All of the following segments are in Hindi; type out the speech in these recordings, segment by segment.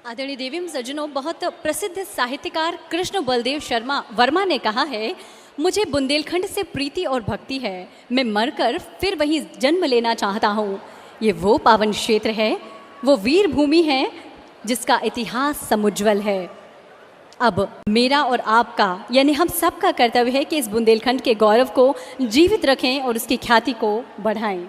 आदरणीय देवी सज्जनों, बहुत प्रसिद्ध साहित्यकार कृष्ण बलदेव शर्मा वर्मा ने कहा है, मुझे बुंदेलखंड से प्रीति और भक्ति है, मैं मरकर फिर वहीं जन्म लेना चाहता हूँ। ये वो पावन क्षेत्र है, वो वीर भूमि है जिसका इतिहास समुज्वल है। अब मेरा और आपका यानी हम सब का कर्तव्य है कि इस बुंदेलखंड के गौरव को जीवित रखें और उसकी ख्याति को बढ़ाएं।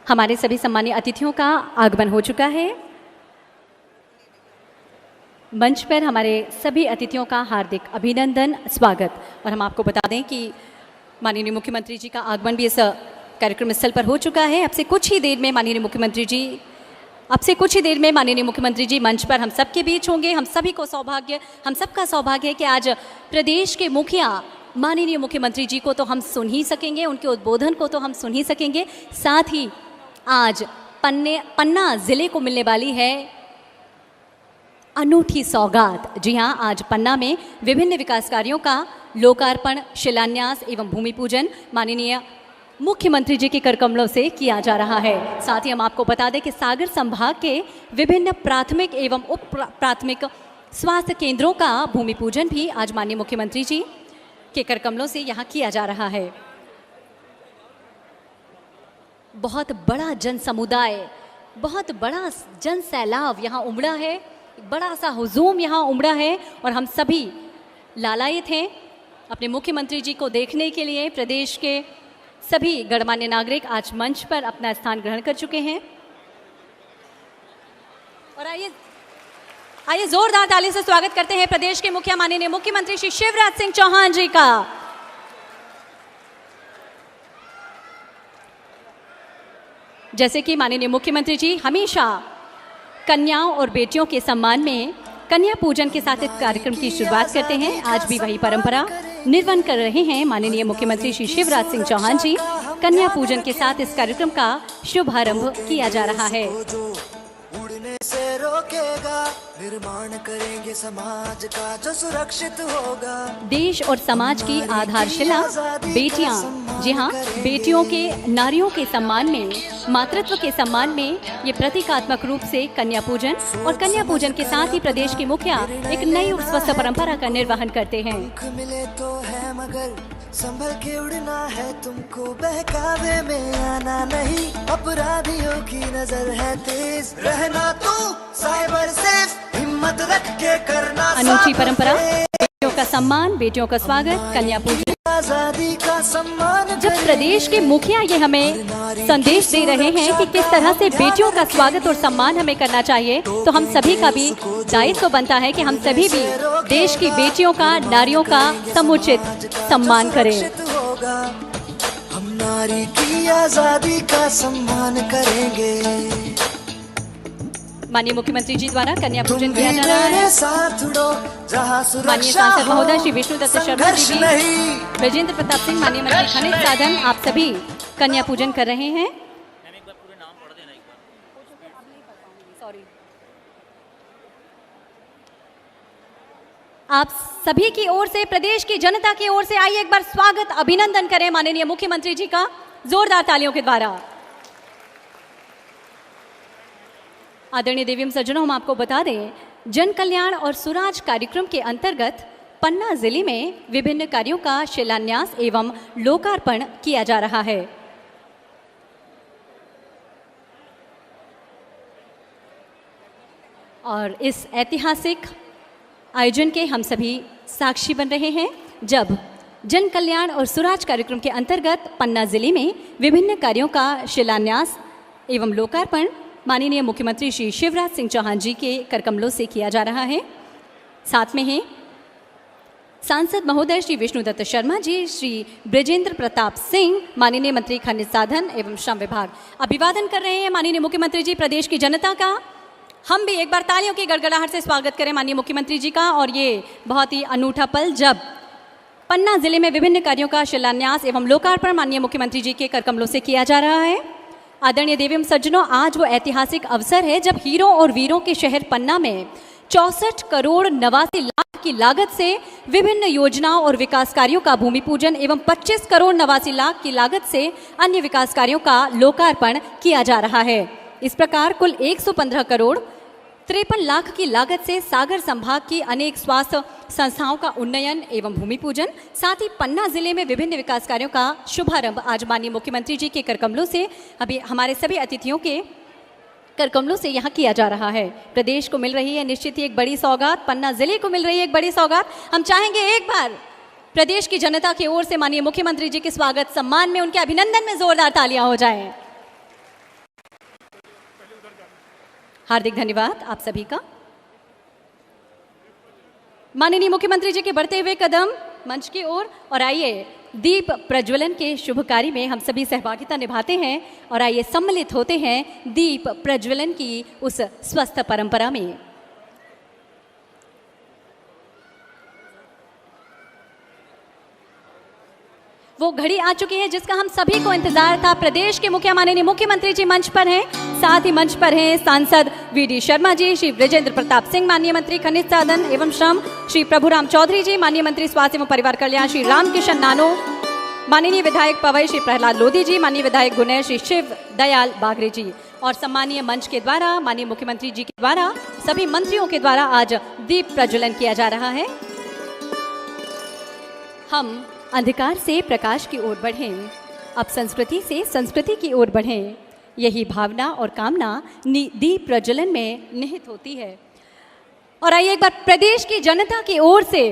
हमारे सभी सम्मानीय अतिथियों का आगमन हो चुका है। मंच पर हमारे सभी अतिथियों का हार्दिक अभिनंदन, स्वागत। और हम आपको बता दें कि माननीय मुख्यमंत्री जी का आगमन भी इस कार्यक्रम स्थल पर हो चुका है। अब से कुछ ही देर में माननीय मुख्यमंत्री जी मंच पर हम सबके बीच होंगे। हम सबका सौभाग्य है कि आज प्रदेश के मुखिया माननीय मुख्यमंत्री जी को तो हम सुन ही सकेंगे, उनके उद्बोधन को तो हम सुन ही सकेंगे। साथ ही आज पन्ना जिले को मिलने वाली है अनूठी सौगात। जी हाँ, आज पन्ना में विभिन्न विकास कार्यों का लोकार्पण, शिलान्यास एवं भूमि पूजन माननीय मुख्यमंत्री जी के करकमलों से किया जा रहा है। साथ ही हम आपको बता दें कि सागर संभाग के विभिन्न प्राथमिक एवं उप प्राथमिक स्वास्थ्य केंद्रों का भूमि पूजन भी आज माननीय मुख्यमंत्री जी के करकमलों से यहाँ किया जा रहा है। बहुत बड़ा जन समुदाय, बहुत बड़ा जन सैलाब यहाँ उमड़ा है, बड़ा सा हुजूम यहाँ उमड़ा है और हम सभी लालायित हैं अपने मुख्यमंत्री जी को देखने के लिए। प्रदेश के सभी गणमान्य नागरिक आज मंच पर अपना स्थान ग्रहण कर चुके हैं। और आइए जोरदार ताली से स्वागत करते हैं प्रदेश के मुखिया माननीय मुख्यमंत्री श्री शिवराज सिंह चौहान जी का। जैसे कि माननीय मुख्यमंत्री जी हमेशा कन्याओं और बेटियों के सम्मान में कन्या पूजन के साथ इस कार्यक्रम की शुरुआत करते हैं। आज भी वही परंपरा निर्वहन कर रहे हैं माननीय मुख्यमंत्री श्री शिवराज सिंह चौहान जी। कन्या पूजन के साथ इस कार्यक्रम का शुभारंभ किया जा रहा है। उड़ने से रोकेगा, निर्माण करेंगे समाज का जो सुरक्षित होगा। देश और समाज की आधारशिला बेटियां, जी हाँ, बेटियों के, नारियों के सम्मान में, मातृत्व के सम्मान में ये प्रतीकात्मक रूप से कन्या पूजन और कन्या पूजन के साथ ही प्रदेश के मुखिया एक नई और स्वस्थ परंपरा का निर्वहन करते हैं। मिले तो है मगर संभल के उड़ना है तुमको, बहकावे में आना नहीं, अपराधियों की नजर है तेज, रहना तू साइबर सेफ, हिम्मत रख के करना। अनूठी परंपरा, बेटियों का सम्मान, बेटियों का स्वागत, कन्या पूजन। आजादी का सम्मान। जब प्रदेश के मुखिया ये हमें संदेश दे रहे हैं कि किस तरह से बेटियों का स्वागत और सम्मान हमें करना चाहिए, तो हम सभी का भी दायित्व बनता है कि हम सभी भी देश की बेटियों का, नारियों का समुचित सम्मान करें। हम नारी की आजादी का सम्मान करेंगे। माननीय मुख्यमंत्री जी द्वारा कन्या पूजन किया जा रहा है। माननीय सांसद महोदय श्री विष्णु दत्त शर्मा जी भी, ब्रजेंद्र प्रताप सिंह, माननीय मंत्री खनिज साधन, आप सभी कन्या पूजन कर रहे हैं। आप सभी की ओर से, प्रदेश की जनता की ओर से आइए एक बार स्वागत, अभिनंदन करें माननीय मुख्यमंत्री जी का जोरदार तालियों के द्वारा। आदरणीय देवी सज्जनों, हम आपको बता दें, जन कल्याण और सुराज कार्यक्रम के अंतर्गत पन्ना जिले में विभिन्न कार्यों का शिलान्यास एवं लोकार्पण किया जा रहा है। और इस ऐतिहासिक आयोजन के हम सभी साक्षी बन रहे हैं, जब जन कल्याण और सुराज कार्यक्रम के अंतर्गत पन्ना जिले में विभिन्न कार्यों का शिलान्यास एवं लोकार्पण माननीय मुख्यमंत्री श्री शिवराज सिंह चौहान जी के करकमलों से किया जा रहा है। साथ में हैं सांसद महोदय श्री विष्णु दत्त शर्मा जी, श्री ब्रजेंद्र प्रताप सिंह, माननीय मंत्री खनिज साधन एवं श्रम विभाग। अभिवादन कर रहे हैं माननीय मुख्यमंत्री जी प्रदेश की जनता का। हम भी एक बार तालियों की गड़गड़ाहट से स्वागत करें माननीय मुख्यमंत्री जी का। और ये बहुत ही अनूठा पल, जब पन्ना जिले में विभिन्न कार्यों का शिलान्यास एवं लोकार्पण माननीय मुख्यमंत्री जी के करकमलों से किया जा रहा है। आदरणीय देवी एवं सज्जनों, आज वो ऐतिहासिक अवसर है जब हीरों और वीरों के शहर पन्ना में 64 करोड़ 89 लाख की लागत से विभिन्न योजनाओं और विकास कार्यों का भूमि पूजन एवं 25 करोड़ 89 लाख की लागत से अन्य विकास कार्यों का लोकार्पण किया जा रहा है। इस प्रकार कुल 115 करोड़ 53 लाख की लागत से सागर संभाग की अनेक स्वास्थ्य संस्थाओं का उन्नयन एवं भूमि पूजन, साथ ही पन्ना जिले में विभिन्न विकास कार्यों का शुभारंभ आज माननीय मुख्यमंत्री जी के करकमलों से, अभी हमारे सभी अतिथियों के करकमलों से यहाँ किया जा रहा है। प्रदेश को मिल रही है निश्चित ही एक बड़ी सौगात, पन्ना जिले को मिल रही है एक बड़ी सौगात। हम चाहेंगे एक बार प्रदेश की जनता की ओर से माननीय मुख्यमंत्री जी के स्वागत सम्मान में, उनके अभिनंदन में जोरदार तालियां हो जाएं। हार्दिक धन्यवाद आप सभी का। माननीय मुख्यमंत्री जी के बढ़ते हुए कदम मंच की ओर, और आइए दीप प्रज्वलन के शुभ कार्य में हम सभी सहभागिता निभाते हैं और आइए सम्मिलित होते हैं दीप प्रज्वलन की उस स्वस्थ परंपरा में। वो घड़ी आ चुकी है जिसका हम सभी को इंतजार था। प्रदेश के मुखिया माननीय मुख्यमंत्री जी मंच पर हैं, साथ ही मंच पर हैं सांसद वीडी शर्मा जी, श्री बृजेंद्र प्रताप सिंह माननीय मंत्री खनिज साधन एवं श्रम, श्री प्रभुराम चौधरी जी माननीय मंत्री स्वास्थ्य एवं परिवार कल्याण, श्री रामकिशन नानो माननीय विधायक पवई, श्री प्रहलाद लोधी जी माननीय विधायक गुनैर, श्री शिव दयाल बागरे जी, और सम्मानीय मंच के द्वारा माननीय मुख्यमंत्री जी के द्वारा सभी मंत्रियों के द्वारा आज दीप प्रज्वलन किया जा रहा है। हम अंधकार से प्रकाश की ओर बढ़ें, अब संस्कृति से संस्कृति की ओर बढ़ें, यही भावना और कामना दीप प्रज्वलन में निहित होती है। और आइए एक बार प्रदेश की जनता की ओर से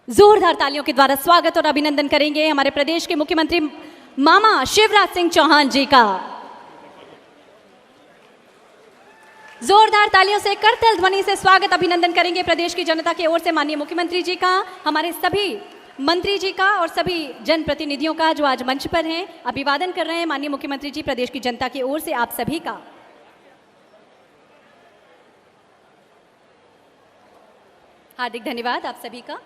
जोरदार तालियों के द्वारा स्वागत और अभिनंदन करेंगे हमारे प्रदेश के मुख्यमंत्री मामा शिवराज सिंह चौहान जी का। जोरदार तालियों से, करतल ध्वनि से स्वागत अभिनंदन करेंगे प्रदेश की जनता की ओर से माननीय मुख्यमंत्री जी का, हमारे सभी मंत्री जी का और सभी जनप्रतिनिधियों का जो आज मंच पर हैं। अभिवादन कर रहे हैं माननीय मुख्यमंत्री जी प्रदेश की जनता की ओर से आप सभी का। हार्दिक धन्यवाद आप सभी का।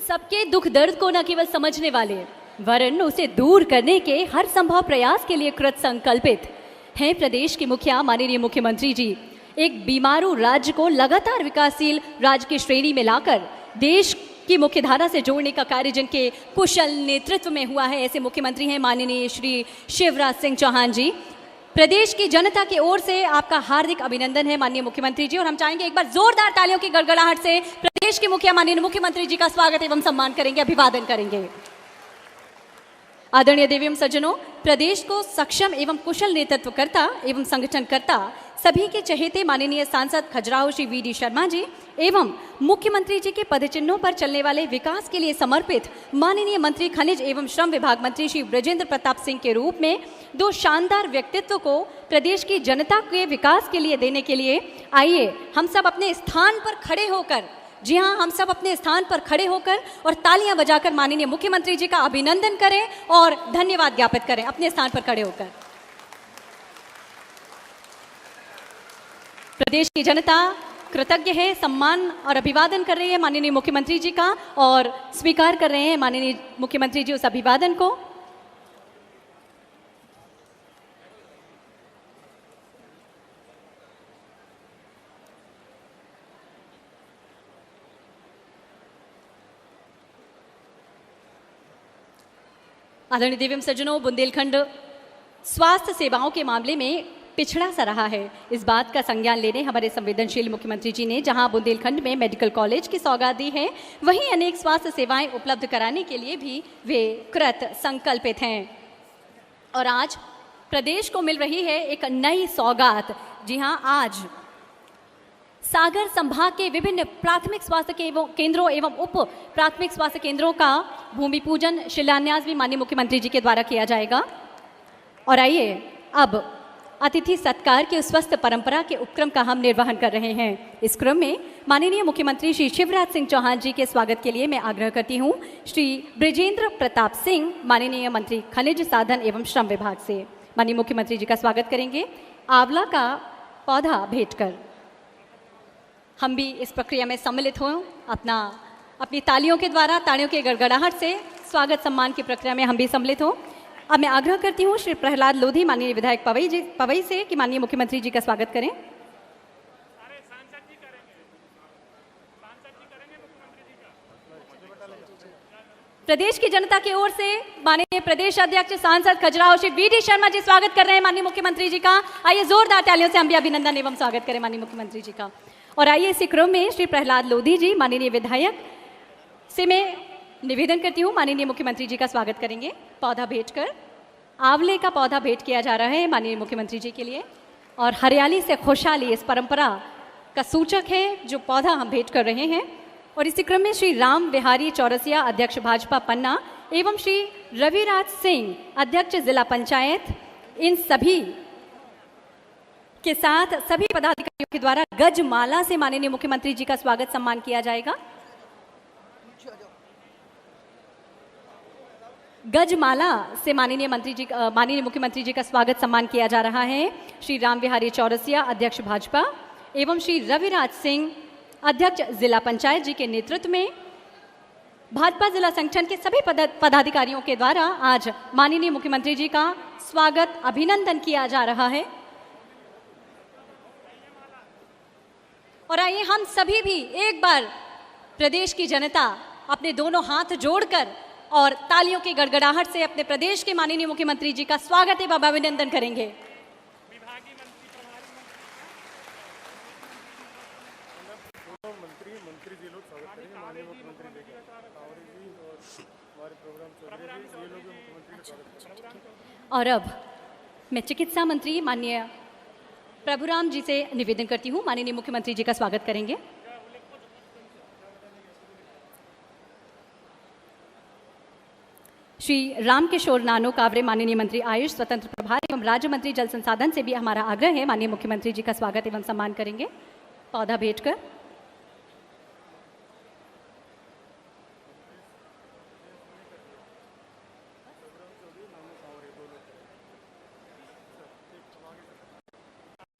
सबके दुख दर्द को न केवल समझने वाले वरन उसे दूर करने के हर संभव प्रयास के लिए कृत संकल्पित हैं प्रदेश के मुखिया माननीय मुख्यमंत्री जी। एक बीमारू राज्य को लगातार विकासशील राज्य की श्रेणी में लाकर देश की मुख्यधारा से जोड़ने का कार्य जिनके कुशल नेतृत्व में हुआ है, ऐसे मुख्यमंत्री हैं माननीय श्री शिवराज सिंह चौहान जी। प्रदेश की जनता की ओर से आपका हार्दिक अभिनंदन है माननीय मुख्यमंत्री जी, और हम चाहेंगे एक बार जोरदार तालियों की गड़गड़ाहट से प्रदेश के मुखिया माननीय मुख्यमंत्री जी का स्वागत एवं सम्मान करेंगे, अभिवादन करेंगे। आदरणीय देवी एवं सज्जनों, प्रदेश को सक्षम एवं कुशल नेतृत्वकर्ता एवं संगठनकर्ता सभी के चहेते माननीय सांसद खजुराहो श्री वीडी शर्मा जी एवं मुख्यमंत्री जी के पदचिन्हों पर चलने वाले विकास के लिए समर्पित माननीय मंत्री खनिज एवं श्रम विभाग मंत्री श्री बृजेंद्र प्रताप सिंह के रूप में दो शानदार व्यक्तित्व को प्रदेश की जनता के विकास के लिए देने के लिए आइए हम सब अपने स्थान पर खड़े होकर, जी हाँ, हम सब अपने स्थान पर खड़े होकर और तालियां बजाकर माननीय मुख्यमंत्री जी का अभिनंदन करें और धन्यवाद ज्ञापित करें अपने स्थान पर खड़े होकर। प्रदेश की जनता कृतज्ञ है, सम्मान और अभिवादन कर रही है माननीय मुख्यमंत्री जी का और स्वीकार कर रहे हैं माननीय मुख्यमंत्री जी उस अभिवादन को। आदरणीय देवी एवं सज्जनों, बुंदेलखंड स्वास्थ्य सेवाओं के मामले में पिछड़ा सा रहा है। इस बात का संज्ञान लेने हमारे संवेदनशील मुख्यमंत्री जी ने जहां बुंदेलखंड में मेडिकल कॉलेज की सौगात दी है, वहीं अनेक स्वास्थ्य सेवाएं उपलब्ध कराने के लिए भी वे कृत संकल्पित हैं। और आज प्रदेश को मिल रही है एक नई सौगात। जी हां, आज सागर संभाग के विभिन्न प्राथमिक स्वास्थ्य केंद्रों एवं उप प्राथमिक स्वास्थ्य केंद्रों का भूमि पूजन शिलान्यास भी माननीय मुख्यमंत्री जी के द्वारा किया जाएगा। और आइए अब अतिथि सत्कार की स्वस्थ परंपरा के उपक्रम का हम निर्वहन कर रहे हैं। इस क्रम में माननीय मुख्यमंत्री श्री शिवराज सिंह चौहान जी के स्वागत के लिए मैं आग्रह करती हूं श्री बृजेंद्र प्रताप सिंह, माननीय मंत्री खनिज साधन एवं श्रम विभाग से माननीय मुख्यमंत्री जी का स्वागत करेंगे आंवला का पौधा भेंट कर। हम भी इस प्रक्रिया में सम्मिलित हों, अपनी तालियों के द्वारा, तालियों के गड़गड़ाहट से स्वागत सम्मान की प्रक्रिया में हम भी सम्मिलित हों। अब मैं आग्रह करती हूँ श्री प्रहलाद लोधी, माननीय विधायक पवई से कि माननीय मुख्यमंत्री जी का स्वागत करें। प्रदेश की जनता की ओर से माननीय प्रदेश अध्यक्ष सांसद खजुराहो श्री वी.डी. शर्मा जी स्वागत कर रहे हैं माननीय मुख्यमंत्री जी का। आइए जोरदार तालियों से हम भी अभिनंदन एवं स्वागत करें माननीय मुख्यमंत्री जी का। और आइए इसी क्रम में श्री प्रहलाद लोधी जी, माननीय विधायक से मैं निवेदन करती हूँ माननीय मुख्यमंत्री जी का स्वागत करेंगे। पौधा भेंट कर, आंवले का पौधा भेंट किया जा रहा है माननीय मुख्यमंत्री जी के लिए। और हरियाली से खुशहाली इस परंपरा का सूचक है जो पौधा हम भेंट कर रहे हैं। और इसी क्रम में श्री राम बिहारी चौरसिया, अध्यक्ष भाजपा पन्ना, एवं श्री रविराज सिंह, अध्यक्ष जिला पंचायत, इन सभी के साथ सभी पदाधिकारियों के द्वारा गजमाला से माननीय मुख्यमंत्री जी का स्वागत सम्मान किया जाएगा। गजमाला से माननीय मुख्यमंत्री जी का स्वागत सम्मान किया जा रहा है। श्री राम बिहारी चौरसिया, अध्यक्ष भाजपा, एवं श्री रविराज सिंह, अध्यक्ष जिला पंचायत जी के नेतृत्व में भाजपा जिला संगठन के सभी पदाधिकारियों के द्वारा आज माननीय मुख्यमंत्री जी का स्वागत, अभिनंदन किया जा रहा है। और आइए हम सभी भी एक बार प्रदेश की जनता अपने दोनों हाथ जोड़कर और तालियों की गड़गड़ाहट से अपने प्रदेश के माननीय मुख्यमंत्री जी का स्वागत एवं अभिनंदन करेंगे। और अब मैं चिकित्सा मंत्री माननीय प्रभुराम जी से निवेदन करती हूँ, माननीय मुख्यमंत्री जी का स्वागत करेंगे। श्री रामकिशोर नानो कावरे, माननीय मंत्री आयुष, स्वतंत्र प्रभार एवं राज्य मंत्री जल संसाधन से भी हमारा आग्रह है माननीय मुख्यमंत्री जी का स्वागत एवं सम्मान करेंगे पौधा भेंट कर।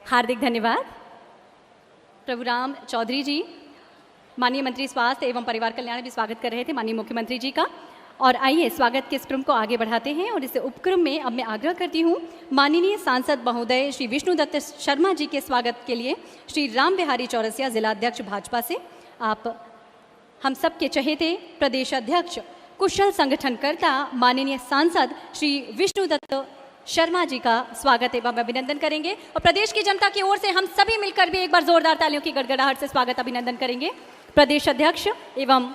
हार्दिक धन्यवाद प्रभुराम चौधरी जी। माननीय मंत्री स्वास्थ्य एवं परिवार कल्याण भी स्वागत कर रहे थे माननीय मुख्यमंत्री जी का। और आइए स्वागत के इस क्रम को आगे बढ़ाते हैं और इस उपक्रम में अब मैं आग्रह करती हूँ माननीय सांसद महोदय श्री विष्णुदत्त शर्मा जी के स्वागत के लिए श्री राम बिहारी चौरसिया, जिला अध्यक्ष भाजपा से, आप हम सब के चहेते प्रदेश अध्यक्ष, कुशल संगठनकर्ता माननीय सांसद श्री विष्णुदत्त शर्मा जी का स्वागत एवं अभिनंदन करेंगे। और प्रदेश की जनता की ओर से हम सभी मिलकर भी एक बार जोरदार तालियों की गड़गड़ाहट से स्वागत अभिनंदन करेंगे प्रदेश अध्यक्ष एवं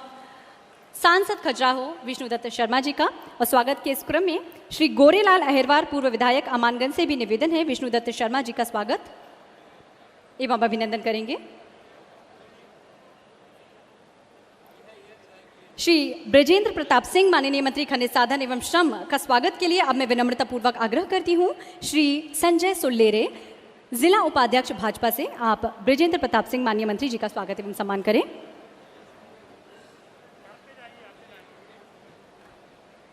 सांसद खजुराहो विष्णुदत्त शर्मा जी का। और स्वागत के इस क्रम में श्री गोरेलाल अहिरवार, पूर्व विधायक, अमानगंज से भी निवेदन है विष्णुदत्त शर्मा जी का स्वागत एवं अभिनंदन करेंगे। श्री बृजेंद्र प्रताप सिंह, माननीय मंत्री खनिज साधन एवं श्रम का स्वागत के लिए अब मैं विनम्रतापूर्वक आग्रह करती हूँ श्री संजय सुल्लेरे, जिला उपाध्यक्ष भाजपा से, आप बृजेंद्र प्रताप सिंह माननीय मंत्री जी का स्वागत एवं सम्मान करें।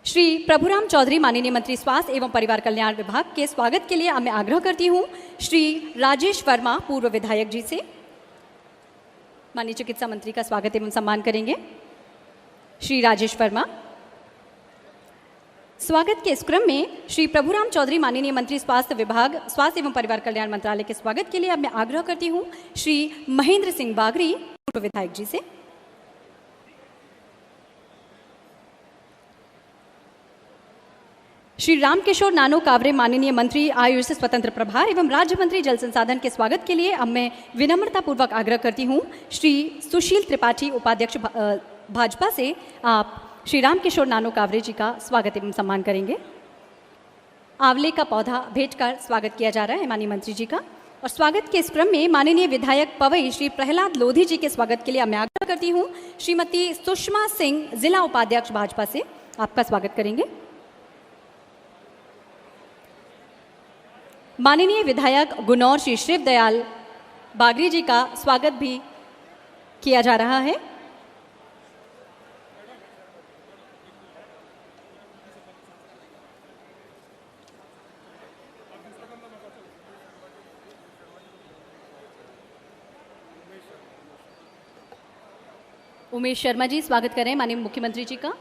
श्री प्रभुराम चौधरी, माननीय मंत्री स्वास्थ्य एवं परिवार कल्याण विभाग के स्वागत के लिए अब मैं आग्रह करती हूँ श्री राजेश वर्मा, पूर्व विधायक जी से, माननीय चिकित्सा मंत्री का स्वागत एवं सम्मान करेंगे श्री राजेश वर्मा। स्वागत के इस क्रम में श्री प्रभुराम चौधरी, माननीय मंत्री स्वास्थ्य विभाग, स्वास्थ्य एवं परिवार कल्याण मंत्रालय के स्वागत के लिए अब मैं आग्रह करती हूँ श्री महेंद्र सिंह बागरी, पूर्व विधायक जी से। श्री रामकिशोर नानो कावरे, माननीय मंत्री आयुष, स्वतंत्र प्रभार एवं राज्य मंत्री जल संसाधन के स्वागत के लिए अब मैं विनम्रतापूर्वक आग्रह करती हूँ श्री सुशील त्रिपाठी, उपाध्यक्ष भाजपा से, आप श्री रामकिशोर नानो कावरे जी का स्वागत एवं सम्मान करेंगे। आंवले का पौधा भेंट कर स्वागत किया जा रहा है माननीय मंत्री जी का। और स्वागत के इस क्रम में माननीय विधायक पवई श्री प्रहलाद लोधी जी के स्वागत के लिए मैं आग्रह करती हूँ श्रीमती सुषमा सिंह, जिला उपाध्यक्ष भाजपा से, आपका स्वागत करेंगे। माननीय विधायक गुनौर श्री शिव दयाल बागरी जी का स्वागत भी किया जा रहा है। उमेश शर्मा जी स्वागत करें माननीय मुख्यमंत्री जी का। हाँ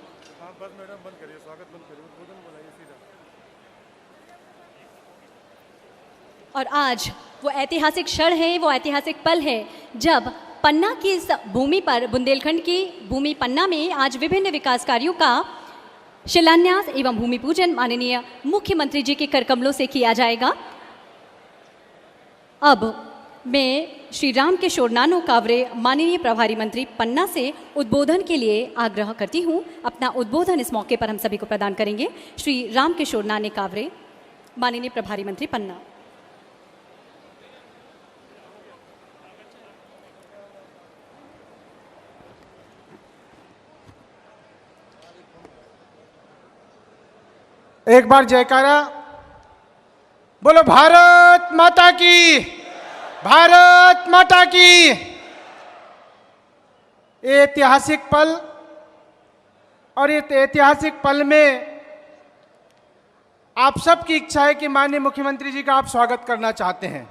बस मैडम बंद करिए, स्वागत बंद करिए, उद्बोधन बुलाइए सीधा। और आज वो ऐतिहासिक क्षण है, वो ऐतिहासिक पल है जब पन्ना की इस भूमि पर, बुंदेलखंड की भूमि पन्ना में आज विभिन्न विकास कार्यों का शिलान्यास एवं भूमि पूजन माननीय मुख्यमंत्री जी के कर कमलों से किया जाएगा। अब मैं श्री राम किशोर नानो कावरे माननीय प्रभारी मंत्री पन्ना से उद्बोधन के लिए आग्रह करती हूँ। अपना उद्बोधन इस मौके पर हम सभी को प्रदान करेंगे श्री राम किशोर नाने कावरे माननीय प्रभारी मंत्री पन्ना। एक बार जयकारा बोलो, भारत माता की, भारत माता की। ऐतिहासिक पल, और इस ऐतिहासिक पल में आप सबकी इच्छा है कि माननीय मुख्यमंत्री जी का आप स्वागत करना चाहते हैं।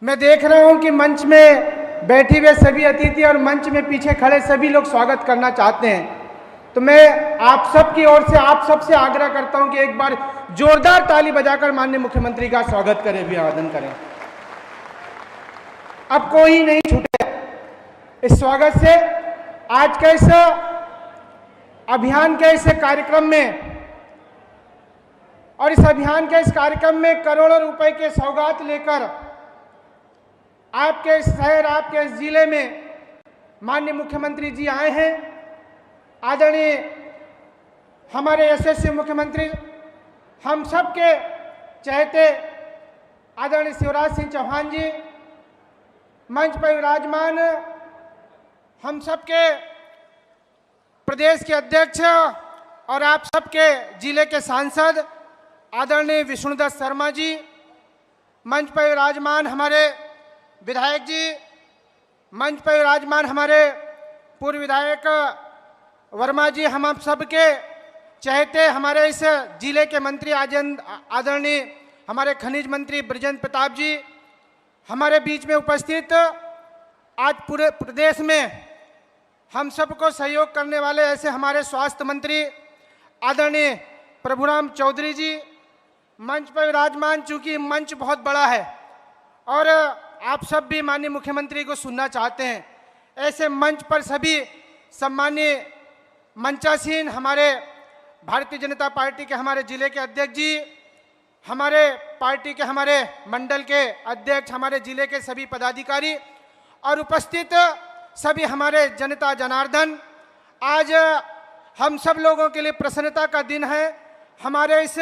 मैं देख रहा हूं कि मंच में बैठे हुए सभी अतिथि और मंच में पीछे खड़े सभी लोग स्वागत करना चाहते हैं। तो मैं आप सबकी ओर से, आप सबसे आग्रह करता हूं कि एक बार जोरदार ताली बजाकर माननीय मुख्यमंत्री का स्वागत करें, अभिवादन करें। अब कोई नहीं छूटे इस स्वागत से। आज के इस अभियान के इस कार्यक्रम में, और इस अभियान के इस कार्यक्रम में करोड़ों रुपए के सौगात लेकर आपके शहर, आपके इस जिले में माननीय मुख्यमंत्री जी आए हैं। आदरणीय हमारे यशस्वी मुख्यमंत्री, हम सबके चहेते आदरणीय शिवराज सिंह चौहान जी, मंच पर विराजमान हम सबके प्रदेश के अध्यक्ष और आप सबके जिले के सांसद आदरणीय विष्णुदत्त शर्मा जी, मंच पर विराजमान हमारे विधायक जी, मंच पर विराजमान हमारे पूर्व विधायक वर्मा जी, हम आप सबके चहेते हमारे इस जिले के मंत्री आदरणीय हमारे खनिज मंत्री बृजेंद्र प्रताप जी, हमारे बीच में उपस्थित आज पूरे प्रदेश में हम सबको सहयोग करने वाले ऐसे हमारे स्वास्थ्य मंत्री आदरणीय प्रभुराम चौधरी जी, मंच पर विराजमान। चूंकि मंच बहुत बड़ा है और आप सब भी माननीय मुख्यमंत्री को सुनना चाहते हैं, ऐसे मंच पर सभी सम्मानीय मंचासीन हमारे भारतीय जनता पार्टी के हमारे जिले के अध्यक्ष जी, हमारे पार्टी के हमारे मंडल के अध्यक्ष, हमारे जिले के सभी पदाधिकारी और उपस्थित सभी हमारे जनता जनार्दन, आज हम सब लोगों के लिए प्रसन्नता का दिन है। हमारे इस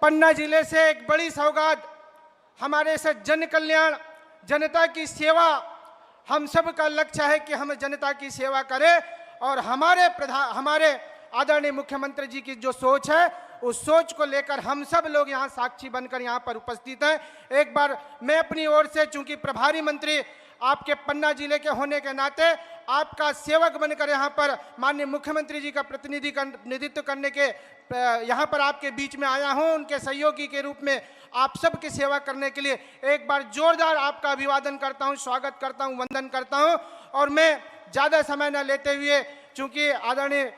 पन्ना जिले से एक बड़ी सौगात, हमारे इस जन कल्याण, जनता की सेवा, हम सब का लक्ष्य है कि हम जनता की सेवा करें और हमारे आदरणीय मुख्यमंत्री जी की जो सोच है उस सोच को लेकर हम सब लोग यहाँ साक्षी बनकर यहाँ पर उपस्थित हैं। एक बार मैं अपनी ओर से, चूंकि प्रभारी मंत्री आपके पन्ना जिले के होने के नाते आपका सेवक बनकर यहाँ पर माननीय मुख्यमंत्री जी का प्रतिनिधित्व करने के यहाँ पर आपके बीच में आया हूँ, उनके सहयोगी के रूप में आप सब की सेवा करने के लिए एक बार जोरदार आपका अभिवादन करता हूँ, स्वागत करता हूँ, वंदन करता हूँ। और मैं ज़्यादा समय न लेते हुए, चूँकि आदरणीय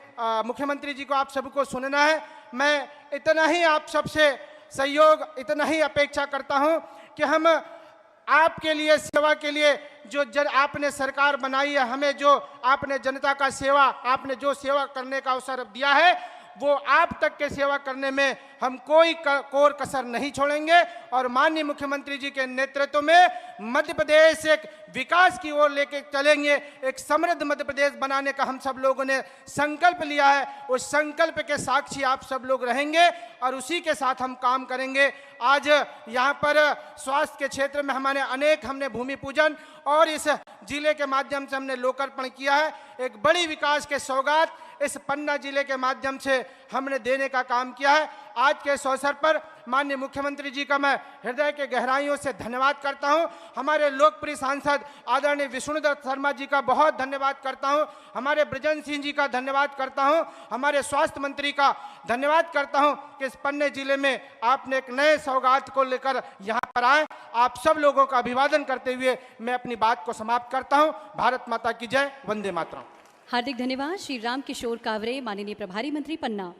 मुख्यमंत्री जी को आप सबको सुनना है, मैं इतना ही आप सबसे सहयोग, इतना ही अपेक्षा करता हूँ कि हम आपके लिए, सेवा के लिए जो आपने सरकार बनाई है, हमें जो आपने जनता का सेवा, आपने जो सेवा करने का अवसर दिया है, वो आप तक के सेवा करने में हम कोई कोर कसर नहीं छोड़ेंगे। और माननीय मुख्यमंत्री जी के नेतृत्व में मध्य प्रदेश एक विकास की ओर लेके चलेंगे, एक समृद्ध मध्य प्रदेश बनाने का हम सब लोगों ने संकल्प लिया है। उस संकल्प के साक्षी आप सब लोग रहेंगे और उसी के साथ हम काम करेंगे। आज यहाँ पर स्वास्थ्य के क्षेत्र में हमने भूमि पूजन और इस जिले के माध्यम से हमने लोकार्पण किया है। एक बड़ी विकास के सौगात इस पन्ना जिले के माध्यम से हमने देने का काम किया है। आज के इस अवसर पर माननीय मुख्यमंत्री जी का मैं हृदय के गहराइयों से धन्यवाद करता हूं। हमारे लोकप्रिय सांसद आदरणीय विष्णुदत्त शर्मा जी का बहुत धन्यवाद करता हूं। हमारे बृजेंद्र सिंह जी का धन्यवाद करता हूं। हमारे स्वास्थ्य मंत्री का धन्यवाद करता हूं कि इस पन्ने जिले में आपने एक नए सौगात को लेकर यहाँ पर आए। आप सब लोगों का अभिवादन करते हुए मैं अपनी बात को समाप्त करता हूं। भारत माता की जय, वंदे मातरम। हार्दिक धन्यवाद श्री राम किशोर कावरे, माननीय प्रभारी मंत्री पन्ना।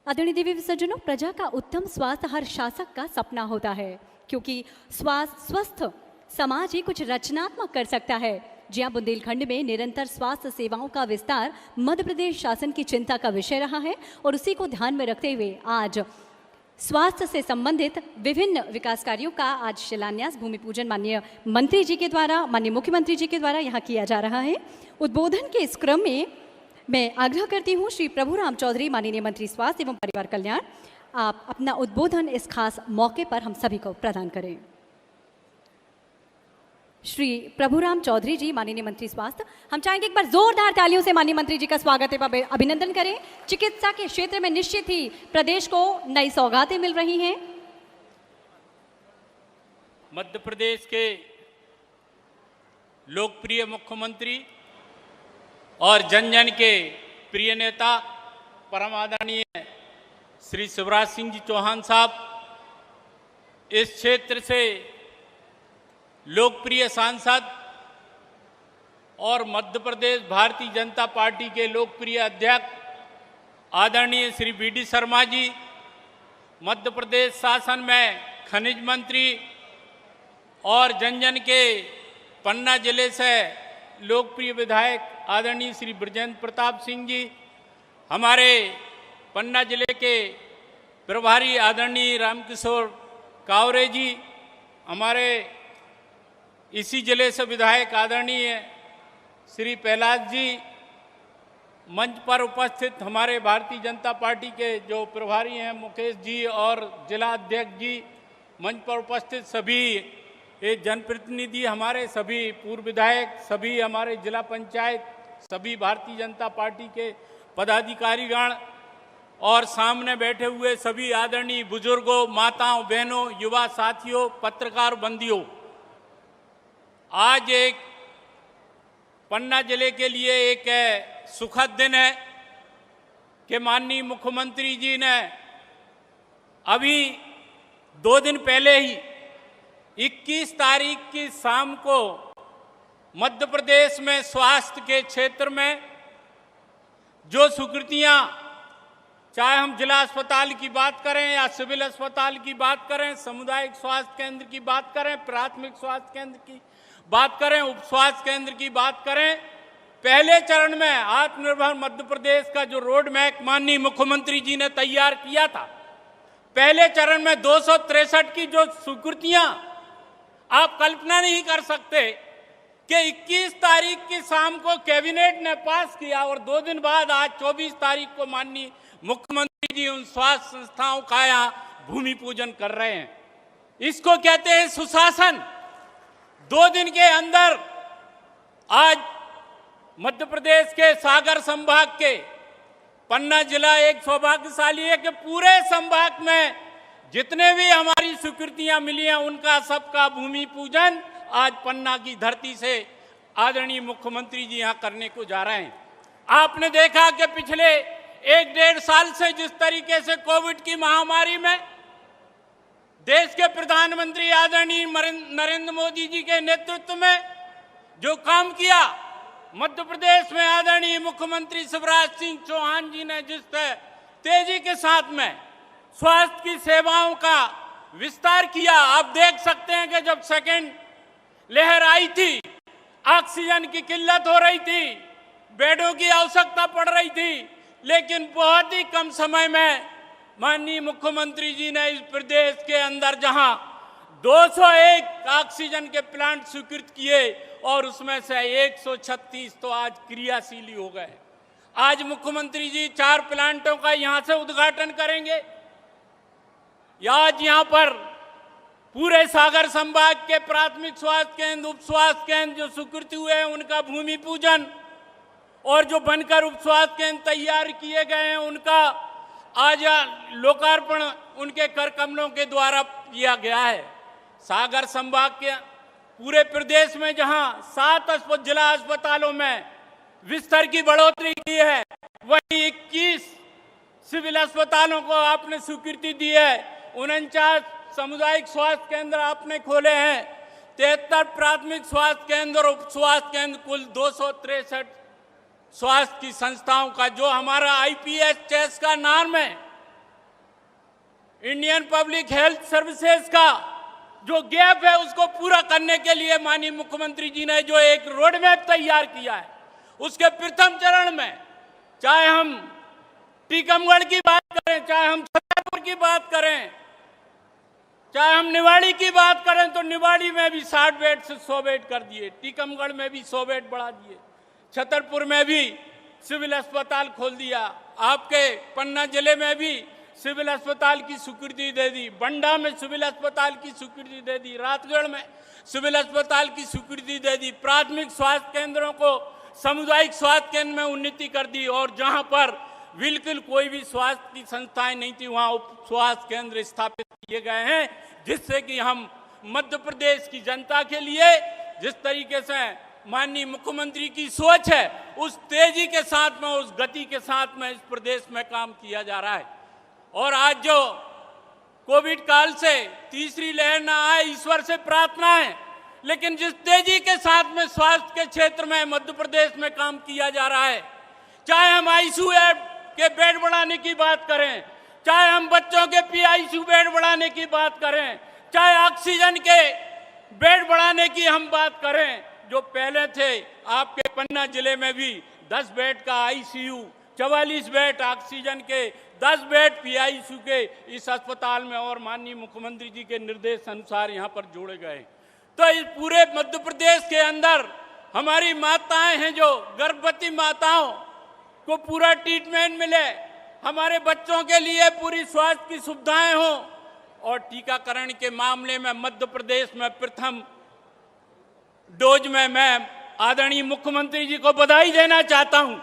आदरणीय देवी सज्जनों, प्रजा का उत्तम स्वास्थ्य हर शासक का सपना होता है, क्योंकि स्वस्थ समाज ही कुछ रचनात्मक कर सकता है। जहाँ बुंदेलखंड में निरंतर स्वास्थ्य सेवाओं का विस्तार मध्य प्रदेश शासन की चिंता का विषय रहा है और उसी को ध्यान में रखते हुए आज स्वास्थ्य से संबंधित विभिन्न विकास कार्यों का आज शिलान्यास भूमि पूजन माननीय मंत्री जी के द्वारा, माननीय मुख्यमंत्री जी के द्वारा यहाँ किया जा रहा है। उद्बोधन के इस क्रम में मैं आग्रह करती हूँ श्री प्रभुराम चौधरी, माननीय मंत्री स्वास्थ्य एवं परिवार कल्याण, आप अपना उद्बोधन इस खास मौके पर हम सभी को प्रदान करें। श्री प्रभुराम चौधरी जी, माननीय मंत्री स्वास्थ्य, हम चाहेंगे एक बार जोरदार तालियों से माननीय मंत्री जी का स्वागत एवं अभिनंदन करें। चिकित्सा के क्षेत्र में निश्चित ही प्रदेश को नई सौगातें मिल रही हैं। मध्य प्रदेश के लोकप्रिय मुख्यमंत्री और जन जन के प्रिय नेता परम आदरणीय श्री शिवराज सिंह जी चौहान साहब, इस क्षेत्र से लोकप्रिय सांसद और मध्य प्रदेश भारतीय जनता पार्टी के लोकप्रिय अध्यक्ष आदरणीय श्री वी.डी. शर्मा जी, मध्य प्रदेश शासन में खनिज मंत्री और जन जन के पन्ना जिले से लोकप्रिय विधायक आदरणीय श्री बृजेंद्र प्रताप सिंह जी, हमारे पन्ना जिले के प्रभारी आदरणीय रामकिशोर कावरे जी, हमारे इसी जिले से विधायक आदरणीय श्री प्रहलाद जी, मंच पर उपस्थित हमारे भारतीय जनता पार्टी के जो प्रभारी हैं मुकेश जी और जिला अध्यक्ष जी, मंच पर उपस्थित सभी ये जनप्रतिनिधि, हमारे सभी पूर्व विधायक, सभी हमारे जिला पंचायत, सभी भारतीय जनता पार्टी के पदाधिकारीगण और सामने बैठे हुए सभी आदरणीय बुजुर्गों, माताओं, बहनों, युवा साथियों, पत्रकार बंदियों, आज एक पन्ना जिले के लिए एक सुखद दिन है कि माननीय मुख्यमंत्री जी ने अभी 2 दिन पहले ही 21 तारीख की शाम को मध्य प्रदेश में स्वास्थ्य के क्षेत्र में जो स्वीकृतियां, चाहे हम जिला अस्पताल की बात करें या सिविल अस्पताल की बात करें, सामुदायिक स्वास्थ्य केंद्र की बात करें, प्राथमिक स्वास्थ्य केंद्र की बात करें, उप स्वास्थ्य केंद्र की बात करें, पहले चरण में आत्मनिर्भर मध्य प्रदेश का जो रोड मैप माननीय मुख्यमंत्री जी ने तैयार किया था, पहले चरण में 263 की जो स्वीकृतियां, आप कल्पना नहीं कर सकते कि 21 तारीख की शाम को कैबिनेट ने पास किया और 2 दिन बाद आज 24 तारीख को माननीय मुख्यमंत्री जी उन स्वास्थ्य संस्थाओं का यहाँ भूमि पूजन कर रहे हैं। इसको कहते हैं सुशासन। 2 दिन के अंदर आज मध्य प्रदेश के सागर संभाग के पन्ना जिला एक सौभाग्यशाली है कि पूरे संभाग में जितने भी हमारी स्वीकृतियां मिली हैं उनका सबका भूमि पूजन आज पन्ना की धरती से आदरणीय मुख्यमंत्री जी यहां करने को जा रहे हैं। आपने देखा कि पिछले 1-1.5 साल से जिस तरीके से कोविड की महामारी में देश के प्रधानमंत्री आदरणीय नरेंद्र मोदी जी के नेतृत्व में जो काम किया, मध्य प्रदेश में आदरणीय मुख्यमंत्री शिवराज सिंह चौहान जी ने जिस तेजी के साथ में स्वास्थ्य की सेवाओं का विस्तार किया, आप देख सकते हैं कि जब सेकेंड लहर आई थी, ऑक्सीजन की किल्लत हो रही थी, बेडों की आवश्यकता पड़ रही थी, लेकिन बहुत ही कम समय में माननीय मुख्यमंत्री जी ने इस प्रदेश के अंदर जहां 201 ऑक्सीजन के प्लांट स्वीकृत किए और उसमें से 136 तो आज क्रियाशील हो गए। आज मुख्यमंत्री जी 4 प्लांटों का यहां से उद्घाटन करेंगे। आज यहां पर पूरे सागर संभाग के प्राथमिक स्वास्थ्य केंद्र, उप स्वास्थ्य केंद्र जो स्वीकृति हुए हैं उनका भूमि पूजन और जो बनकर उप स्वास्थ्य केंद्र तैयार किए गए हैं उनका आज लोकार्पण उनके कर कमलों के द्वारा किया गया है। सागर संभाग के पूरे प्रदेश में जहां 7 जिला अस्पतालों में बिस्तर की बढ़ोतरी की है, वहीं 21 सिविल अस्पतालों को आपने स्वीकृति दी है। 49 सामुदायिक स्वास्थ्य केंद्र आपने खोले हैं। 73 प्राथमिक स्वास्थ्य केंद्र और उप स्वास्थ्य केंद्र, कुल 263 स्वास्थ्य की संस्थाओं का जो हमारा IPHS का नाम है, इंडियन पब्लिक हेल्थ सर्विसेज का जो गैप है, उसको पूरा करने के लिए माननीय मुख्यमंत्री जी ने जो एक रोड मैप तैयार किया है, उसके प्रथम चरण में चाहे हम टीकमगढ़ की बात करें, चाहे हम छतरपुर की बात करें, चाहे हम निवाड़ी की बात करें, तो निवाड़ी में भी 60 बेड से 100 बेड कर दिए, टीकमगढ़ में भी 100 बेड बढ़ा दिए, छतरपुर में भी सिविल अस्पताल खोल दिया, आपके पन्ना जिले में भी सिविल अस्पताल की स्वीकृति दे दी, बंडा में सिविल अस्पताल की स्वीकृति दे दी, रातगढ़ में सिविल अस्पताल की स्वीकृति दे दी, प्राथमिक स्वास्थ्य केंद्रों को सामुदायिक स्वास्थ्य केंद्र में उन्नति कर दी, और जहां पर बिल्कुल कोई भी स्वास्थ्य की संस्थाएं नहीं थी, वहां उप स्वास्थ्य केंद्र स्थापित किए गए हैं, जिससे कि हम मध्य प्रदेश की जनता के लिए जिस तरीके से माननीय मुख्यमंत्री की सोच है, उस तेजी के साथ में, उस गति के साथ में इस प्रदेश में काम किया जा रहा है। और आज जो कोविड काल से तीसरी लहर ना आए, ईश्वर से प्रार्थना है, लेकिन जिस तेजी के साथ में स्वास्थ्य के क्षेत्र में मध्य प्रदेश में काम किया जा रहा है, चाहे हम ICU के बेड बढ़ाने की बात करें, चाहे हम बच्चों के PICU बेड बढ़ाने की बात करें, चाहे ऑक्सीजन के बेड बढ़ाने की हम बात करें, जो पहले थे आपके पन्ना जिले में भी 10 बेड का ICU, 44 बेड ऑक्सीजन के, 10 बेड PICU के इस अस्पताल में और माननीय मुख्यमंत्री जी के निर्देश अनुसार यहाँ पर जोड़े गए। तो इस पूरे मध्य प्रदेश के अंदर हमारी माताएं हैं, जो गर्भवती माताओं को पूरा ट्रीटमेंट मिले, हमारे बच्चों के लिए पूरी स्वास्थ्य की सुविधाएं हों, और टीकाकरण के मामले में मध्य प्रदेश में प्रथम डोज में मैं आदरणीय मुख्यमंत्री जी को बधाई देना चाहता हूं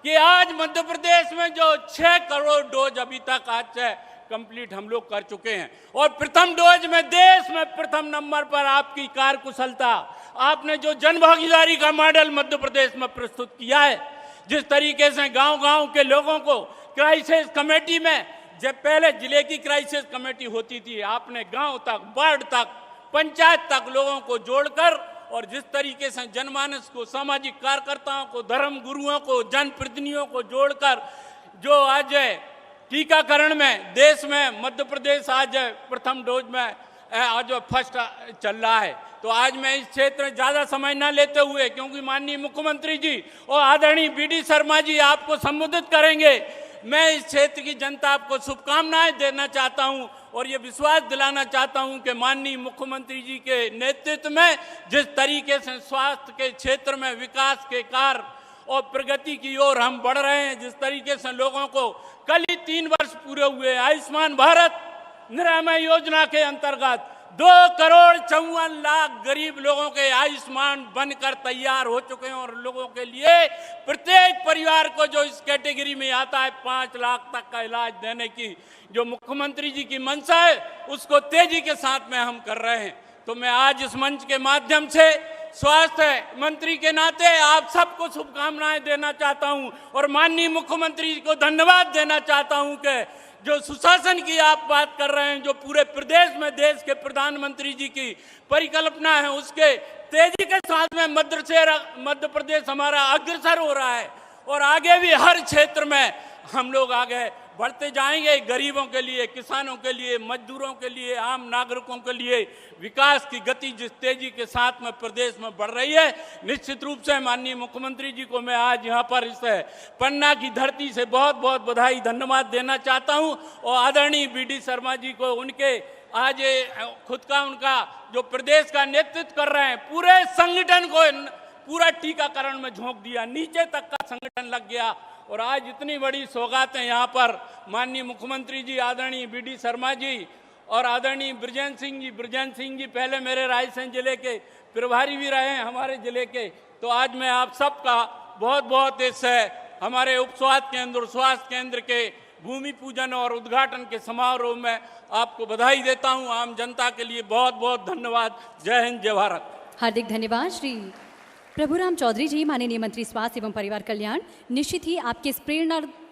कि आज मध्य प्रदेश में जो 6 करोड़ डोज अभी तक आज से कंप्लीट हम लोग कर चुके हैं, और प्रथम डोज में देश में प्रथम नंबर पर आपकी कार्यकुशलता, आपने जो जन भागीदारी का मॉडल मध्य प्रदेश में प्रस्तुत किया है, जिस तरीके से गांव-गांव के लोगों को क्राइसिस कमेटी में, जब पहले जिले की क्राइसिस कमेटी होती थी, आपने गांव तक, वार्ड तक, पंचायत तक लोगों को जोड़कर, और जिस तरीके से जनमानस को, सामाजिक कार्यकर्ताओं को, धर्म गुरुओं को, जनप्रतिनिधियों को जोड़कर जो आज टीकाकरण में देश में मध्य प्रदेश आज प्रथम डोज में आज फर्स्ट चल रहा है। तो आज मैं इस क्षेत्र में ज़्यादा समय न लेते हुए, क्योंकि माननीय मुख्यमंत्री जी और आदरणीय BD शर्मा जी आपको संबोधित करेंगे, मैं इस क्षेत्र की जनता आपको शुभकामनाएं देना चाहता हूं और ये विश्वास दिलाना चाहता हूं कि माननीय मुख्यमंत्री जी के नेतृत्व में जिस तरीके से स्वास्थ्य के क्षेत्र में विकास के कार्य और प्रगति की ओर हम बढ़ रहे हैं, जिस तरीके से लोगों को कल ही 3 वर्ष पूरे हुए आयुष्मान भारत निरामय योजना के अंतर्गत 2,54,00,000 गरीब लोगों के आयुष्मान बनकर तैयार हो चुके हैं, और लोगों के लिए प्रत्येक परिवार को जो इस कैटेगरी में आता है 5 लाख तक का इलाज देने की जो मुख्यमंत्री जी की मंशा है, उसको तेजी के साथ में हम कर रहे हैं। तो मैं आज इस मंच के माध्यम से स्वास्थ्य मंत्री के नाते आप सबको शुभकामनाएं देना चाहता हूं और माननीय मुख्यमंत्री जी को धन्यवाद देना चाहता हूं कि जो सुशासन की आप बात कर रहे हैं, जो पूरे प्रदेश में देश के प्रधानमंत्री जी की परिकल्पना है, उसके तेजी के साथ में मध्य प्रदेश हमारा अग्रसर हो रहा है और आगे भी हर क्षेत्र में हम लोग आगे बढ़ते जाएंगे। गरीबों के लिए, किसानों के लिए, मजदूरों के लिए, आम नागरिकों के लिए विकास की गति जिस तेजी के साथ में प्रदेश में बढ़ रही है, निश्चित रूप से माननीय मुख्यमंत्री जी को मैं आज यहाँ पर इस पन्ना की धरती से बहुत बहुत बधाई धन्यवाद देना चाहता हूँ और आदरणीय BD शर्मा जी को उनके आज खुद का उनका जो प्रदेश का नेतृत्व कर रहे हैं, पूरे संगठन को पूरा टीकाकरण में झोंक दिया, नीचे तक का संगठन लग गया और आज इतनी बड़ी सौगातें यहाँ पर माननीय मुख्यमंत्री जी, आदरणीय BD शर्मा जी और आदरणीय ब्रजेंद्र सिंह जी पहले मेरे रायसेन जिले के प्रभारी भी रहे हैं हमारे जिले के। तो आज मैं आप सबका बहुत बहुत इस हमारे उप स्वास्थ्य केंद्र और स्वास्थ्य केंद्र के भूमि पूजन और उद्घाटन के समारोह में आपको बधाई देता हूं। आम जनता के लिए बहुत बहुत धन्यवाद। जय हिंद, जय भारत। हार्दिक धन्यवाद श्री प्रभुराम चौधरी जी, माननीय मंत्री स्वास्थ्य एवं परिवार कल्याण। निश्चित ही आपके इस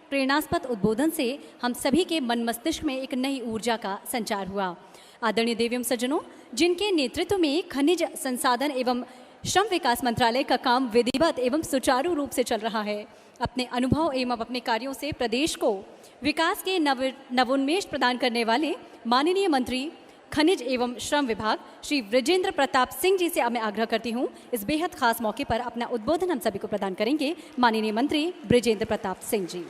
प्रेरणास्पद उद्बोधन से हम सभी के मन मस्तिष्क में एक नई ऊर्जा का संचार हुआ। आदरणीय देवियों सज्जनों, जिनके नेतृत्व में खनिज संसाधन एवं श्रम विकास मंत्रालय का काम विधिवत एवं सुचारू रूप से चल रहा है, अपने अनुभव एवं अपने कार्यों से प्रदेश को विकास के नवोन्मेष प्रदान करने वाले माननीय मंत्री खनिज एवं श्रम विभाग श्री बृजेंद्र प्रताप सिंह जी से अब मैं आग्रह करती हूं, इस बेहद खास मौके पर अपना उद्बोधन हम सभी को प्रदान करेंगे माननीय मंत्री बृजेंद्र प्रताप सिंह जी।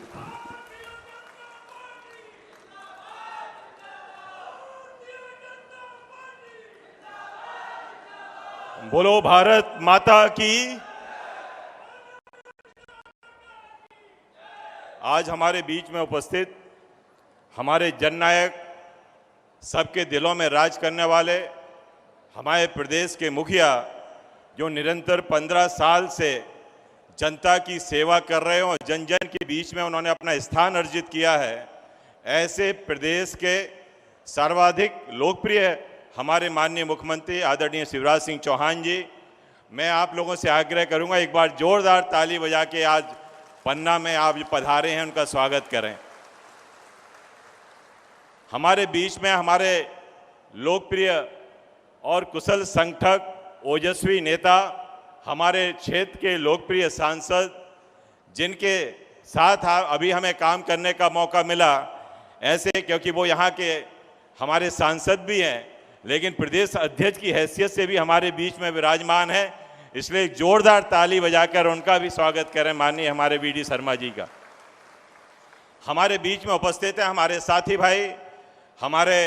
बोलो भारत माता की। आज हमारे बीच में उपस्थित हमारे जननायक, सबके दिलों में राज करने वाले हमारे प्रदेश के मुखिया, जो निरंतर 15 साल से जनता की सेवा कर रहे हो, जन जन के बीच में उन्होंने अपना स्थान अर्जित किया है, ऐसे प्रदेश के सर्वाधिक लोकप्रिय हमारे माननीय मुख्यमंत्री आदरणीय शिवराज सिंह चौहान जी, मैं आप लोगों से आग्रह करूंगा एक बार जोरदार ताली बजा के आज पन्ना में आप पधारे हैं उनका स्वागत करें। हमारे बीच में हमारे लोकप्रिय और कुशल संगठक, ओजस्वी नेता, हमारे क्षेत्र के लोकप्रिय सांसद, जिनके साथ अभी हमें काम करने का मौका मिला, ऐसे क्योंकि वो यहाँ के हमारे सांसद भी हैं लेकिन प्रदेश अध्यक्ष की हैसियत से भी हमारे बीच में विराजमान है, इसलिए एक जोरदार ताली बजाकर उनका भी स्वागत करें, माननीय हमारे वीडी शर्मा जी का। हमारे बीच में उपस्थित है हमारे साथी भाई, हमारे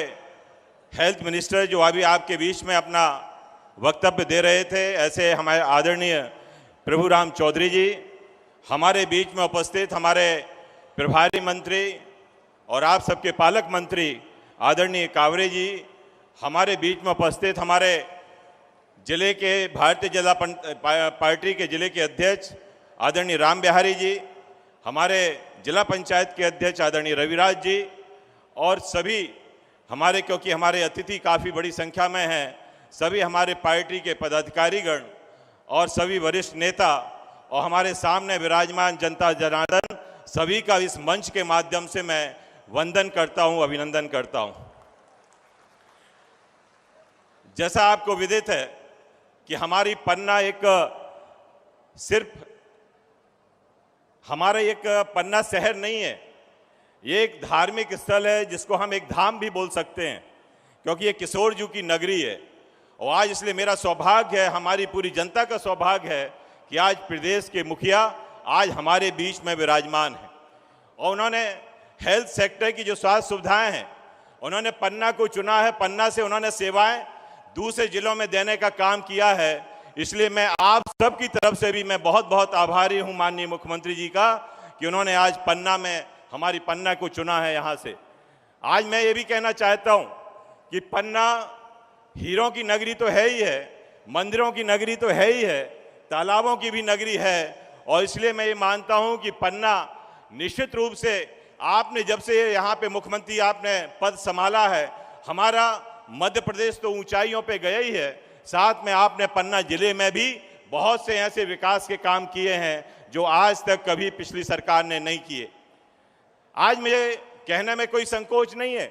हेल्थ मिनिस्टर जो अभी आपके बीच में अपना वक्तव्य दे रहे थे, ऐसे हमारे आदरणीय प्रभुराम चौधरी जी, हमारे बीच में उपस्थित हमारे प्रभारी मंत्री और आप सबके पालक मंत्री आदरणीय कावरे जी, हमारे बीच में उपस्थित हमारे जिले के भारतीय जनता पार्टी के जिले के अध्यक्ष आदरणीय राम बिहारी जी, हमारे जिला पंचायत के अध्यक्ष आदरणीय रविराज जी, और सभी हमारे, क्योंकि हमारे अतिथि काफ़ी बड़ी संख्या में हैं, सभी हमारे पार्टी के पदाधिकारीगण और सभी वरिष्ठ नेता और हमारे सामने विराजमान जनता जनार्दन, सभी का इस मंच के माध्यम से मैं वंदन करता हूं, अभिनंदन करता हूं। जैसा आपको विदित है कि हमारी पन्ना एक सिर्फ हमारा एक पन्ना शहर नहीं है, ये एक धार्मिक स्थल है जिसको हम एक धाम भी बोल सकते हैं, क्योंकि ये किशोर जी की नगरी है। और आज इसलिए मेरा सौभाग्य है, हमारी पूरी जनता का सौभाग्य है कि आज प्रदेश के मुखिया आज हमारे बीच में विराजमान हैं और उन्होंने हेल्थ सेक्टर की जो स्वास्थ्य सुविधाएं हैं उन्होंने पन्ना को चुना है, पन्ना से उन्होंने सेवाएं दूसरे जिलों में देने का काम किया है। इसलिए मैं आप सब की तरफ से भी मैं बहुत बहुत आभारी हूं माननीय मुख्यमंत्री जी का कि उन्होंने आज पन्ना में हमारी पन्ना को चुना है। यहाँ से आज मैं ये भी कहना चाहता हूँ कि पन्ना हीरों की नगरी तो है ही है, मंदिरों की नगरी तो है ही है, तालाबों की भी नगरी है, और इसलिए मैं ये मानता हूँ कि पन्ना निश्चित रूप से आपने जब से यहाँ पे मुख्यमंत्री आपने पद संभाला है, हमारा मध्य प्रदेश तो ऊंचाइयों पे गया ही है, साथ में आपने पन्ना जिले में भी बहुत से ऐसे विकास के काम किए हैं जो आज तक कभी पिछली सरकार ने नहीं किए। आज मुझे कहने में कोई संकोच नहीं है,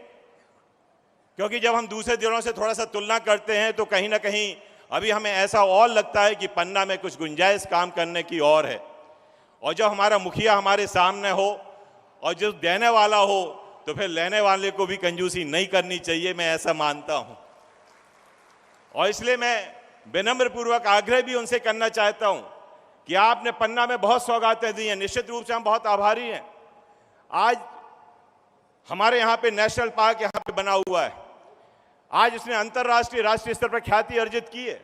क्योंकि जब हम दूसरे जिलों से थोड़ा सा तुलना करते हैं तो कहीं ना कहीं अभी हमें ऐसा और लगता है कि पन्ना में कुछ गुंजाइश काम करने की और है। और जब हमारा मुखिया हमारे सामने हो और जो देने वाला हो तो फिर लेने वाले को भी कंजूसी नहीं करनी चाहिए, मैं ऐसा मानता हूं। और इसलिए मैं विनम्र पूर्वक आग्रह भी उनसे करना चाहता हूं कि आपने पन्ना में बहुत सौगातें दी हैं, निश्चित रूप से हम बहुत आभारी हैं। आज हमारे यहाँ पे नेशनल पार्क यहाँ पे बना हुआ है, आज इसने अंतर्राष्ट्रीय राष्ट्रीय स्तर पर ख्याति अर्जित की है,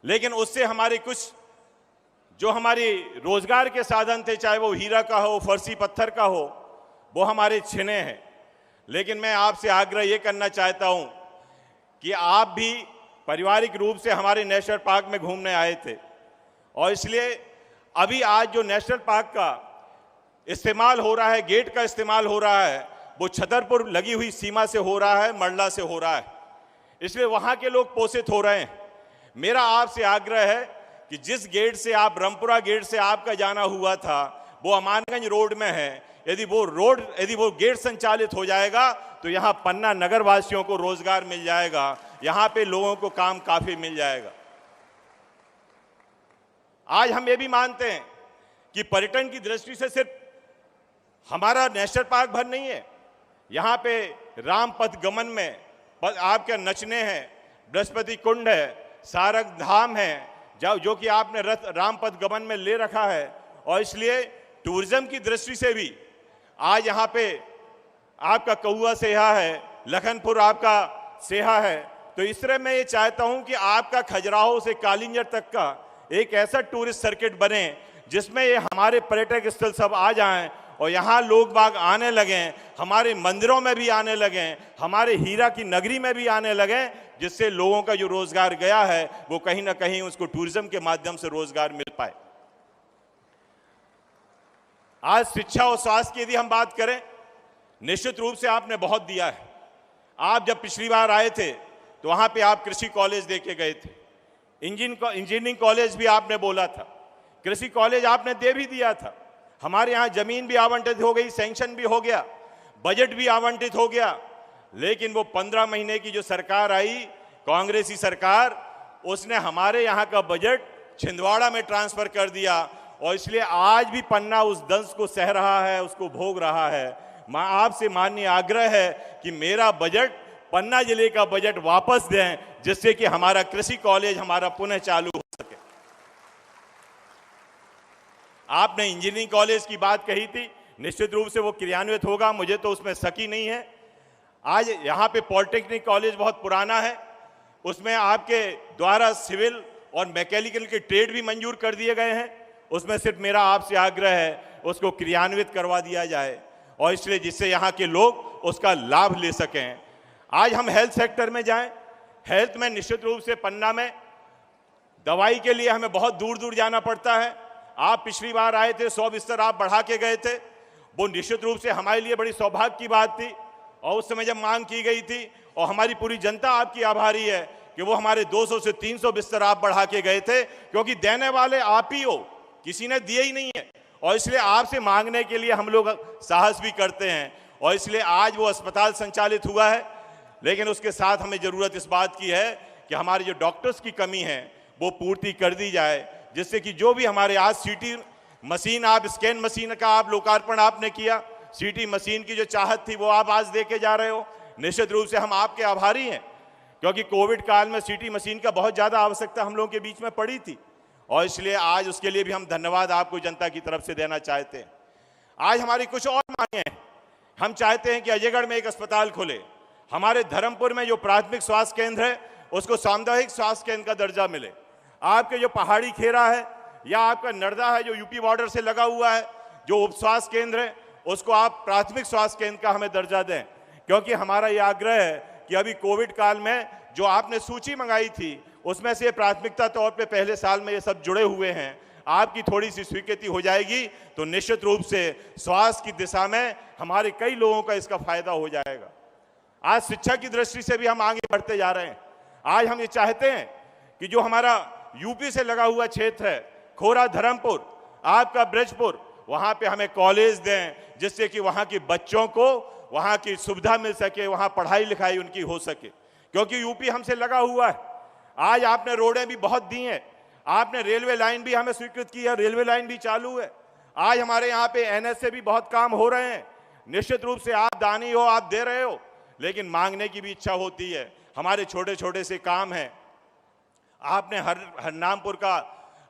लेकिन उससे हमारे कुछ जो हमारी रोजगार के साधन थे, चाहे वो हीरा का हो, फर्सी पत्थर का हो, वो हमारे छिने हैं। लेकिन मैं आपसे आग्रह ये करना चाहता हूं कि आप भी पारिवारिक रूप से हमारे नेशनल पार्क में घूमने आए थे, और इसलिए अभी आज जो नेशनल पार्क का इस्तेमाल हो रहा है, गेट का इस्तेमाल हो रहा है, वो छतरपुर लगी हुई सीमा से हो रहा है, मंडला से हो रहा है। इसलिए वहां के लोग पोषित हो रहे हैं। मेरा आपसे आग्रह है कि जिस गेट से आप रामपुरा गेट से आपका जाना हुआ था वो अमानगंज रोड में है, यदि वो गेट संचालित हो जाएगा तो यहाँ पन्ना नगर वासियों को रोजगार मिल जाएगा, यहाँ पे लोगों को काम काफी मिल जाएगा। आज हम ये भी मानते हैं कि पर्यटन की दृष्टि से सिर्फ हमारा नेशनल पार्क भर नहीं है, यहाँ पे रामपथ गमन में आपके नचने हैं, बृहस्पति कुंड है, सारक धाम है, जो कि आपने रथ रामपथ गमन में ले रखा है। और इसलिए टूरिज्म की दृष्टि से भी आज यहाँ पे आपका कौआ सेहा है, लखनपुर आपका सेहा है। तो इस तरह मैं ये चाहता हूँ कि आपका खजुराहो से कालिंजर तक का एक ऐसा टूरिस्ट सर्किट बने जिसमें ये हमारे पर्यटक स्थल सब आ जाएं और यहाँ लोग बाग आने लगें, हमारे मंदिरों में भी आने लगें, हमारे हीरा की नगरी में भी आने लगें, जिससे लोगों का जो रोजगार गया है वो कहीं ना कहीं उसको टूरिज्म के माध्यम से रोजगार मिल पाए। आज शिक्षा और स्वास्थ्य की यदि हम बात करें, निश्चित रूप से आपने बहुत दिया है। आप जब पिछली बार आए थे तो वहां पे आप कृषि कॉलेज देके गए थे, इंजीनियरिंग कॉलेज भी आपने बोला था, कृषि कॉलेज आपने दे भी दिया था। हमारे यहाँ जमीन भी आवंटित हो गई, सैंक्शन भी हो गया, बजट भी आवंटित हो गया। लेकिन वो 15 महीने की जो सरकार आई, कांग्रेसी सरकार, उसने हमारे यहाँ का बजट छिंदवाड़ा में ट्रांसफर कर दिया और इसलिए आज भी पन्ना उस दंश को सह रहा है, उसको भोग रहा है। आपसे माननीय आग्रह है कि मेरा बजट, पन्ना जिले का बजट वापस दें, जिससे कि हमारा कृषि कॉलेज हमारा पुनः चालू हो सके। आपने इंजीनियरिंग कॉलेज की बात कही थी, निश्चित रूप से वो क्रियान्वित होगा, मुझे तो उसमें शक ही नहीं है। आज यहाँ पे पॉलिटेक्निक कॉलेज बहुत पुराना है, उसमें आपके द्वारा सिविल और मैकेनिकल के ट्रेड भी मंजूर कर दिए गए हैं। उसमें सिर्फ मेरा आपसे आग्रह है उसको क्रियान्वित करवा दिया जाए और इसलिए जिससे यहाँ के लोग उसका लाभ ले सकें। आज हम हेल्थ सेक्टर में जाएं, हेल्थ में निश्चित रूप से पन्ना में दवाई के लिए हमें बहुत दूर दूर जाना पड़ता है। आप पिछली बार आए थे, 100 बिस्तर आप बढ़ा के गए थे, वो निश्चित रूप से हमारे लिए बड़ी सौभाग्य की बात थी और उस समय जब मांग की गई थी, और हमारी पूरी जनता आपकी आभारी है कि वो हमारे 200 से 300 बिस्तर आप बढ़ा के गए थे, क्योंकि देने वाले आप ही हो, किसी ने दिए ही नहीं है। और इसलिए आपसे मांगने के लिए हम लोग साहस भी करते हैं और इसलिए आज वो अस्पताल संचालित हुआ है। लेकिन उसके साथ हमें जरूरत इस बात की है कि हमारे जो डॉक्टर्स की कमी है वो पूर्ति कर दी जाए, जिससे कि जो भी हमारे आज सीटी मशीन, आप स्कैन मशीन का आप लोकार्पण आपने किया, सीटी मशीन की जो चाहत थी वो आप आज देके जा रहे हो। निश्चित रूप से हम आपके आभारी हैं, क्योंकि कोविड काल में सीटी मशीन का बहुत ज़्यादा आवश्यकता हम लोगों के बीच में पड़ी थी और इसलिए आज उसके लिए भी हम धन्यवाद आपको जनता की तरफ से देना चाहते हैं। आज हमारी कुछ और मांगे हैं। हम चाहते हैं कि अजयगढ़ में एक अस्पताल खुले, हमारे धर्मपुर में जो प्राथमिक स्वास्थ्य केंद्र है उसको सामुदायिक स्वास्थ्य केंद्र का दर्जा मिले। आपके जो पहाड़ी खेरा है या आपका नर्दा है जो यूपी बॉर्डर से लगा हुआ है, जो उप स्वास्थ्य केंद्र है उसको आप प्राथमिक स्वास्थ्य केंद्र का हमें दर्जा दें, क्योंकि हमारा ये आग्रह है कि अभी कोविड काल में जो आपने सूची मंगाई थी उसमें से प्राथमिकता तौर पे पहले साल में ये सब जुड़े हुए हैं। आपकी थोड़ी सी स्वीकृति हो जाएगी तो निश्चित रूप से स्वास्थ्य की दिशा में हमारे कई लोगों का इसका फायदा हो जाएगा। आज शिक्षा की दृष्टि से भी हम आगे बढ़ते जा रहे हैं। आज हम ये चाहते हैं कि जो हमारा यूपी से लगा हुआ क्षेत्र है, खोरा, धर्मपुर, आपका ब्रजपुर, वहाँ पे हमें कॉलेज दें, जिससे कि वहाँ के बच्चों को वहाँ की सुविधा मिल सके, वहाँ पढ़ाई लिखाई उनकी हो सके, क्योंकि यूपी हमसे लगा हुआ है। आज आपने रोडें भी बहुत दी हैं, आपने रेलवे लाइन भी हमें स्वीकृत की है, रेलवे लाइन भी चालू है। आज हमारे यहाँ पे एनएच से भी बहुत काम हो रहे हैं। निश्चित रूप से आप दानी हो, आप दे रहे हो, लेकिन मांगने की भी इच्छा होती है। हमारे छोटे छोटे से काम हैं। आपने हरनामपुर का,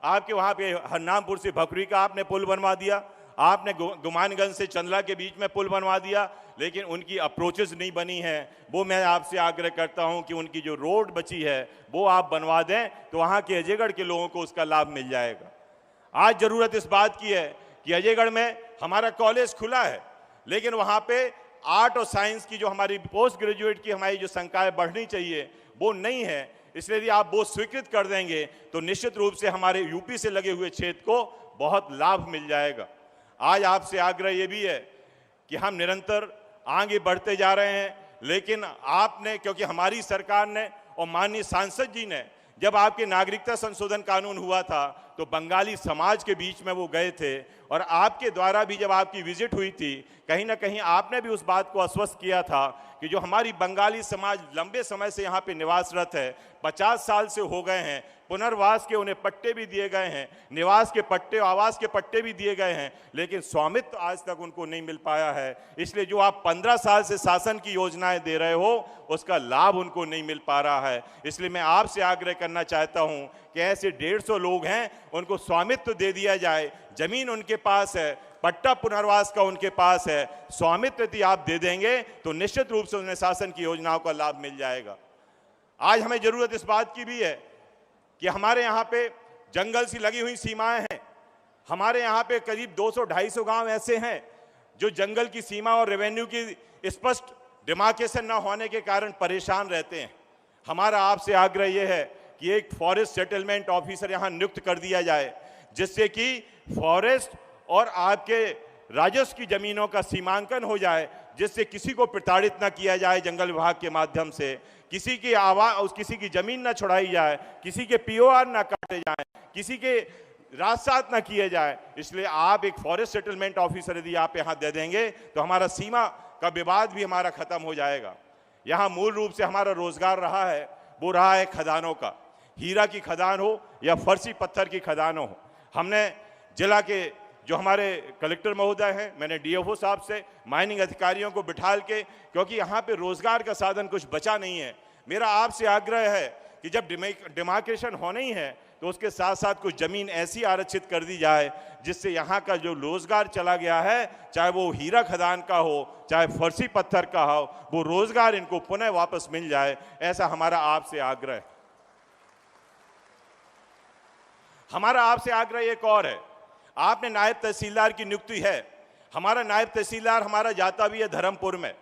आपके वहाँ पे हरनामपुर से भखरी का आपने पुल बनवा दिया, आपने गुमानगंज से चंदला के बीच में पुल बनवा दिया, लेकिन उनकी अप्रोचेस नहीं बनी हैं। वो मैं आपसे आग्रह करता हूं कि उनकी जो रोड बची है वो आप बनवा दें, तो वहाँ के अजयगढ़ के लोगों को उसका लाभ मिल जाएगा। आज ज़रूरत इस बात की है कि अजयगढ़ में हमारा कॉलेज खुला है, लेकिन वहाँ पे आर्ट और साइंस की जो हमारी पोस्ट ग्रेजुएट की हमारी जो संख्याएँ बढ़नी चाहिए वो नहीं है। इसलिए यदि आप वो स्वीकृत कर देंगे तो निश्चित रूप से हमारे यूपी से लगे हुए क्षेत्र को बहुत लाभ मिल जाएगा। आज आपसे आग्रह ये भी है कि हम निरंतर आगे बढ़ते जा रहे हैं, लेकिन आपने, क्योंकि हमारी सरकार ने और माननीय सांसद जी ने, जब आपके नागरिकता संशोधन कानून हुआ था तो बंगाली समाज के बीच में वो गए थे, और आपके द्वारा भी जब आपकी विजिट हुई थी, कहीं ना कहीं आपने भी उस बात को आश्वस्त किया था कि जो हमारी बंगाली समाज लंबे समय से यहाँ पे निवासरत है, 50 साल से हो गए हैं, पुनर्वास के उन्हें पट्टे भी दिए गए हैं, निवास के पट्टे, आवास के पट्टे भी दिए गए हैं, लेकिन स्वामित्व आज तक उनको नहीं मिल पाया है। इसलिए जो आप 15 साल से शासन की योजनाएं दे रहे हो, उसका लाभ उनको नहीं मिल पा रहा है। इसलिए मैं आपसे आग्रह करना चाहता हूं कि ऐसे 150 लोग हैं, उनको स्वामित्व दे दिया जाए। जमीन उनके पास है, पट्टा पुनर्वास का उनके पास है, स्वामित्व यदि आप दे देंगे तो निश्चित रूप से उन्हें शासन की योजनाओं का लाभ मिल जाएगा। आज हमें जरूरत इस बात की भी है कि हमारे यहाँ पे जंगल से लगी हुई सीमाएं हैं। हमारे यहाँ पे करीब 200-250 गांव ऐसे हैं जो जंगल की सीमा और रेवेन्यू की स्पष्ट डिमार्केशन न होने के कारण परेशान रहते हैं। हमारा आपसे आग्रह यह है कि एक फॉरेस्ट सेटलमेंट ऑफिसर यहाँ नियुक्त कर दिया जाए, जिससे कि फॉरेस्ट और आपके राजस्व की जमीनों का सीमांकन हो जाए, जिससे किसी को प्रताड़ित न किया जाए जंगल विभाग के माध्यम से, किसी की आवाज, किसी की जमीन न छुड़ाई जाए, किसी के पीओआर न काटे जाए, किसी के राजसात न किए जाए। इसलिए आप एक फॉरेस्ट सेटलमेंट ऑफिसर यदि आप यहाँ दे देंगे तो हमारा सीमा का विवाद भी हमारा खत्म हो जाएगा। यहाँ मूल रूप से हमारा रोजगार रहा है, वो रहा है खदानों का, हीरा की खदान हो या फर्सी पत्थर की खदान हो। हमने जिला के जो हमारे कलेक्टर महोदय हैं, मैंने डीएफओ साहब से, माइनिंग अधिकारियों को बिठाल के, क्योंकि यहाँ पे रोजगार का साधन कुछ बचा नहीं है। मेरा आपसे आग्रह है कि जब डिमार्केशन होना ही है तो उसके साथ साथ कुछ जमीन ऐसी आरक्षित कर दी जाए जिससे यहाँ का जो रोजगार चला गया है, चाहे वो हीरा खदान का हो, चाहे फर्सी पत्थर का हो, वो रोजगार इनको पुनः वापस मिल जाए। ऐसा हमारा आपसे आग्रह है। हमारा आपसे आग्रह एक और है, आपने नायब तहसीलदार की नियुक्ति है। हमारा नायब तहसीलदार हमारा जाता भी है धर्मपुर में,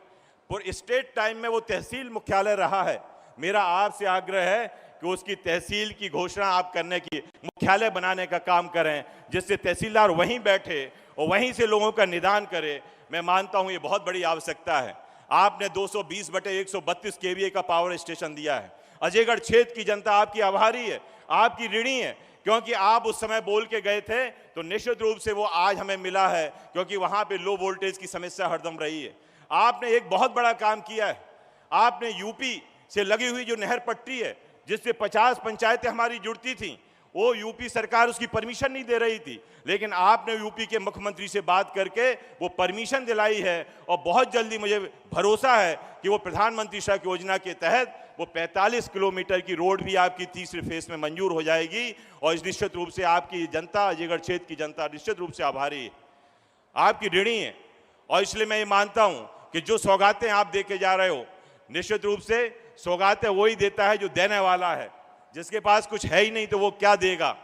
स्टेट टाइम में वो तहसील मुख्यालय रहा है। मेरा आपसे आग्रह है कि उसकी तहसील की घोषणा आप करने की, मुख्यालय बनाने का काम करें, जिससे तहसीलदार वहीं बैठे और वहीं से लोगों का निदान करे। मैं मानता हूं ये बहुत बड़ी आवश्यकता है। आपने 220/132 केवीए का पावर स्टेशन दिया है। अजयगढ़ क्षेत्र की जनता आपकी आभारी है, आपकी ऋणी है, क्योंकि आप उस समय बोल के गए थे तो निश्चित रूप से वो आज हमें मिला है, क्योंकि वहां पे लो वोल्टेज की समस्या हरदम रही है। आपने एक बहुत बड़ा काम किया है, आपने यूपी से लगी हुई जो नहर पट्टी है, जिससे 50 पंचायतें हमारी जुड़ती थीं, वो यूपी सरकार उसकी परमिशन नहीं दे रही थी, लेकिन आपने यूपी के मुख्यमंत्री से बात करके वो परमिशन दिलाई है। और बहुत जल्दी मुझे भरोसा है कि वो प्रधानमंत्री सड़क योजना के तहत वो 45 किलोमीटर की रोड भी आपकी तीसरे फेज में मंजूर हो जाएगी। और इस निश्चित रूप से आपकी जनता, अजयगढ़ क्षेत्र की जनता निश्चित रूप से आभारी है, आपकी ऋणी है। और इसलिए मैं ये मानता हूं कि जो सौगातें आप दे के जा रहे हो, निश्चित रूप से सौगातें वही देता है जो देने वाला है। जिसके पास कुछ है ही नहीं तो वो क्या देगा।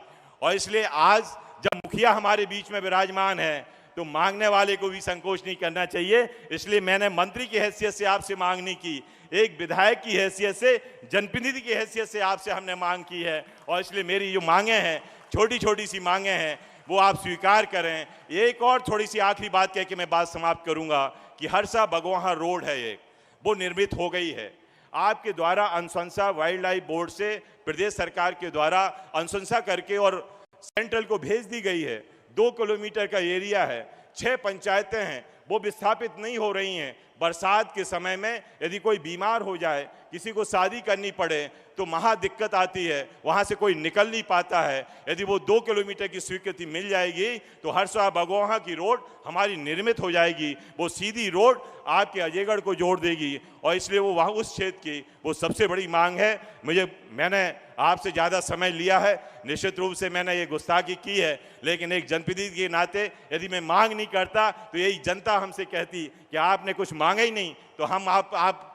और इसलिए आज जब मुखिया हमारे बीच में विराजमान है तो मांगने वाले को भी संकोच नहीं करना चाहिए। इसलिए मैंने मंत्री की हैसियत से आपसे मांग नहीं की, एक विधायक की हैसियत से, जनप्रतिनिधि की हैसियत से आपसे हमने मांग की है। और इसलिए मेरी जो मांगे हैं, छोटी छोटी सी मांगे हैं, वो आप स्वीकार करें। एक और थोड़ी सी आखिरी बात कह के मैं बात समाप्त करूंगा कि हरसा बगवाहा रोड है एक, वो निर्मित हो गई है। आपके द्वारा अनुशंसा वाइल्ड लाइफ बोर्ड से प्रदेश सरकार के द्वारा अनुशंसा करके और सेंट्रल को भेज दी गई है। 2 किलोमीटर का एरिया है, 6 पंचायतें हैं, वो विस्थापित नहीं हो रही हैं। बरसात के समय में यदि कोई बीमार हो जाए, किसी को शादी करनी पड़े तो महा दिक्कत आती है, वहाँ से कोई निकल नहीं पाता है। यदि वो 2 किलोमीटर की स्वीकृति मिल जाएगी तो हरसा बगवाहा की रोड हमारी निर्मित हो जाएगी। वो सीधी रोड आपके अजयगढ़ को जोड़ देगी। और इसलिए वो वहाँ उस क्षेत्र की वो सबसे बड़ी मांग है। मैंने आपसे ज़्यादा समय लिया है, निश्चित रूप से मैंने ये गुस्ताखी की है, लेकिन एक जनप्रतिनिधि के नाते यदि मैं मांग नहीं करता तो यही जनता हमसे कहती कि आपने कुछ मांगा ही नहीं तो हम आप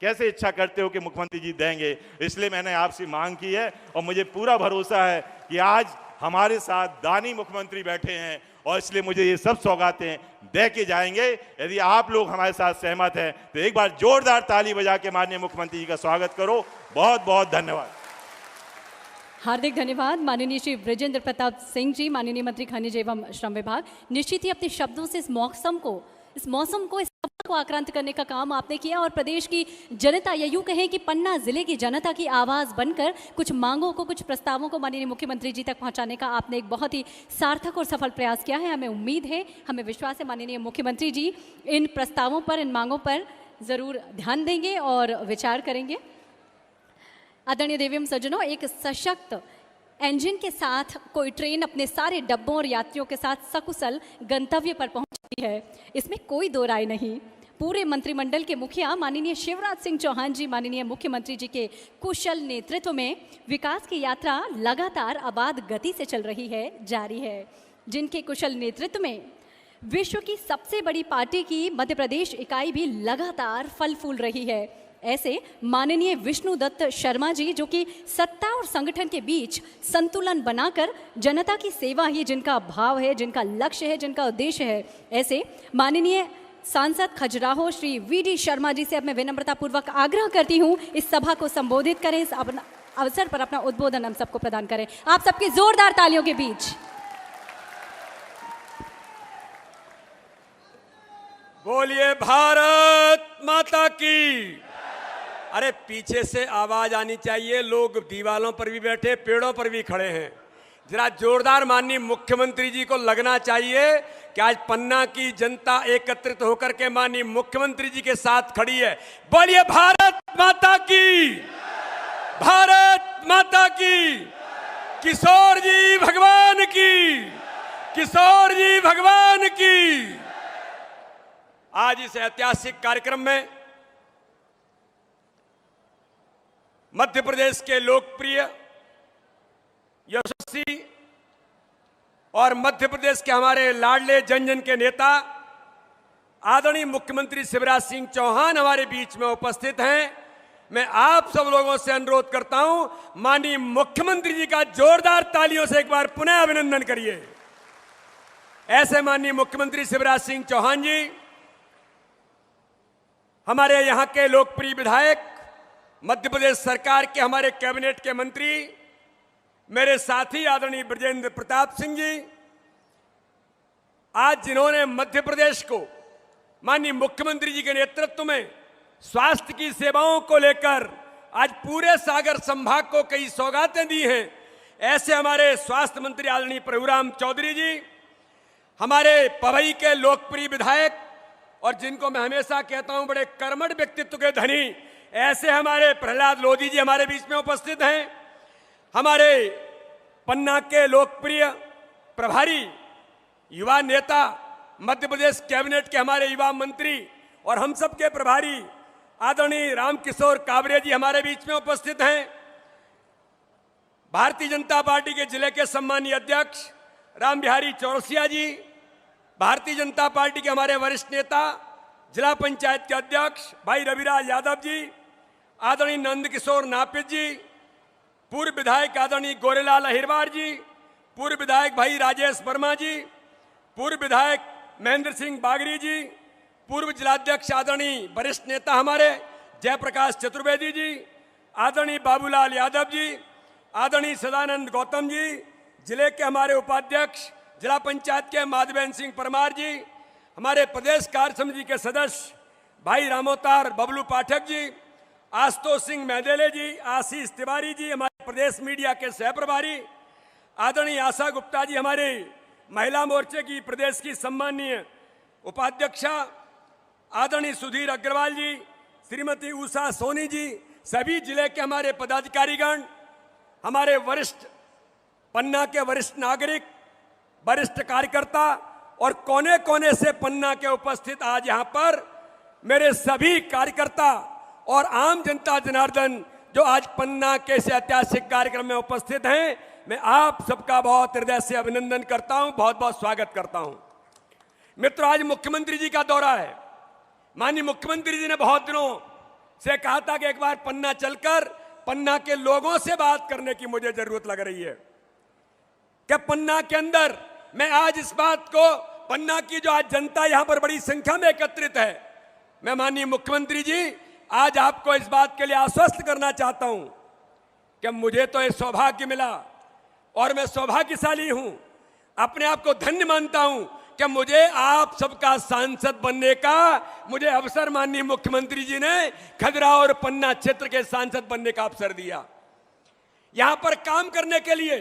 कैसे इच्छा करते हो कि मुख्यमंत्री जी देंगे। इसलिए मैंने आपसे मांग की है और मुझे पूरा भरोसा है कि आज हमारे साथ दानी मुख्यमंत्री बैठे हैं और इसलिए मुझे ये सब सौगातें दे के जाएंगे। यदि आप लोग हमारे साथ सहमत हैं तो एक बार जोरदार ताली बजा के माननीय मुख्यमंत्री जी का स्वागत करो। बहुत बहुत धन्यवाद। हार्दिक धन्यवाद माननीय श्री ब्रजेंद्र प्रताप सिंह जी, माननीय मंत्री खनिज एवं श्रम विभाग। निश्चित ही अपने शब्दों से इस मौसम को इस सभा को आक्रांत करने का काम आपने किया और प्रदेश की जनता, या यूँ कहें कि पन्ना जिले की जनता की आवाज़ बनकर कुछ मांगों को, कुछ प्रस्तावों को माननीय मुख्यमंत्री जी तक पहुंचाने का आपने एक बहुत ही सार्थक और सफल प्रयास किया है। हमें उम्मीद है, हमें विश्वास है माननीय मुख्यमंत्री जी इन प्रस्तावों पर, इन मांगों पर ज़रूर ध्यान देंगे और विचार करेंगे। आदरणीय देवी एवं सज्जनों, एक सशक्त इंजन के साथ कोई ट्रेन अपने सारे डब्बों और यात्रियों के साथ सकुशल गंतव्य पर पहुंचती है, इसमें कोई दो राय नहीं। पूरे मंत्रिमंडल के मुखिया माननीय शिवराज सिंह चौहान जी, माननीय मुख्यमंत्री जी के कुशल नेतृत्व में विकास की यात्रा लगातार अबाध गति से चल रही है, जारी है। जिनके कुशल नेतृत्व में विश्व की सबसे बड़ी पार्टी की मध्य प्रदेश इकाई भी लगातार फल फूल रही है। ऐसे माननीय विष्णुदत्त शर्मा जी, जो कि सत्ता और संगठन के बीच संतुलन बनाकर जनता की सेवा ही जिनका भाव है, जिनका लक्ष्य है, जिनका उद्देश्य है, ऐसे माननीय सांसद खजुराहो श्री वीडी शर्मा जी से अब मैं विनम्रता पूर्वक आग्रह करती हूँ इस सभा को संबोधित करें, इस अवसर पर अपना उद्बोधन हम सबको प्रदान करें। आप सबकी जोरदार तालियों के बीच। बोलिए भारत माता की। अरे पीछे से आवाज आनी चाहिए, लोग दीवालों पर भी बैठे, पेड़ों पर भी खड़े हैं। जरा जोरदार माननीय मुख्यमंत्री जी को लगना चाहिए कि आज पन्ना की जनता एकत्रित होकर के माननीय मुख्यमंत्री जी के साथ खड़ी है। बोलिए भारत माता की, भारत माता की। किशोर जी भगवान की, किशोर जी भगवान की। आज इस ऐतिहासिक कार्यक्रम में मध्य प्रदेश के लोकप्रिय, यशस्वी और मध्य प्रदेश के हमारे लाडले जन जन के नेता आदरणीय मुख्यमंत्री शिवराज सिंह चौहान हमारे बीच में उपस्थित हैं। मैं आप सब लोगों से अनुरोध करता हूं, माननीय मुख्यमंत्री जी का जोरदार तालियों से एक बार पुनः अभिनंदन करिए। ऐसे माननीय मुख्यमंत्री शिवराज सिंह चौहान जी हमारे यहाँ के लोकप्रिय विधायक, मध्य प्रदेश सरकार के हमारे कैबिनेट के मंत्री, मेरे साथी आदरणीय ब्रजेंद्र प्रताप सिंह जी, आज जिन्होंने मध्य प्रदेश को माननीय मुख्यमंत्री जी के नेतृत्व में स्वास्थ्य की सेवाओं को लेकर आज पूरे सागर संभाग को कई सौगातें दी हैं, ऐसे हमारे स्वास्थ्य मंत्री आदरणीय प्रभुराम चौधरी जी, हमारे पवई के लोकप्रिय विधायक और जिनको मैं हमेशा कहता हूं बड़े कर्मठ व्यक्तित्व के धनी, ऐसे हमारे प्रहलाद लोधी जी हमारे बीच में उपस्थित हैं। हमारे पन्ना के लोकप्रिय प्रभारी युवा नेता, मध्य प्रदेश कैबिनेट के हमारे युवा मंत्री और हम सब के प्रभारी आदरणीय रामकिशोर काबरे जी हमारे बीच में उपस्थित हैं। भारतीय जनता पार्टी के जिले के सम्मानीय अध्यक्ष राम बिहारी चौरसिया जी, भारतीय जनता पार्टी के हमारे वरिष्ठ नेता जिला पंचायत के अध्यक्ष भाई रविराज यादव जी, आदरणीय नंद किशोर नापित जी, पूर्व विधायक आदरणीय गोरेलाल अहिरवार जी, पूर्व विधायक भाई राजेश वर्मा जी, पूर्व विधायक महेंद्र सिंह बागरी जी, पूर्व जिलाध्यक्ष आदरणीय वरिष्ठ नेता हमारे जयप्रकाश चतुर्वेदी जी, आदरणीय बाबूलाल यादव जी, आदरणीय सदानंद गौतम जी, जिले के हमारे उपाध्यक्ष जिला पंचायत के माधवेंद्र सिंह परमार जी, हमारे प्रदेश कार्य समिति के सदस्य भाई रामोतार बबलू पाठक जी, आशुतोष सिंह मैदेले जी, आशीष तिवारी जी, हमारे प्रदेश मीडिया के सह प्रभारी आदरणीय आशा गुप्ता जी, हमारे महिला मोर्चे की प्रदेश की सम्माननीय उपाध्यक्षा आदरणीय सुधीर अग्रवाल जी, श्रीमती उषा सोनी जी, सभी जिले के हमारे पदाधिकारीगण, हमारे वरिष्ठ पन्ना के वरिष्ठ नागरिक, वरिष्ठ कार्यकर्ता और कोने कोने से पन्ना के उपस्थित आज यहाँ पर मेरे सभी कार्यकर्ता और आम जनता जनार्दन जो आज पन्ना के इस ऐतिहासिक कार्यक्रम में उपस्थित हैं, मैं आप सबका बहुत हृदय से अभिनंदन करता हूं, बहुत बहुत स्वागत करता हूं। मित्रों, आज मुख्यमंत्री जी का दौरा है। माननीय मुख्यमंत्री जी ने बहुत दिनों से कहा था कि एक बार पन्ना चलकर पन्ना के लोगों से बात करने की मुझे जरूरत लग रही है कि पन्ना के अंदर मैं आज इस बात को, पन्ना की जो आज जनता यहां पर बड़ी संख्या में एकत्रित है, मैं माननीय मुख्यमंत्री जी आज आपको इस बात के लिए आश्वस्त करना चाहता हूं कि मुझे तो ये सौभाग्य मिला और मैं सौभाग्यशाली हूं, अपने आप को धन्य मानता हूं कि मुझे आप सबका सांसद बनने का मुझे अवसर माननीय मुख्यमंत्री जी ने खजुराहो और पन्ना क्षेत्र के सांसद बनने का अवसर दिया। यहां पर काम करने के लिए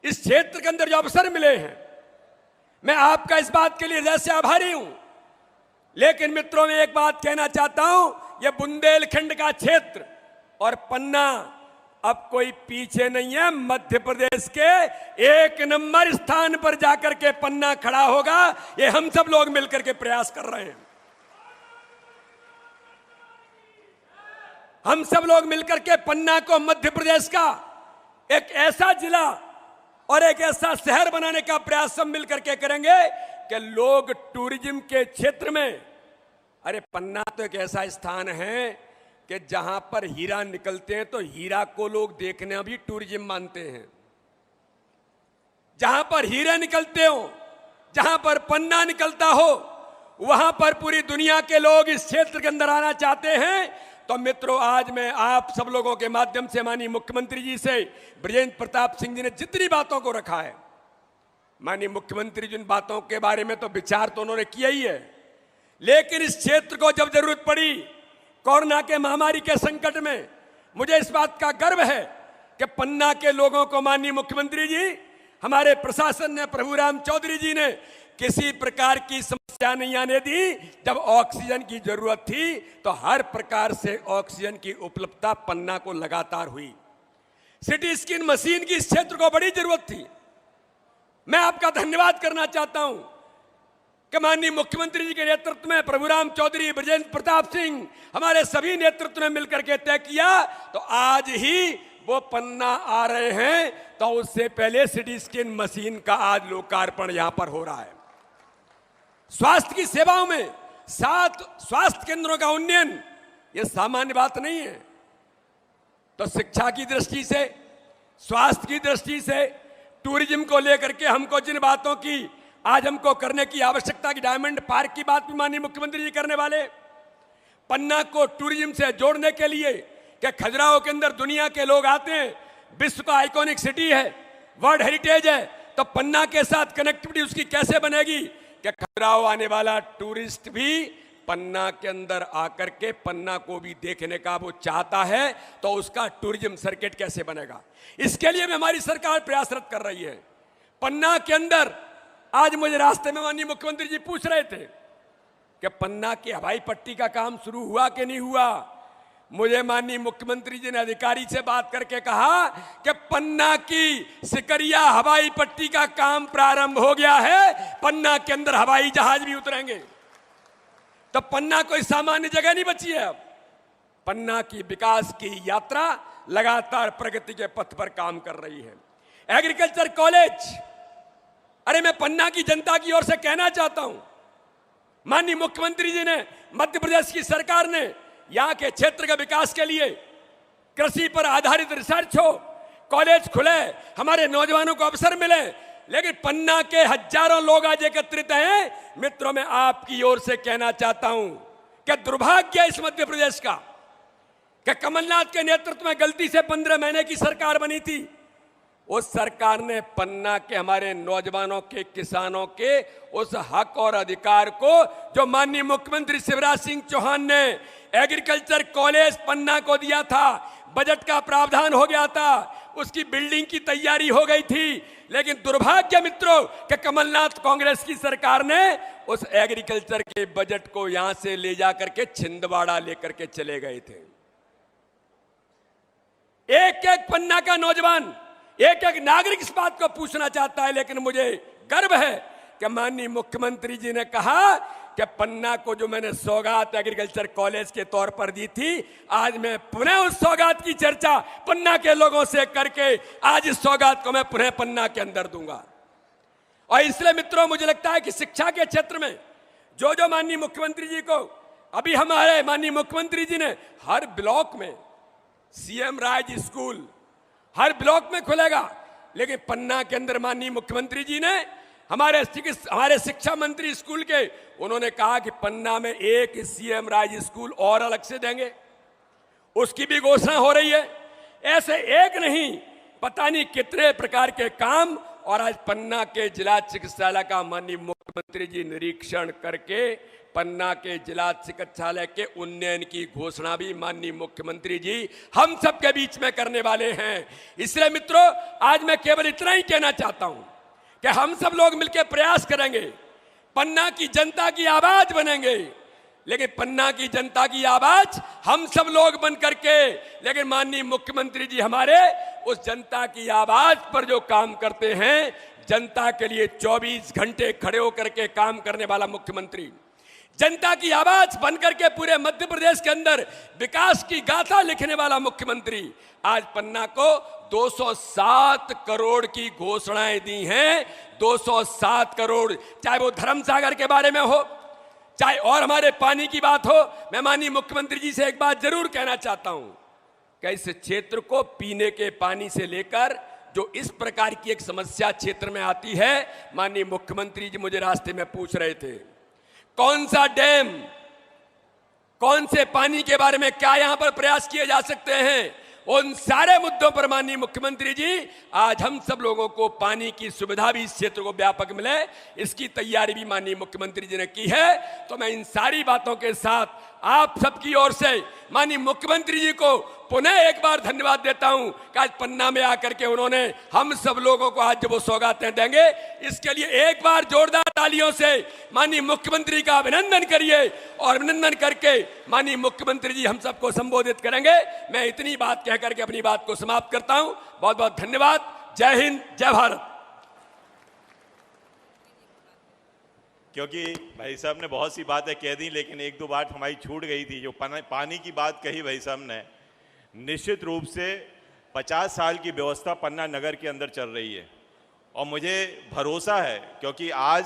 इस क्षेत्र के अंदर जो अवसर मिले हैं, मैं आपका इस बात के लिए हृदय से आभारी हूं। लेकिन मित्रों, मैं एक बात कहना चाहता हूं, यह बुंदेलखंड का क्षेत्र और पन्ना अब कोई पीछे नहीं है। मध्य प्रदेश के 1 नंबर स्थान पर जाकर के पन्ना खड़ा होगा, ये हम सब लोग मिलकर के प्रयास कर रहे हैं। हम सब लोग मिलकर के पन्ना को मध्य प्रदेश का एक ऐसा जिला और एक ऐसा शहर बनाने का प्रयास सब मिलकर के करेंगे कि लोग टूरिज्म के क्षेत्र में, अरे पन्ना तो एक ऐसा स्थान है कि जहां पर हीरा निकलते हैं तो हीरा को लोग देखना भी टूरिज्म मानते हैं। जहां पर हीरे निकलते हो, जहां पर पन्ना निकलता हो, वहां पर पूरी दुनिया के लोग इस क्षेत्र के अंदर आना चाहते हैं। तो मित्रों, आज मैं आप सब लोगों के माध्यम से माननीय मुख्यमंत्री जी से, बृजेंद्र प्रताप सिंह जी ने जितनी बातों को रखा है, माननीय मुख्यमंत्री जी उन बातों के बारे में तो विचार तो उन्होंने किया ही है, लेकिन इस क्षेत्र को जब जरूरत पड़ी कोरोना के महामारी के संकट में, मुझे इस बात का गर्व है कि पन्ना के लोगों को माननीय मुख्यमंत्री जी, हमारे प्रशासन ने, प्रभुराम चौधरी जी ने किसी प्रकार की समस्या नहीं आने दी। जब ऑक्सीजन की जरूरत थी तो हर प्रकार से ऑक्सीजन की उपलब्धता पन्ना को लगातार हुई। सिटी स्कैन मशीन की इस क्षेत्र को बड़ी जरूरत थी। मैं आपका धन्यवाद करना चाहता हूं कि माननीय मुख्यमंत्री जी के नेतृत्व में, प्रभुराम चौधरी, बृजेंद्र प्रताप सिंह, हमारे सभी नेतृत्व ने मिलकर के तय किया, तो आज ही वो पन्ना आ रहे हैं। तो उससे पहले सिटी स्कैन मशीन का आज लोकार्पण यहां पर हो रहा है। स्वास्थ्य की सेवाओं में 7 स्वास्थ्य केंद्रों का उन्नयन, यह सामान्य बात नहीं है। तो शिक्षा की दृष्टि से, स्वास्थ्य की दृष्टि से, टूरिज्म को लेकर के हमको जिन बातों की आज हमको करने की आवश्यकता की, डायमंड पार्क की बात भी माननीय मुख्यमंत्री जी करने वाले, पन्ना को टूरिज्म से जोड़ने के लिए कि खजुराहो के अंदर दुनिया के लोग आते हैं, विश्व का आइकॉनिक सिटी है, वर्ल्ड हेरिटेज है, तो पन्ना के साथ कनेक्टिविटी उसकी कैसे बनेगी कि खजुराहो आने वाला टूरिस्ट भी पन्ना के अंदर आकर के पन्ना को भी देखने का वो चाहता है, तो उसका टूरिज्म सर्किट कैसे बनेगा, इसके लिए भी हमारी सरकार प्रयासरत कर रही है। पन्ना के अंदर आज मुझे रास्ते में माननीय मुख्यमंत्री जी पूछ रहे थे कि पन्ना की हवाई पट्टी का काम शुरू हुआ कि नहीं हुआ। मुझे माननीय मुख्यमंत्री जी ने अधिकारी से बात करके कहा कि पन्ना की सिकरिया हवाई पट्टी का काम प्रारंभ हो गया है, पन्ना के अंदर हवाई जहाज भी उतरेंगे। तो पन्ना कोई सामान्य जगह नहीं बची है। अब पन्ना की विकास की यात्रा लगातार प्रगति के पथ पर काम कर रही है। एग्रीकल्चर कॉलेज, अरे मैं पन्ना की जनता की ओर से कहना चाहता हूं, माननीय मुख्यमंत्री जी ने, मध्य प्रदेश की सरकार ने यहां के क्षेत्र के विकास के लिए कृषि पर आधारित रिसर्च हो, कॉलेज खुले, हमारे नौजवानों को अवसर मिले, लेकिन पन्ना के हजारों लोग आज एकत्रित हैं। मित्रों, मैं आपकी ओर से कहना चाहता हूं कि दुर्भाग्य है इस मध्य प्रदेश का कि कमलनाथ के नेतृत्व में गलती से 15 महीने की सरकार बनी थी। उस सरकार ने पन्ना के हमारे नौजवानों के, किसानों के उस हक और अधिकार को, जो माननीय मुख्यमंत्री शिवराज सिंह चौहान ने एग्रीकल्चर कॉलेज पन्ना को दिया था, बजट का प्रावधान हो गया था, उसकी बिल्डिंग की तैयारी हो गई थी, लेकिन दुर्भाग्य मित्रों कि कमलनाथ कांग्रेस की सरकार ने उस एग्रीकल्चर के बजट को यहां से ले जाकर के छिंदवाड़ा लेकर के चले गए थे। एक एक पन्ना का नौजवान, एक एक नागरिक इस बात को पूछना चाहता है, लेकिन मुझे गर्व है कि माननीय मुख्यमंत्री जी ने कहा कि पन्ना को जो मैंने सौगात एग्रीकल्चर कॉलेज के तौर पर दी थी, आज मैं पुनः उस सौगात की चर्चा पन्ना के लोगों से करके आज इस सौगात को मैं पुनः पन्ना के अंदर दूंगा। और इसलिए मित्रों, मुझे लगता है कि शिक्षा के क्षेत्र में जो जो माननीय मुख्यमंत्री जी को, अभी हमारे माननीय मुख्यमंत्री जी ने हर ब्लॉक में सीएम राज स्कूल हर ब्लॉक में खुलेगा, लेकिन पन्ना के अंदर माननीय मुख्यमंत्री जी ने, हमारे शिक्षा मंत्री स्कूल के, उन्होंने कहा कि पन्ना में एक सीएम राज स्कूल और अलग से देंगे, उसकी भी घोषणा हो रही है। ऐसे एक नहीं पता नहीं कितने प्रकार के काम। और आज पन्ना के जिला चिकित्सालय का माननीय मुख्यमंत्री जी निरीक्षण करके पन्ना के जिला चिकित्सालय के उन्नयन की घोषणा भी माननीय मुख्यमंत्री जी हम सबके बीच में करने वाले हैं। इसलिए मित्रों, आज मैं केवल इतना ही कहना चाहता हूं कि हम सब लोग मिलकर प्रयास करेंगे, पन्ना की जनता की आवाज बनेंगे। लेकिन पन्ना की जनता की आवाज हम सब लोग बन करके, लेकिन माननीय मुख्यमंत्री जी हमारे उस जनता की आवाज पर जो काम करते हैं, जनता के लिए 24 घंटे खड़े होकर के काम करने वाला मुख्यमंत्री, जनता की आवाज बनकर के पूरे मध्य प्रदेश के अंदर विकास की गाथा लिखने वाला मुख्यमंत्री आज पन्ना को 207 करोड़ की घोषणाएं दी हैं। 207 करोड़, चाहे वो धर्मसागर के बारे में हो, चाहे और हमारे पानी की बात हो। मैं माननीय मुख्यमंत्री जी से एक बात जरूर कहना चाहता हूं कि इस क्षेत्र को पीने के पानी से लेकर जो इस प्रकार की एक समस्या क्षेत्र में आती है, माननीय मुख्यमंत्री जी मुझे रास्ते में पूछ रहे थे कौन सा डैम, कौन से पानी के बारे में क्या यहां पर प्रयास किए जा सकते हैं। उन सारे मुद्दों पर माननीय मुख्यमंत्री जी आज हम सब लोगों को पानी की सुविधा भी इस क्षेत्र को व्यापक मिले, इसकी तैयारी भी माननीय मुख्यमंत्री जी ने की है। तो मैं इन सारी बातों के साथ आप सबकी ओर से माननीय मुख्यमंत्री जी को पुनः एक बार धन्यवाद देता हूं कि आज पन्ना में आकर के उन्होंने हम सब लोगों को आज जब वो सौगातें देंगे, इसके लिए एक बार जोरदार तालियों से माननीय मुख्यमंत्री का अभिनंदन करिए। और अभिनंदन करके माननीय मुख्यमंत्री जी हम सबको संबोधित करेंगे। मैं इतनी बात कहकर के अपनी बात को समाप्त करता हूं। बहुत बहुत धन्यवाद। जय हिंद, जय भारत। क्योंकि भाई साहब ने बहुत सी बातें कह दी, लेकिन एक दो बात हमारी छूट गई थी। जो पानी की बात कही भाई साहब ने, निश्चित रूप से 50 साल की व्यवस्था पन्ना नगर के अंदर चल रही है और मुझे भरोसा है क्योंकि आज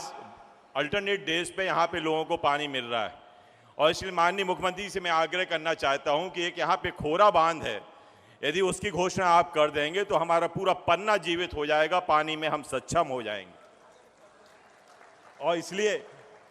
अल्टरनेट डेज पे यहाँ पे लोगों को पानी मिल रहा है। और इसलिए माननीय मुख्यमंत्री से मैं आग्रह करना चाहता हूँ कि एक यहाँ पे खोरा बांध है, यदि उसकी घोषणा आप कर देंगे तो हमारा पूरा पन्ना जीवित हो जाएगा, पानी में हम सक्षम हो जाएंगे। और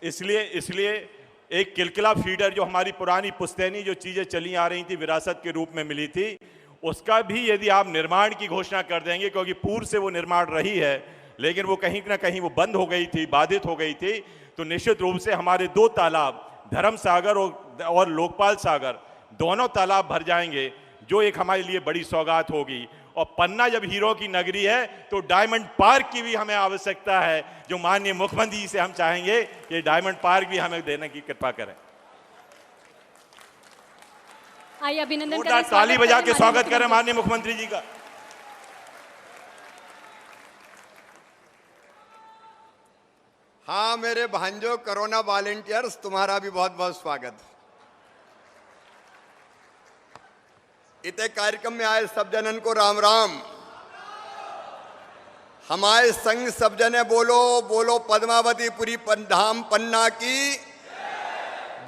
इसलिए एक किलकिला फीडर जो हमारी पुरानी पुश्तैनी जो चीज़ें चली आ रही थी, विरासत के रूप में मिली थी, उसका भी यदि आप निर्माण की घोषणा कर देंगे, क्योंकि पूर्व से वो निर्माण रही है लेकिन वो कहीं ना कहीं वो बंद हो गई थी, बाधित हो गई थी, तो निश्चित रूप से हमारे 2 तालाब धर्म सागर और लोकपाल सागर दोनों तालाब भर जाएंगे, जो एक हमारे लिए बड़ी सौगात होगी। और पन्ना जब हीरो की नगरी है तो डायमंड पार्क की भी हमें आवश्यकता है, जो माननीय मुख्यमंत्री से हम चाहेंगे कि डायमंड पार्क भी हमें देने की कृपा करें। आइए अभिनंदन जोरदार ताली बजा के स्वागत करें माननीय मुख्यमंत्री जी का। हाँ मेरे भांजो कोरोना वॉलेंटियर्स, तुम्हारा भी बहुत बहुत स्वागत। इतने कार्यक्रम में आए सब जनन को राम राम। हमारे संग सब जने बोलो बोलो पद्मावतीपुरी धाम पन्ना की,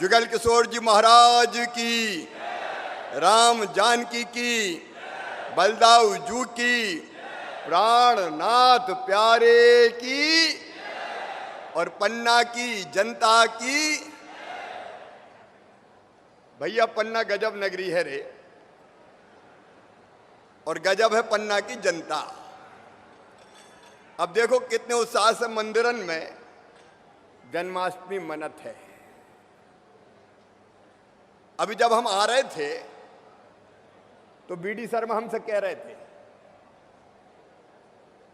जुगल किशोर जी महाराज की, राम जानकी की, बलदाऊ जू की, प्राणनाथ प्यारे की, और पन्ना की जनता की। भैया पन्ना गजब नगरी है रे, और गजब है पन्ना की जनता। अब देखो कितने उत्साह से मंदिरन में जन्माष्टमी मनत है। अभी जब हम आ रहे थे तो बीडी शर्मा हमसे कह रहे थे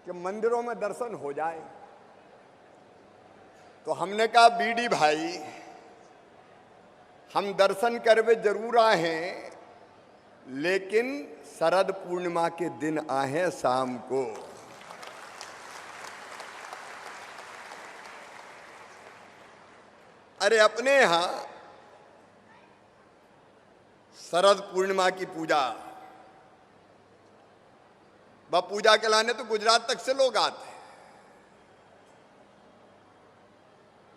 कि मंदिरों में दर्शन हो जाए, तो हमने कहा बीडी भाई हम दर्शन करवे जरूर आए हैं, लेकिन शरद पूर्णिमा के दिन आए हैं शाम को। अरे अपने यहां शरद पूर्णिमा की पूजा, वह पूजा के लाने तो गुजरात तक से लोग आते हैं।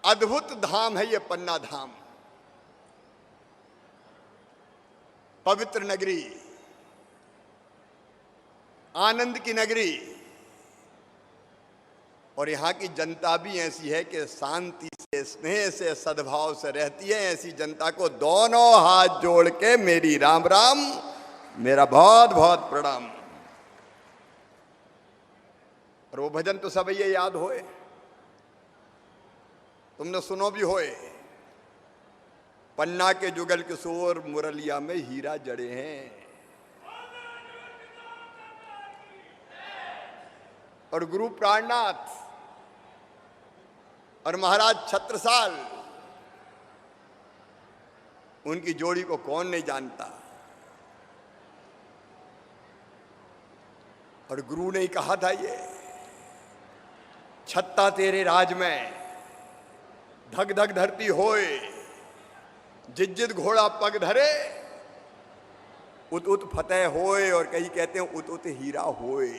अद्भुत धाम है ये पन्ना धाम, पवित्र नगरी, आनंद की नगरी। और यहाँ की जनता भी ऐसी है कि शांति से, स्नेह से, सद्भाव से रहती है। ऐसी जनता को दोनों हाथ जोड़ के मेरी राम राम, मेरा बहुत बहुत प्रणाम। और वो भजन तो सब ये याद होए, तुमने सुनो भी होए, पन्ना के जुगल किशोर मुरलिया में हीरा जड़े हैं। और गुरु प्राणनाथ और महाराज छत्रसाल, उनकी जोड़ी को कौन नहीं जानता। और गुरु ने ही कहा था ये, छत्ता तेरे राज में धक धक धरती होए, जित जित घोड़ा पग धरे, उत उत फतेह होए, और कई कहते हैं उत उत हीरा होए।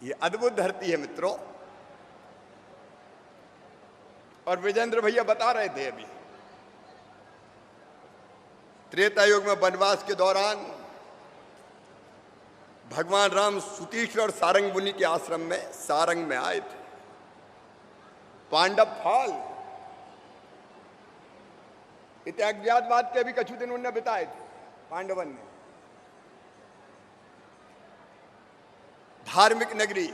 ये अद्भुत धरती है मित्रों। और विजेंद्र भैया बता रहे थे अभी, त्रेता युग में वनवास के दौरान भगवान राम सुतीश्वर सारंग मुनि के आश्रम में सारंग में आए थे। पांडव फाल अज्ञातवाद के भी कछु दिन उन्होंने बिताए थे पांडवन ने। धार्मिक नगरी,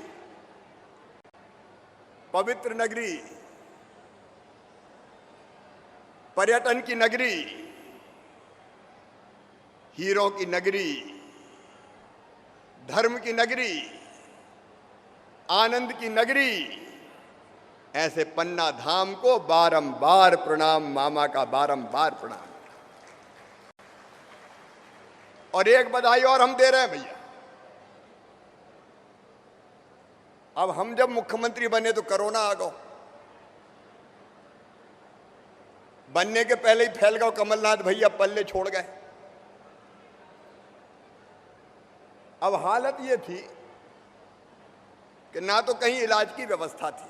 पवित्र नगरी, पर्यटन की नगरी, हीरों की नगरी, धर्म की नगरी, आनंद की नगरी, ऐसे पन्ना धाम को बारंबार प्रणाम, मामा का बारंबार प्रणाम। और एक बधाई और हम दे रहे हैं भैया, अब हम जब मुख्यमंत्री बने तो कोरोना आ गया, बनने के पहले ही फैल गया, कमलनाथ भैया पल्ले छोड़ गए। अब हालत ये थी कि ना तो कहीं इलाज की व्यवस्था थी,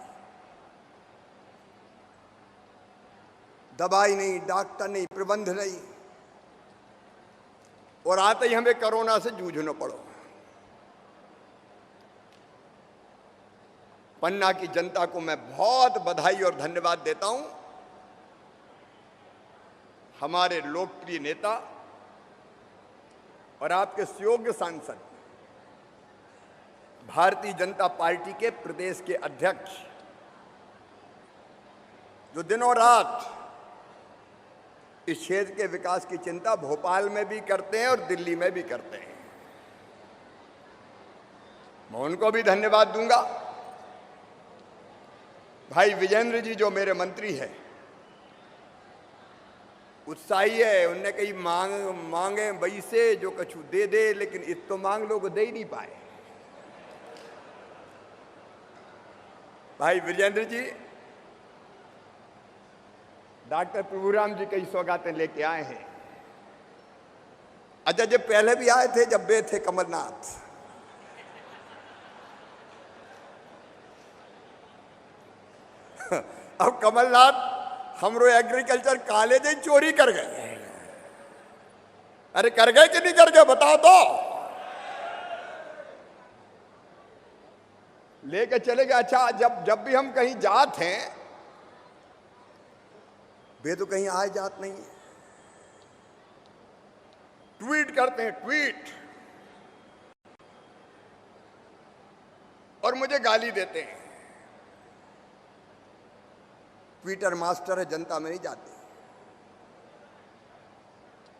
दवाई नहीं, डॉक्टर नहीं, प्रबंध नहीं, और आते ही हमें कोरोना से जूझना पड़ो। पन्ना की जनता को मैं बहुत बधाई और धन्यवाद देता हूं। हमारे लोकप्रिय नेता और आपके सुयोग्य सांसद, भारतीय जनता पार्टी के प्रदेश के अध्यक्ष, जो दिनों रात इस क्षेत्र के विकास की चिंता भोपाल में भी करते हैं और दिल्ली में भी करते हैं, मैं उनको भी धन्यवाद दूंगा। भाई विजेंद्र जी जो मेरे मंत्री हैं, उत्साही है, उनने कई मांगे वैसे जो कछु दे दे, लेकिन इत तो मांग लोग दे ही नहीं पाए। भाई विजेंद्र जी, डॉक्टर प्रभुराम जी कई सौगातें लेके आए हैं। अच्छा, जब पहले भी आए थे, जब वे थे कमलनाथ, अब कमलनाथ हमरो एग्रीकल्चर कॉलेज ही चोरी कर गए। अरे कर गए कि नहीं कर गए बताओ तो। लेके चले गए। अच्छा, जब भी हम कहीं जाते हैं, वे तो कहीं आए जात नहीं है, ट्वीट करते हैं, ट्वीट, और मुझे गाली देते हैं। ट्विटर मास्टर है, जनता में नहीं जाते।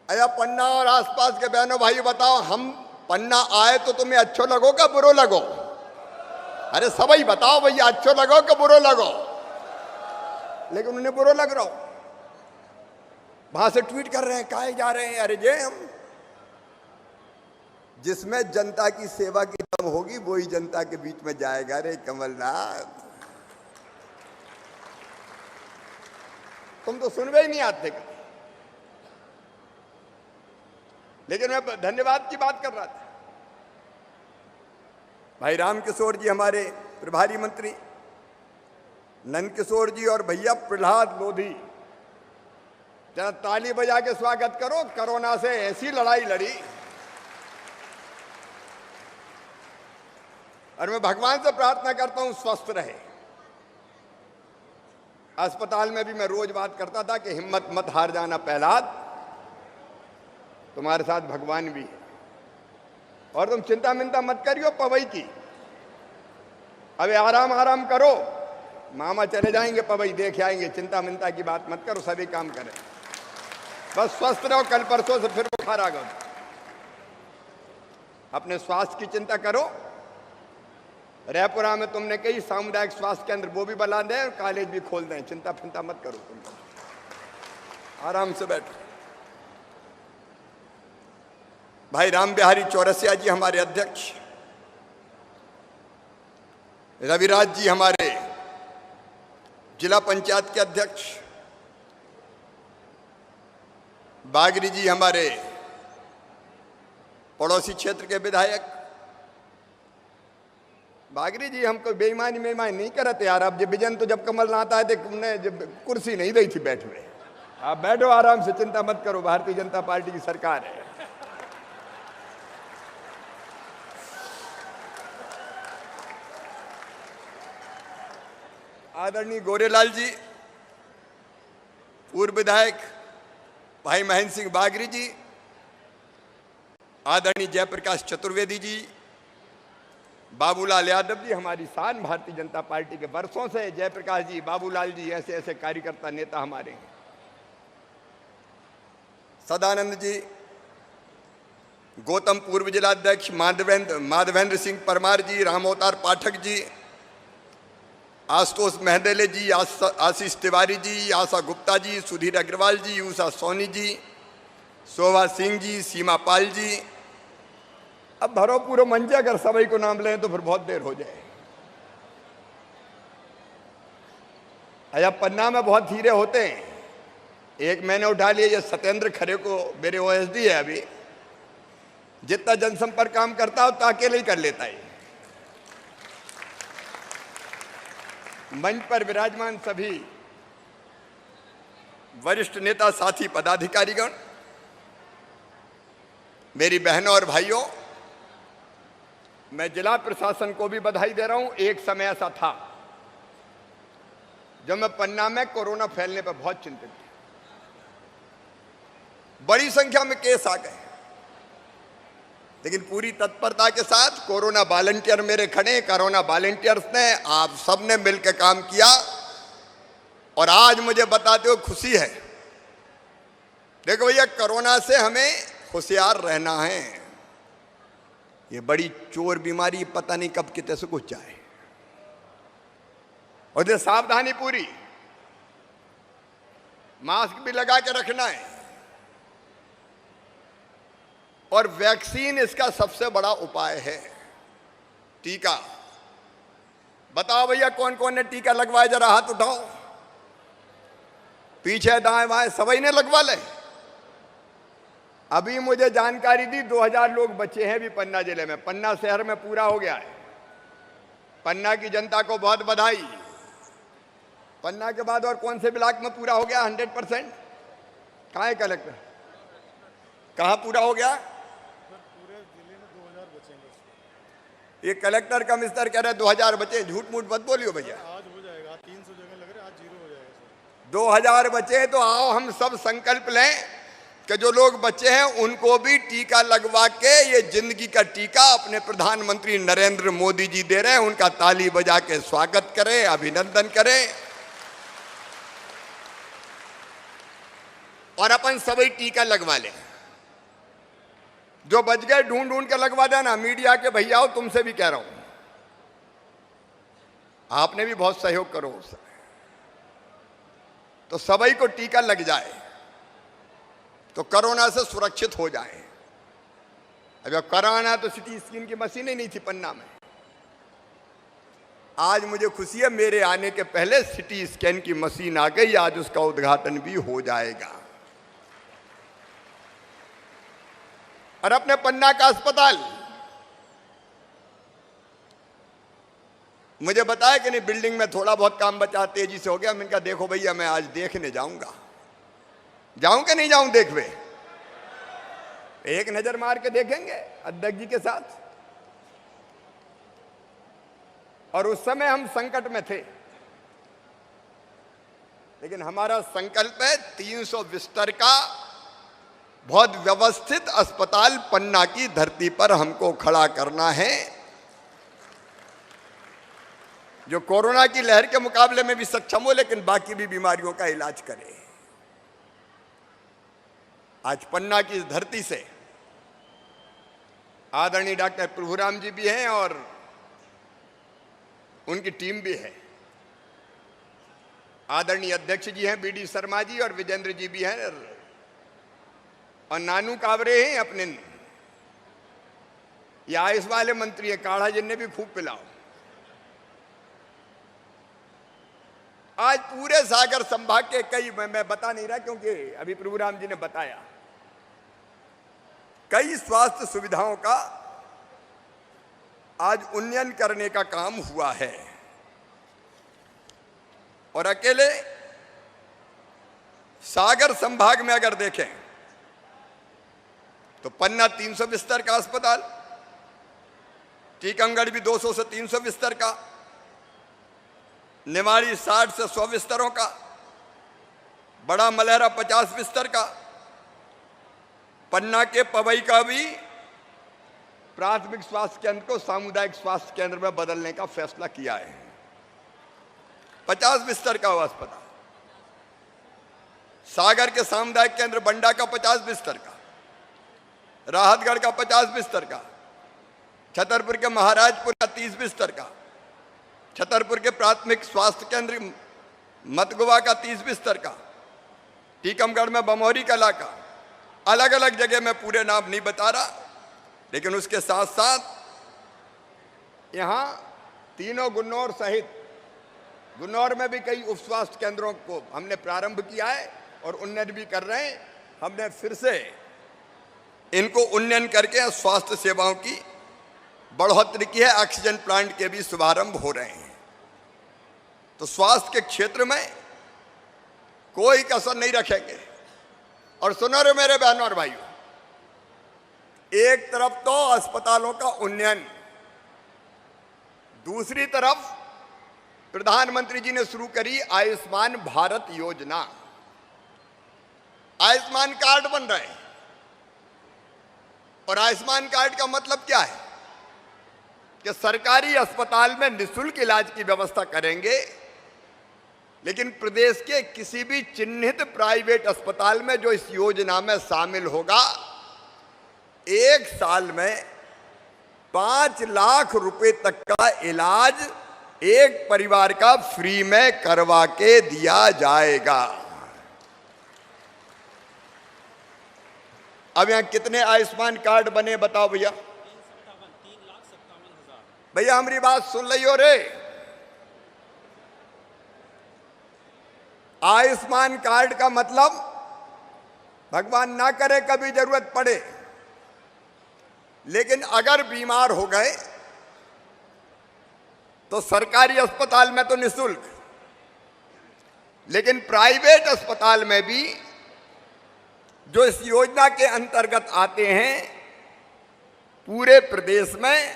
अया पन्ना और आसपास के बहनों भाई बताओ, हम पन्ना आए तो तुम्हें अच्छो लगो का बुरो लगो? अरे सबई बताओ भैया, अच्छो लगो कि बुरो लगो? लेकिन उन्हें बुरो लग रहा हो, वहां से ट्वीट कर रहे हैं, काहे जा रहे हैं। अरे जे हम, जिसमें जनता की सेवा की दम होगी वही जनता के बीच में जाएगा। रे कमलनाथ, तुम तो सुनवे ही नहीं आते। लेकिन मैं धन्यवाद की बात कर रहा था। भाई रामकिशोर जी हमारे प्रभारी मंत्री, नंद किशोर जी और भैया प्रहलाद लोधी, जरा ताली बजा के स्वागत करो। कोरोना से ऐसी लड़ाई लड़ी, और मैं भगवान से प्रार्थना करता हूं स्वस्थ रहे। अस्पताल में भी मैं रोज बात करता था कि हिम्मत मत हार जाना प्रहलाद, तुम्हारे साथ भगवान भी है। और तुम चिंता मिंता मत करियो पवई की, अबे आराम आराम करो, मामा चले जाएंगे पवई, देख आएंगे, चिंता मिंता की बात मत करो, सभी काम करें, बस स्वस्थ रहो। कल परसों से फिर बुखार आ गया, अपने स्वास्थ्य की चिंता करो। रायपुरा में तुमने कई सामुदायिक स्वास्थ्य केंद्र वो भी बना दें और कॉलेज भी खोल दें, चिंता फिंता मत करो, तुम आराम से बैठो। भाई राम बिहारी चौरसिया जी हमारे अध्यक्ष, रविराज जी हमारे जिला पंचायत के अध्यक्ष, बागरी जी हमारे पड़ोसी क्षेत्र के विधायक। बागरी जी हमको बेईमानी नहीं करते यार। अब जब बिजन तो जब कमल आता है तो तुमने जब कुर्सी नहीं दी थी बैठने, आप बैठो आराम से, चिंता मत करो, भारतीय जनता पार्टी की सरकार है। आदरणीय गोरेलाल जी, पूर्व विधायक भाई महेंद्र सिंह बागरी जी, आदरणीय जयप्रकाश चतुर्वेदी जी, बाबूलाल यादव जी हमारी शान भारतीय जनता पार्टी के वर्षों से, जयप्रकाश जी, बाबूलाल जी, ऐसे ऐसे कार्यकर्ता नेता हमारे हैं। सदानंद जी, गौतम पूर्व जिलाध्यक्ष, माधवेंद्र सिंह परमार जी, रामअवतार पाठक जी, आशुतोष मेहदेले जी, आशीष तिवारी जी, आशा गुप्ता जी, सुधीर अग्रवाल जी, उषा सोनी जी, शोभा सिंह जी, सीमा पाल जी। अब भरो पूरा मंच, अगर सभी को नाम लें तो फिर बहुत देर हो जाए। अच्छा, पन्ना में बहुत हीरे होते हैं, एक मैंने उठा लिया, ये सत्येंद्र खरे को, मेरे ओएसडी है अभी, जितना जनसंपर्क काम करता हो तो अकेले ही कर लेता है। मंच पर विराजमान सभी वरिष्ठ नेता, साथी, पदाधिकारीगण, मेरी बहनों और भाइयों, मैं जिला प्रशासन को भी बधाई दे रहा हूं। एक समय ऐसा था जब मैं पन्ना में कोरोना फैलने पर बहुत चिंतित था, बड़ी संख्या में केस आ गए, लेकिन पूरी तत्परता के साथ कोरोना वॉलंटियर मेरे खड़े, कोरोना वॉलंटियर्स ने, आप सबने मिलकर काम किया। और आज मुझे बताते हो खुशी है। देखो भैया, कोरोना से हमें होशियार रहना है, ये बड़ी चोर बीमारी, पता नहीं कब कितने से कुछ जाए, और ये सावधानी पूरी, मास्क भी लगा के रखना है, और वैक्सीन इसका सबसे बड़ा उपाय है। टीका, बताओ भैया कौन कौन ने टीका लगवाया, जरा हाथ उठाओ, पीछे दाएं बाएं सभी ने लगवा ले। अभी मुझे जानकारी दी 2000 लोग बचे हैं भी पन्ना जिले में, पन्ना शहर में पूरा हो गया है। पन्ना की जनता को बहुत बधाई। पन्ना के बाद और कौन से ब्लॉक में पूरा हो गया 100%? कहाँ है कलेक्टर, कहाँ पूरा हो गया? पूरे जिले में 2000 बचेंगे। ये कलेक्टर कमिश्नर कह रहे 2000 बचे, झूठ मूठ मत बोलियो भैया। आज हो जाएगा, 300 जगह लग रहे, आज 0 हो जाएगा। 2000 बचे तो आओ हम सब संकल्प लें कि जो लोग बचे हैं उनको भी टीका लगवा के, ये जिंदगी का टीका अपने प्रधानमंत्री नरेंद्र मोदी जी दे रहे हैं, उनका ताली बजा के स्वागत करें, अभिनंदन करें, और अपन सभी टीका लगवा लें। जो बच गए ढूंढ ढूंढ के लगवा देना। मीडिया के भैया हो, तुमसे भी कह रहा हूं, आपने भी बहुत सहयोग करो उस समय, तो सभी को टीका लग जाए तो कोरोना से सुरक्षित हो जाए। अगर कोरोना तो सिटी स्कैन की मशीन ही नहीं थी पन्ना में। आज मुझे खुशी है, मेरे आने के पहले सिटी स्कैन की मशीन आ गई, आज उसका उद्घाटन भी हो जाएगा। और अपने पन्ना का अस्पताल, मुझे बताया कि नहीं बिल्डिंग में थोड़ा बहुत काम बचा, तेजी से हो गया। मैंने कहा देखो भैया, मैं आज देखने जाऊंगा, जाऊं कि नहीं जाऊं देखवे, एक नजर मार के देखेंगे अध्यक्ष जी के साथ। और उस समय हम संकट में थे, लेकिन हमारा संकल्प है 300 बिस्तर का बहुत व्यवस्थित अस्पताल पन्ना की धरती पर हमको खड़ा करना है, जो कोरोना की लहर के मुकाबले में भी सक्षम हो लेकिन बाकी भी बीमारियों का इलाज करे। आज पन्ना की इस धरती से आदरणीय डॉक्टर प्रभुराम जी भी हैं और उनकी टीम भी है। आदरणीय अध्यक्ष जी हैं बीडी शर्मा जी और विजेंद्र जी भी हैं और नानू कावरे हैं अपने। ये आयुष वाले मंत्री है, काढ़ा जिन्हें भी खूब पिलाओ। आज पूरे सागर संभाग के कई, मैं बता नहीं रहा क्योंकि अभी प्रभुराम जी ने बताया, कई स्वास्थ्य सुविधाओं का आज उन्नयन करने का काम हुआ है। और अकेले सागर संभाग में अगर देखें तो पन्ना 300 बिस्तर का अस्पताल, टीकमगढ़ भी 200 से 300 बिस्तर का, निमाड़ी 60 से 100 बिस्तरों का, बड़ा मलहरा 50 बिस्तर का, पन्ना के पवई का भी प्राथमिक स्वास्थ्य केंद्र को सामुदायिक स्वास्थ्य केंद्र में बदलने का फैसला किया है। 50 बिस्तर का वो अस्पताल, सागर के सामुदायिक केंद्र बंडा का 50 बिस्तर का, राहतगढ़ का 50 बिस्तर का, छतरपुर के महाराजपुर का 30 बिस्तर का, छतरपुर के प्राथमिक स्वास्थ्य केंद्र मतगुवा का 30 बिस्तर का, टीकमगढ़ में बमौरी कला का, अलग अलग जगह में पूरे नाम नहीं बता रहा, लेकिन उसके साथ साथ यहाँ तीनों गुन्नौर सहित गुन्नौर में भी कई उप स्वास्थ्य केंद्रों को हमने प्रारंभ किया है और उन्नयन भी कर रहे हैं। हमने फिर से इनको उन्नयन करके स्वास्थ्य सेवाओं की बढ़ोतरी की है। ऑक्सीजन प्लांट के भी शुभारंभ हो रहे हैं। तो स्वास्थ्य के क्षेत्र में कोई कसर नहीं रखेंगे। और सुनो रे मेरे बहनों और भाइयों, एक तरफ तो अस्पतालों का उन्नयन, दूसरी तरफ प्रधानमंत्री जी ने शुरू करी आयुष्मान भारत योजना। आयुष्मान कार्ड बन रहे हैं और आयुष्मान कार्ड का मतलब क्या है कि सरकारी अस्पताल में निःशुल्क इलाज की व्यवस्था करेंगे, लेकिन प्रदेश के किसी भी चिन्हित प्राइवेट अस्पताल में जो इस योजना में शामिल होगा, 1 साल में 5 लाख रुपए तक का इलाज एक परिवार का फ्री में करवा के दिया जाएगा। अब यहां कितने आयुष्मान कार्ड बने बताओ भैया? 3,57,000। भैया हमारी बात सुन लियो रे। आयुष्मान कार्ड का मतलब भगवान ना करे कभी जरूरत पड़े, लेकिन अगर बीमार हो गए तो सरकारी अस्पताल में तो निःशुल्क, लेकिन प्राइवेट अस्पताल में भी जो इस योजना के अंतर्गत आते हैं, पूरे प्रदेश में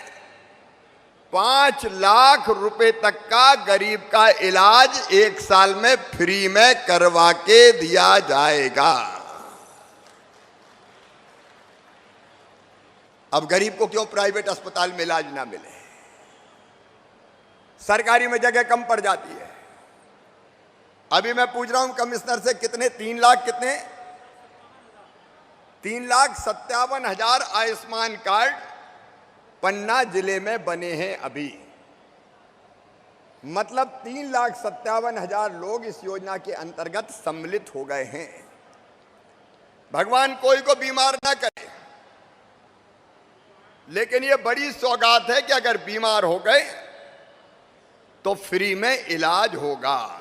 5 लाख रुपए तक का गरीब का इलाज 1 साल में फ्री में करवा के दिया जाएगा। अब गरीब को क्यों प्राइवेट अस्पताल में इलाज ना मिले? सरकारी में जगह कम पड़ जाती है। अभी मैं पूछ रहा हूं कमिश्नर से, कितने 3 लाख कितने 3,57,000 आयुष्मान कार्ड पन्ना जिले में बने हैं अभी। मतलब 3,57,000 लोग इस योजना के अंतर्गत सम्मिलित हो गए हैं। भगवान कोई को बीमार ना करे, लेकिन यह बड़ी सौगात है कि अगर बीमार हो गए तो फ्री में इलाज होगा।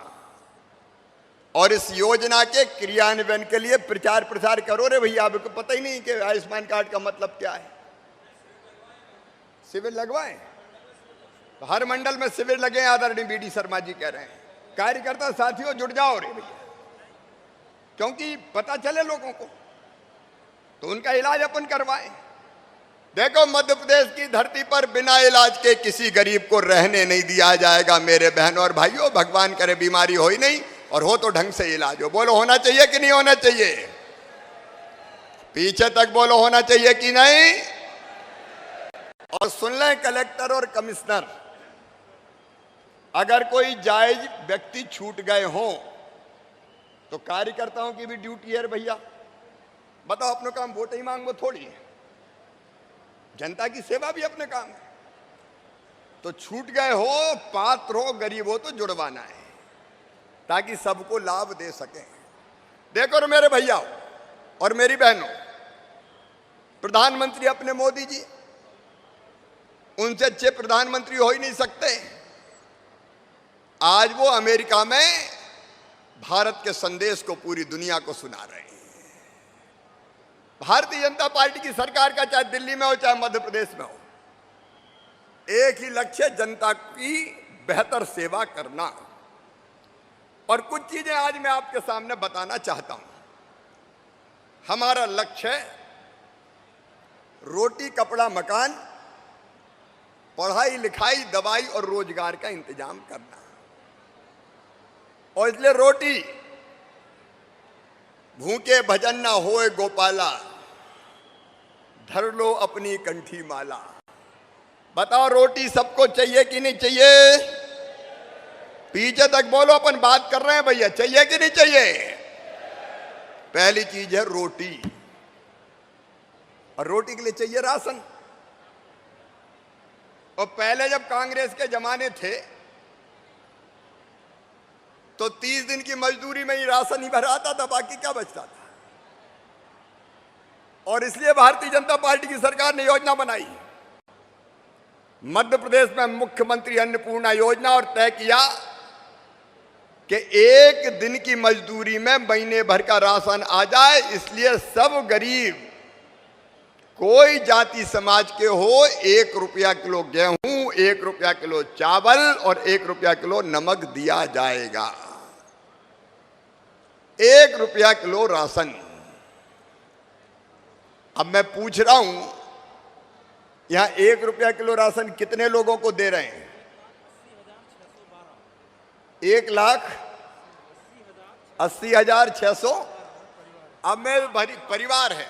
और इस योजना के क्रियान्वयन के लिए प्रचार प्रसार करो रे भैया। आपको पता ही नहीं कि आयुष्मान कार्ड का मतलब क्या है। शिविर लगवाएं, तो हर मंडल में शिविर लगे। आदरणीय बीडी शर्मा जी कह रहे हैं, कार्यकर्ता साथियों जुड़ जाओ रे भैया, क्योंकि पता चले लोगों को, तो उनका इलाज अपन करवाएं। देखो, मध्य प्रदेश की धरती पर बिना इलाज के किसी गरीब को रहने नहीं दिया जाएगा मेरे बहनों और भाइयों। भगवान करे बीमारी हो ही नहीं, और हो तो ढंग से इलाज हो। बोलो, होना चाहिए कि नहीं होना चाहिए? पीछे तक बोलो होना चाहिए कि नहीं। और सुन लें कलेक्टर और कमिश्नर, अगर कोई जायज व्यक्ति छूट गए हों तो कार्यकर्ताओं की भी ड्यूटी है भैया। बताओ, अपना काम वोट ही मांगो थोड़ी है, जनता की सेवा भी अपने काम है। तो छूट गए हो, पात्र हो, गरीब हो तो जुड़वाना है ताकि सबको लाभ दे सके। देखो मेरे भैया और मेरी बहनों, प्रधानमंत्री अपने मोदी जी, उनसे अच्छे प्रधानमंत्री हो ही नहीं सकते। आज वो अमेरिका में भारत के संदेश को पूरी दुनिया को सुना रहे हैं। भारतीय जनता पार्टी की सरकार का चाहे दिल्ली में हो चाहे मध्य प्रदेश में हो, एक ही लक्ष्य, जनता की बेहतर सेवा करना। और कुछ चीजें आज मैं आपके सामने बताना चाहता हूं। हमारा लक्ष्य है रोटी कपड़ा मकान, पढ़ाई लिखाई दवाई और रोजगार का इंतजाम करना। और इसलिए रोटी, भूखे भजन ना होए गोपाला, धर लो अपनी कंठी माला। बताओ, रोटी सबको चाहिए कि नहीं चाहिए? पीछे तक बोलो, अपन बात कर रहे हैं भैया, चाहिए कि नहीं चाहिए? पहली चीज है रोटी, और रोटी के लिए चाहिए राशन। और पहले जब कांग्रेस के जमाने थे तो 30 दिन की मजदूरी में ही राशन ही भर आता था, बाकी क्या बचता था। और इसलिए भारतीय जनता पार्टी की सरकार ने योजना बनाई, मध्य प्रदेश में मुख्यमंत्री अन्नपूर्णा योजना, और तय किया कि 1 दिन की मजदूरी में महीने भर का राशन आ जाए। इसलिए सब गरीब, कोई जाति समाज के हो, 1 रुपया किलो गेहूं, 1 रुपया किलो चावल और 1 रुपया किलो नमक दिया जाएगा। 1 रुपया किलो राशन। अब मैं पूछ रहा हूं, यहां 1 रुपया किलो राशन कितने लोगों को दे रहे हैं? 1,80,600। अब मैं भरी परिवार है।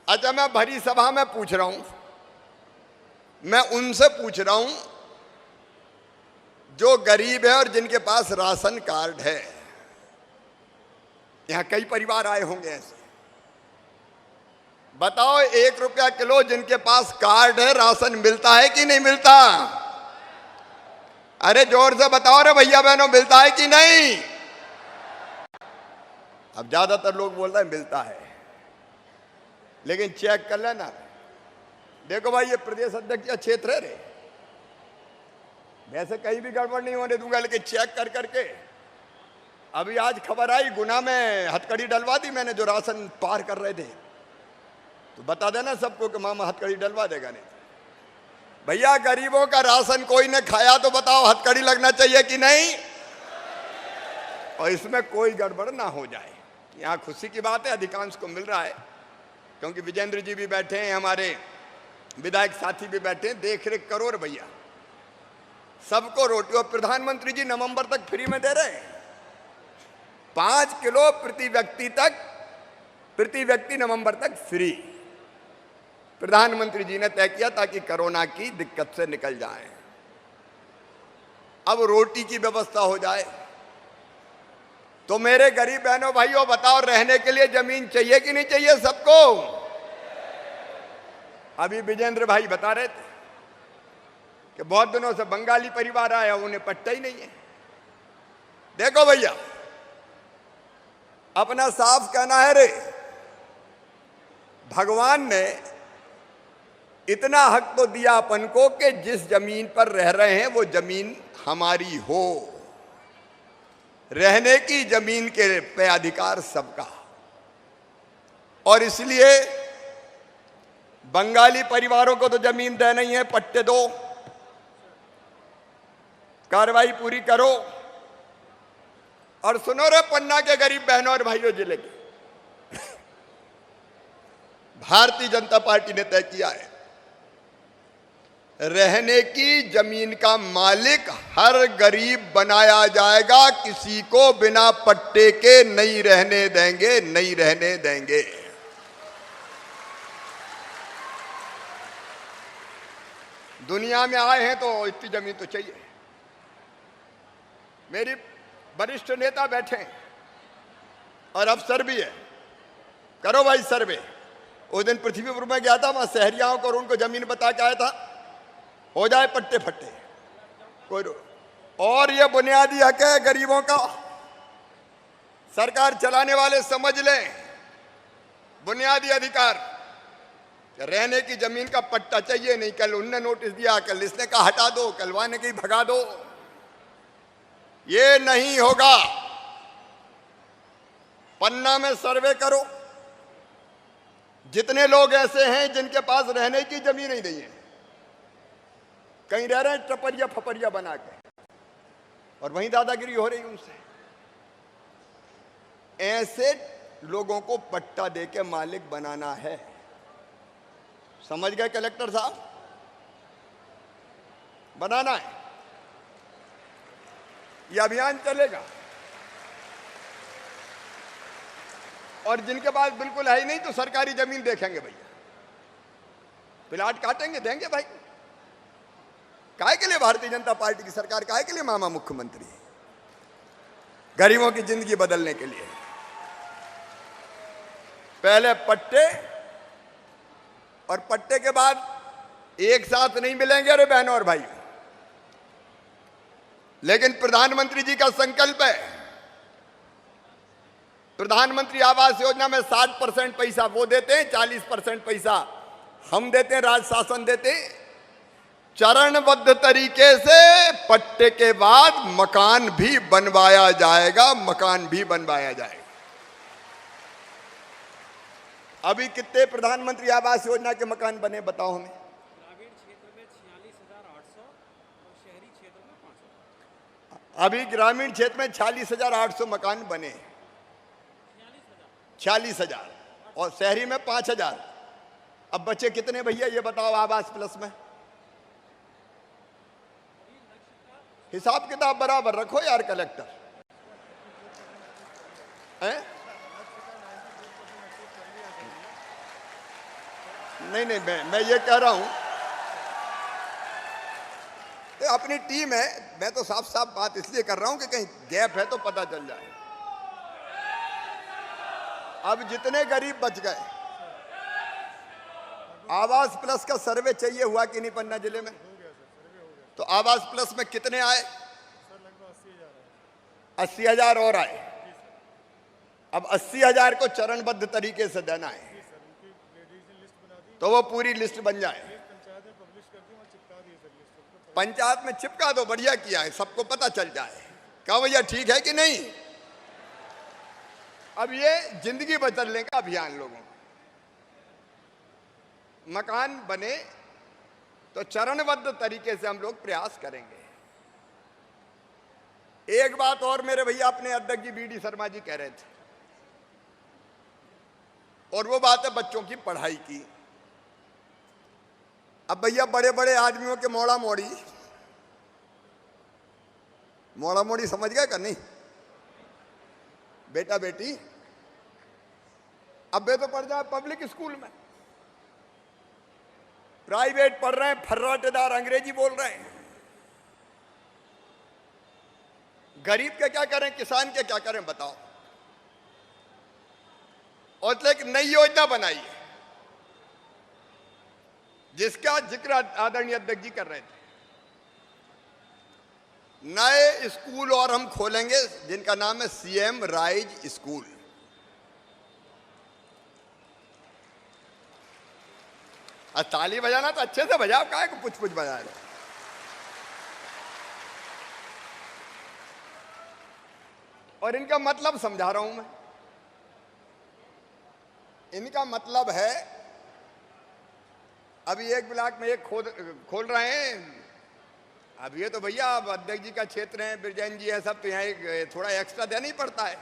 अच्छा, मैं भरी सभा में पूछ रहा हूं, मैं उनसे पूछ रहा हूं जो गरीब है और जिनके पास राशन कार्ड है। यहां कई परिवार आए होंगे ऐसे। बताओ, 1 रुपया किलो जिनके पास कार्ड है, राशन मिलता है कि नहीं मिलता? अरे जोर से बताओ रे भैया बहनों, मिलता है कि नहीं? अब ज्यादातर लोग बोल रहे हैं मिलता है, लेकिन चेक कर लेना। देखो भाई, ये प्रदेश अध्यक्ष का क्षेत्र है रे, वैसे कहीं भी गड़बड़ नहीं होने दूंगा, लेकिन चेक कर करके। अभी आज खबर आई, गुना में हथकड़ी डलवा दी मैंने, जो राशन पार कर रहे थे। तो बता देना सबको कि मामा हथकड़ी डलवा देगा। नहीं भैया, गरीबों का राशन कोई ने खाया तो बताओ, हथकड़ी लगना चाहिए कि नहीं? और इसमें कोई गड़बड़ ना हो जाए। यहाँ खुशी की बात है, अधिकांश को मिल रहा है, क्योंकि विजेंद्र जी भी बैठे हैं, हमारे विधायक साथी भी बैठे हैं। देख रेख करो रे भैया, सबको रोटी। और प्रधानमंत्री जी नवंबर तक फ्री में दे रहे हैं, 5 किलो प्रति व्यक्ति नवंबर तक फ्री प्रधानमंत्री जी ने तय किया, ताकि कोरोना की दिक्कत से निकल जाए। अब रोटी की व्यवस्था हो जाए। तो मेरे गरीब बहनों भाइयों, बताओ, रहने के लिए जमीन चाहिए कि नहीं चाहिए सबको? अभी विजेंद्र भाई बता रहे थे कि बहुत दिनों से बंगाली परिवार आया, उन्हें पट्टा ही नहीं है। देखो भैया, अपना साफ कहना है रे, भगवान ने इतना हक तो दिया अपन को कि जिस जमीन पर रह रहे हैं वो जमीन हमारी हो। रहने की जमीन के पे अधिकार सबका। और इसलिए बंगाली परिवारों को तो जमीन दे नहीं है, पट्टे दो, कार्रवाई पूरी करो। और सुनो रे पन्ना के गरीब बहनों और भाइयों, जिले के भारतीय जनता पार्टी ने तय किया है, रहने की जमीन का मालिक हर गरीब बनाया जाएगा। किसी को बिना पट्टे के नहीं रहने देंगे, नहीं रहने देंगे। दुनिया में आए हैं तो इतनी जमीन तो चाहिए। मेरी वरिष्ठ नेता बैठे हैं और अफसर भी है, करो भाई सर्वे। उस दिन पृथ्वीपुर में गया था, वहां शहरियाओं को और उनको जमीन बता के आया था, हो जाए पट्टे फट्टे कोई और ये बुनियादी हक है गरीबों का। सरकार चलाने वाले समझ लें, बुनियादी अधिकार रहने की जमीन का पट्टा चाहिए। नहीं कल उनने नोटिस दिया, कल इसने कहा हटा दो, कल वाने की भगा दो, ये नहीं होगा। पन्ना में सर्वे करो, जितने लोग ऐसे हैं जिनके पास रहने की जमीन ही नहीं है, कहीं रह रहे हैं टपरिया फपरिया बना के, और वहीं दादागिरी हो रही उनसे। ऐसे लोगों को पट्टा देके मालिक बनाना है। समझ गए कलेक्टर साहब? बनाना है, यह अभियान चलेगा। और जिनके पास बिल्कुल है ही नहीं तो सरकारी जमीन देखेंगे भैया, प्लाट काटेंगे, देंगे भाई। काहे के लिए भारतीय जनता पार्टी की सरकार, काहे के लिए मामा मुख्यमंत्री? गरीबों की जिंदगी बदलने के लिए। पहले पट्टे, और पट्टे के बाद एक साथ नहीं मिलेंगे रे बहनों और भाई। लेकिन प्रधानमंत्री जी का संकल्प है, प्रधानमंत्री आवास योजना में 60% पैसा वो देते हैं, 40% पैसा हम देते हैं, राज्य शासन देते हैं। चरणबद्ध तरीके से पट्टे के बाद मकान भी बनवाया जाएगा, मकान भी बनवाया जाएगा। अभी कितने प्रधानमंत्री आवास योजना के मकान बने बताओ हमें? ग्रामीण क्षेत्र में 46,800 और शहरी क्षेत्र में 500। अभी ग्रामीण क्षेत्र में 46,800 मकान बने, 46,000, और शहरी में 5,000। अब बचे कितने भैया ये बताओ आवास प्लस में? हिसाब किताब बराबर रखो यार कलेक्टर, हैं? नहीं मैं ये कह रहा हूं, तो अपनी टीम है, मैं तो साफ साफ बात इसलिए कर रहा हूं कि कहीं गैप है तो पता चल जाए। अब जितने गरीब बच गए, आवास प्लस का सर्वे चाहिए हुआ कि नहीं पन्ना जिले में? तो आवास प्लस में कितने आए? 80,000 और आए। अब 80,000 को चरणबद्ध तरीके से देना है, तो वो पूरी लिस्ट बन जाए। पंचायत में चिपका दो, बढ़िया किया है, सबको पता चल जाए। कहा भैया ठीक है कि नहीं? अब ये जिंदगी बदलने का अभियान लोगों का। मकान बने तो चरणबद्ध तरीके से हम लोग प्रयास करेंगे। एक बात और मेरे भैया अपने अध्यक्ष जी बीडी शर्मा जी कह रहे थे, और वो बात है बच्चों की पढ़ाई की। अब भैया बड़े बड़े आदमियों के मोड़ा मोड़ी समझ गए कि नहीं? बेटा बेटी अब वे तो पढ़ जाए पब्लिक स्कूल में, प्राइवेट पढ़ रहे हैं, फर्राटेदार अंग्रेजी बोल रहे हैं। गरीब के क्या करें, किसान के क्या करें बताओ? और एक नई योजना बनाई है जिसका जिक्र आदरणीय अध्यक्ष जी कर रहे थे। नए स्कूल और हम खोलेंगे जिनका नाम है सीएम राइज स्कूल। ताली बजाना तो अच्छे से बजाओ, काहे को पुछ बजा रहे। और इनका मतलब समझा रहा हूं मैं। इनका मतलब है अभी एक ब्लॉक में एक खोल रहे हैं। अब ये तो भैया अब अध्यक्ष जी का क्षेत्र है, बिरजैन जी है सब, तो यहाँ एक थोड़ा एक्स्ट्रा देना ही पड़ता है।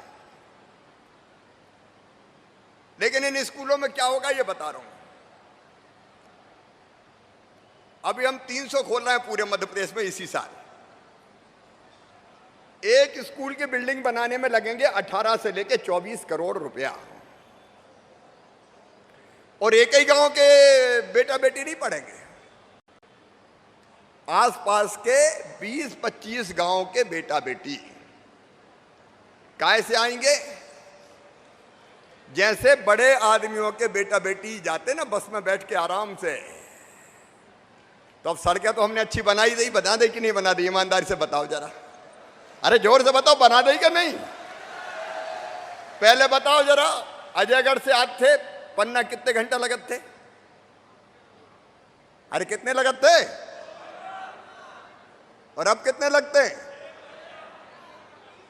लेकिन इन स्कूलों में क्या होगा ये बता रहा हूं। अभी हम 300 खोल रहे हैं पूरे मध्य प्रदेश में इसी साल। एक स्कूल की बिल्डिंग बनाने में लगेंगे 18 से लेके 24 करोड़ रुपया। और एक ही गांव के बेटा बेटी नहीं पढ़ेंगे, आसपास के 20-25 गांव के बेटा बेटी कैसे आएंगे? जैसे बड़े आदमियों के बेटा बेटी जाते ना बस में बैठ के आराम से। तो अब सड़कें तो हमने अच्छी बनाई दी, बना दी कि नहीं बना दी? ईमानदारी से बताओ जरा, अरे जोर से बताओ, बना दी कि नहीं? पहले बताओ जरा, अजयगढ़ से आते थे पन्ना कितने घंटे लगते थे? अरे कितने लगते थे? और अब कितने लगते हैं?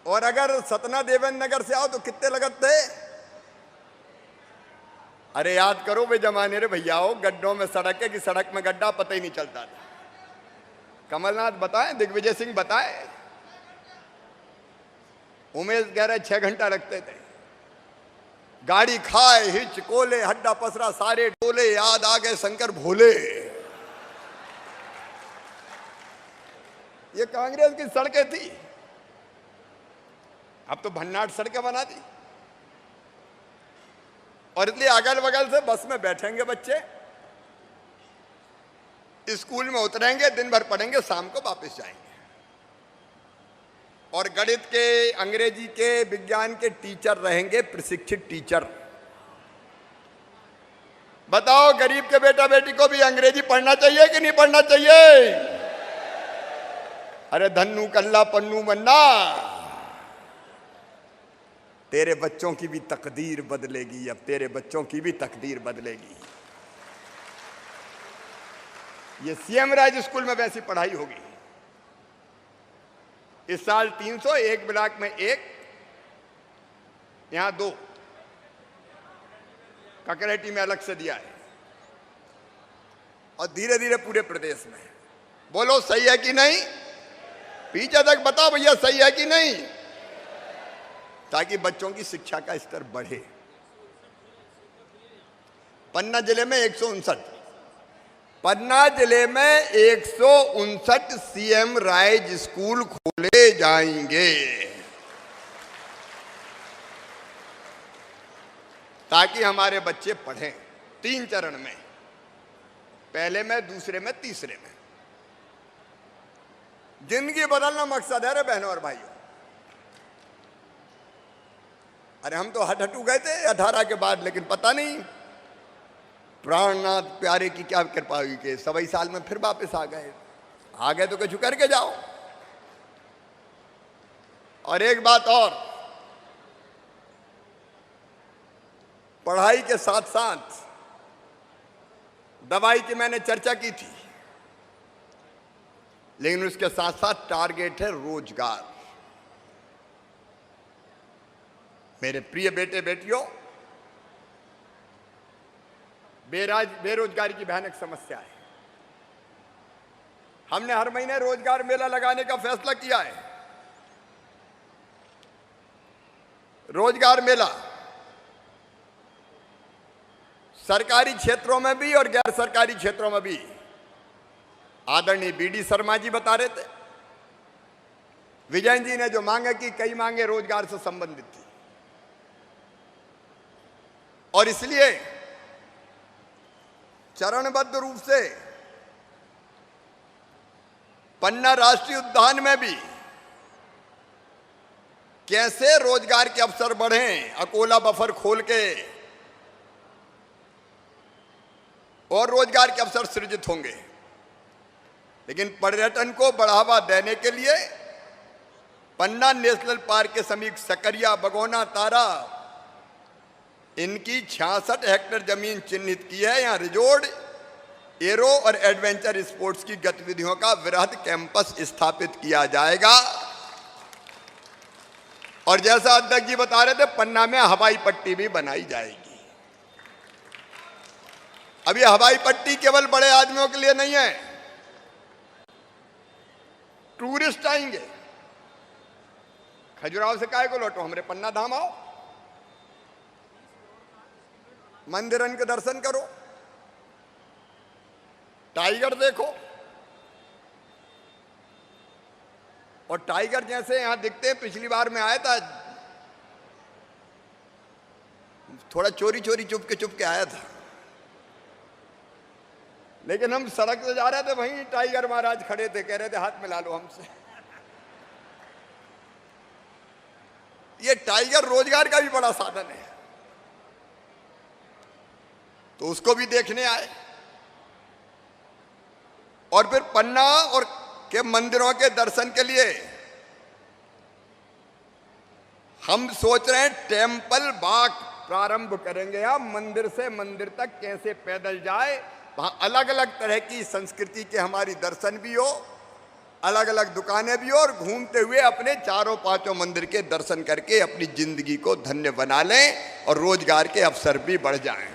और अगर सतना देवेंद्र नगर से आओ तो कितने लगते थे? अरे याद करो वे जमाने रे भैयाओ, गड्ढों में सड़क है कि सड़क में गड्ढा पता ही नहीं चलता था। कमलनाथ बताएं, दिग्विजय सिंह बताएं, उमेश कह रहे 6 घंटा लगते थे। गाड़ी खाए हिच कोले हड्डा पसरा सारे डोले, याद आ गए शंकर भोले। ये कांग्रेस की सड़कें थी, अब तो भन्नाट सड़कें बना दी। और इसलिए अगल बगल से बस में बैठेंगे बच्चे, स्कूल में उतरेंगे, दिन भर पढ़ेंगे, शाम को वापस जाएंगे। और गणित के, अंग्रेजी के, विज्ञान के टीचर रहेंगे, प्रशिक्षित टीचर। बताओ गरीब के बेटा बेटी को भी अंग्रेजी पढ़ना चाहिए कि नहीं पढ़ना चाहिए? अरे धन्नू कल्ला पन्नू मन्ना, तेरे बच्चों की भी तकदीर बदलेगी, अब तेरे बच्चों की भी तकदीर बदलेगी। ये सीएम राज स्कूल में वैसी पढ़ाई होगी। इस साल 300, एक ब्लॉक में 1, यहां 2, ककरेटी में अलग से दिया है, और धीरे धीरे पूरे प्रदेश में। बोलो सही है कि नहीं? पीछे तक बताओ भैया, सही है कि नहीं? ताकि बच्चों की शिक्षा का स्तर बढ़े। पन्ना जिले में 159, पन्ना जिले में 159 सीएम राइज स्कूल खोले जाएंगे, ताकि हमारे बच्चे पढ़ें 3 चरण में, पहले में, दूसरे में, तीसरे में। जिंदगी बदलना मकसद है रे बहनों और भाइयों। अरे हम तो हटू गए थे 18 के बाद, लेकिन पता नहीं प्राणनाथ प्यारे की क्या कृपा हुई कि 27 साल में फिर वापस आ गए तो कुछ करके जाओ। और एक बात और, पढ़ाई के साथ साथ दवाई की मैंने चर्चा की थी, लेकिन उसके साथ साथ टारगेट है रोजगार। मेरे प्रिय बेटे बेटियों, बेरोजगारी की भयानक समस्या है। हमने हर महीने रोजगार मेला लगाने का फैसला किया है। रोजगार मेला सरकारी क्षेत्रों में भी और गैर सरकारी क्षेत्रों में भी। आदरणीय बीडी शर्मा जी बता रहे थे, विजयन जी ने जो मांगे की, कई मांगे रोजगार से संबंधित थी, और इसलिए चरणबद्ध रूप से पन्ना राष्ट्रीय उद्यान में भी कैसे रोजगार के अवसर बढ़ें, अकोला बफर खोल के और रोजगार के अवसर सृजित होंगे। लेकिन पर्यटन को बढ़ावा देने के लिए पन्ना नेशनल पार्क के समीप सकरिया, बगोना, तारा, इनकी 66 हेक्टेयर जमीन चिन्हित की है। यहाँ रिजोर्ट, एरो और एडवेंचर स्पोर्ट्स की गतिविधियों का वृहद कैंपस स्थापित किया जाएगा। और जैसा अध्यक्ष जी बता रहे थे, पन्ना में हवाई पट्टी भी बनाई जाएगी। अब ये हवाई पट्टी केवल बड़े आदमियों के लिए नहीं है, टूरिस्ट आएंगे। खजुराहो से काहे को लौटो, हमरे पन्ना धाम आओ, मंदिरन के दर्शन करो, टाइगर देखो। और टाइगर जैसे यहां दिखते हैं, पिछली बार मैं आया था, थोड़ा चोरी चोरी चुप के आया था, लेकिन हम सड़क से जा रहे थे, वहीं टाइगर महाराज खड़े थे, कह रहे थे हाथ मिला लो हमसे। ये टाइगर रोजगार का भी बड़ा साधन है, तो उसको भी देखने आए। और फिर पन्ना और के मंदिरों के दर्शन के लिए हम सोच रहे हैं टेम्पल वॉक प्रारंभ करेंगे। आप मंदिर से मंदिर तक कैसे पैदल जाए, वहां अलग अलग तरह की संस्कृति के हमारी दर्शन भी हो, अलग अलग दुकानें भी हो, और घूमते हुए अपने चारों पांचों मंदिर के दर्शन करके अपनी जिंदगी को धन्य बना लें और रोजगार के अवसर भी बढ़ जाएं।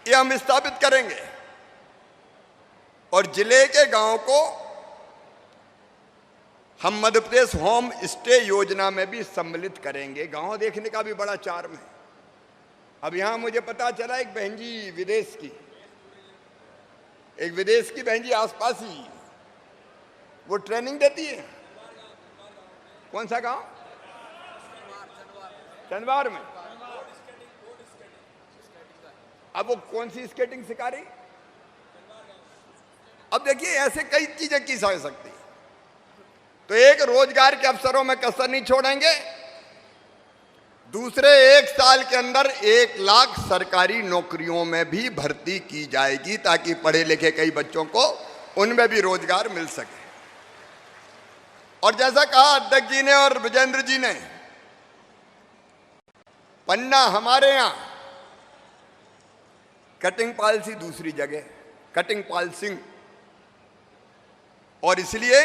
ये हम स्थापित करेंगे और जिले के गांव को हम मध्य प्रदेश होम स्टे योजना में भी सम्मिलित करेंगे। गांव देखने का भी बड़ा चार्म है। अब यहां मुझे पता चला एक बहन जी विदेश की, एक विदेश की बहन जी आसपास ही वो ट्रेनिंग देती है। कौन सा गांव? चंदवार में। अब वो कौन सी स्केटिंग सिखा रही? अब देखिए ऐसे कई चीजें की जा सकती। तो एक, रोजगार के अवसरों में कसर नहीं छोड़ेंगे। दूसरे, 1 साल के अंदर 1 लाख सरकारी नौकरियों में भी भर्ती की जाएगी ताकि पढ़े लिखे कई बच्चों को उनमें भी रोजगार मिल सके। और जैसा कहा अध्यक्ष जी ने और विजेंद्र जी ने, पन्ना हमारे यहां कटिंग पॉलिसी दूसरी जगह, कटिंग पॉलिसिंग, और इसलिए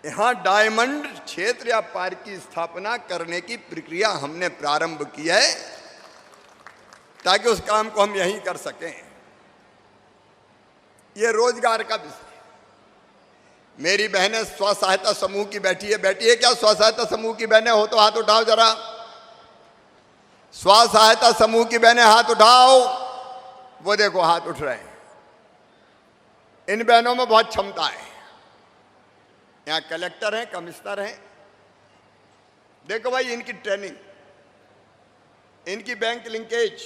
यहां डायमंड क्षेत्र या पार्क की स्थापना करने की प्रक्रिया हमने प्रारंभ की है ताकि उस काम को हम यहीं कर सकें। ये रोजगार का विषय। मेरी बहनें स्व सहायता समूह की बैठी है क्या? स्व सहायता समूह की बहनें हो तो हाथ उठाओ जरा। स्व सहायता समूह की बहनें हाथ उठाओ। वो देखो हाथ उठ रहे हैं। इन बहनों में बहुत क्षमता है। यहाँ कलेक्टर हैं, कमिश्नर हैं। देखो भाई इनकी ट्रेनिंग, इनकी बैंक लिंकेज,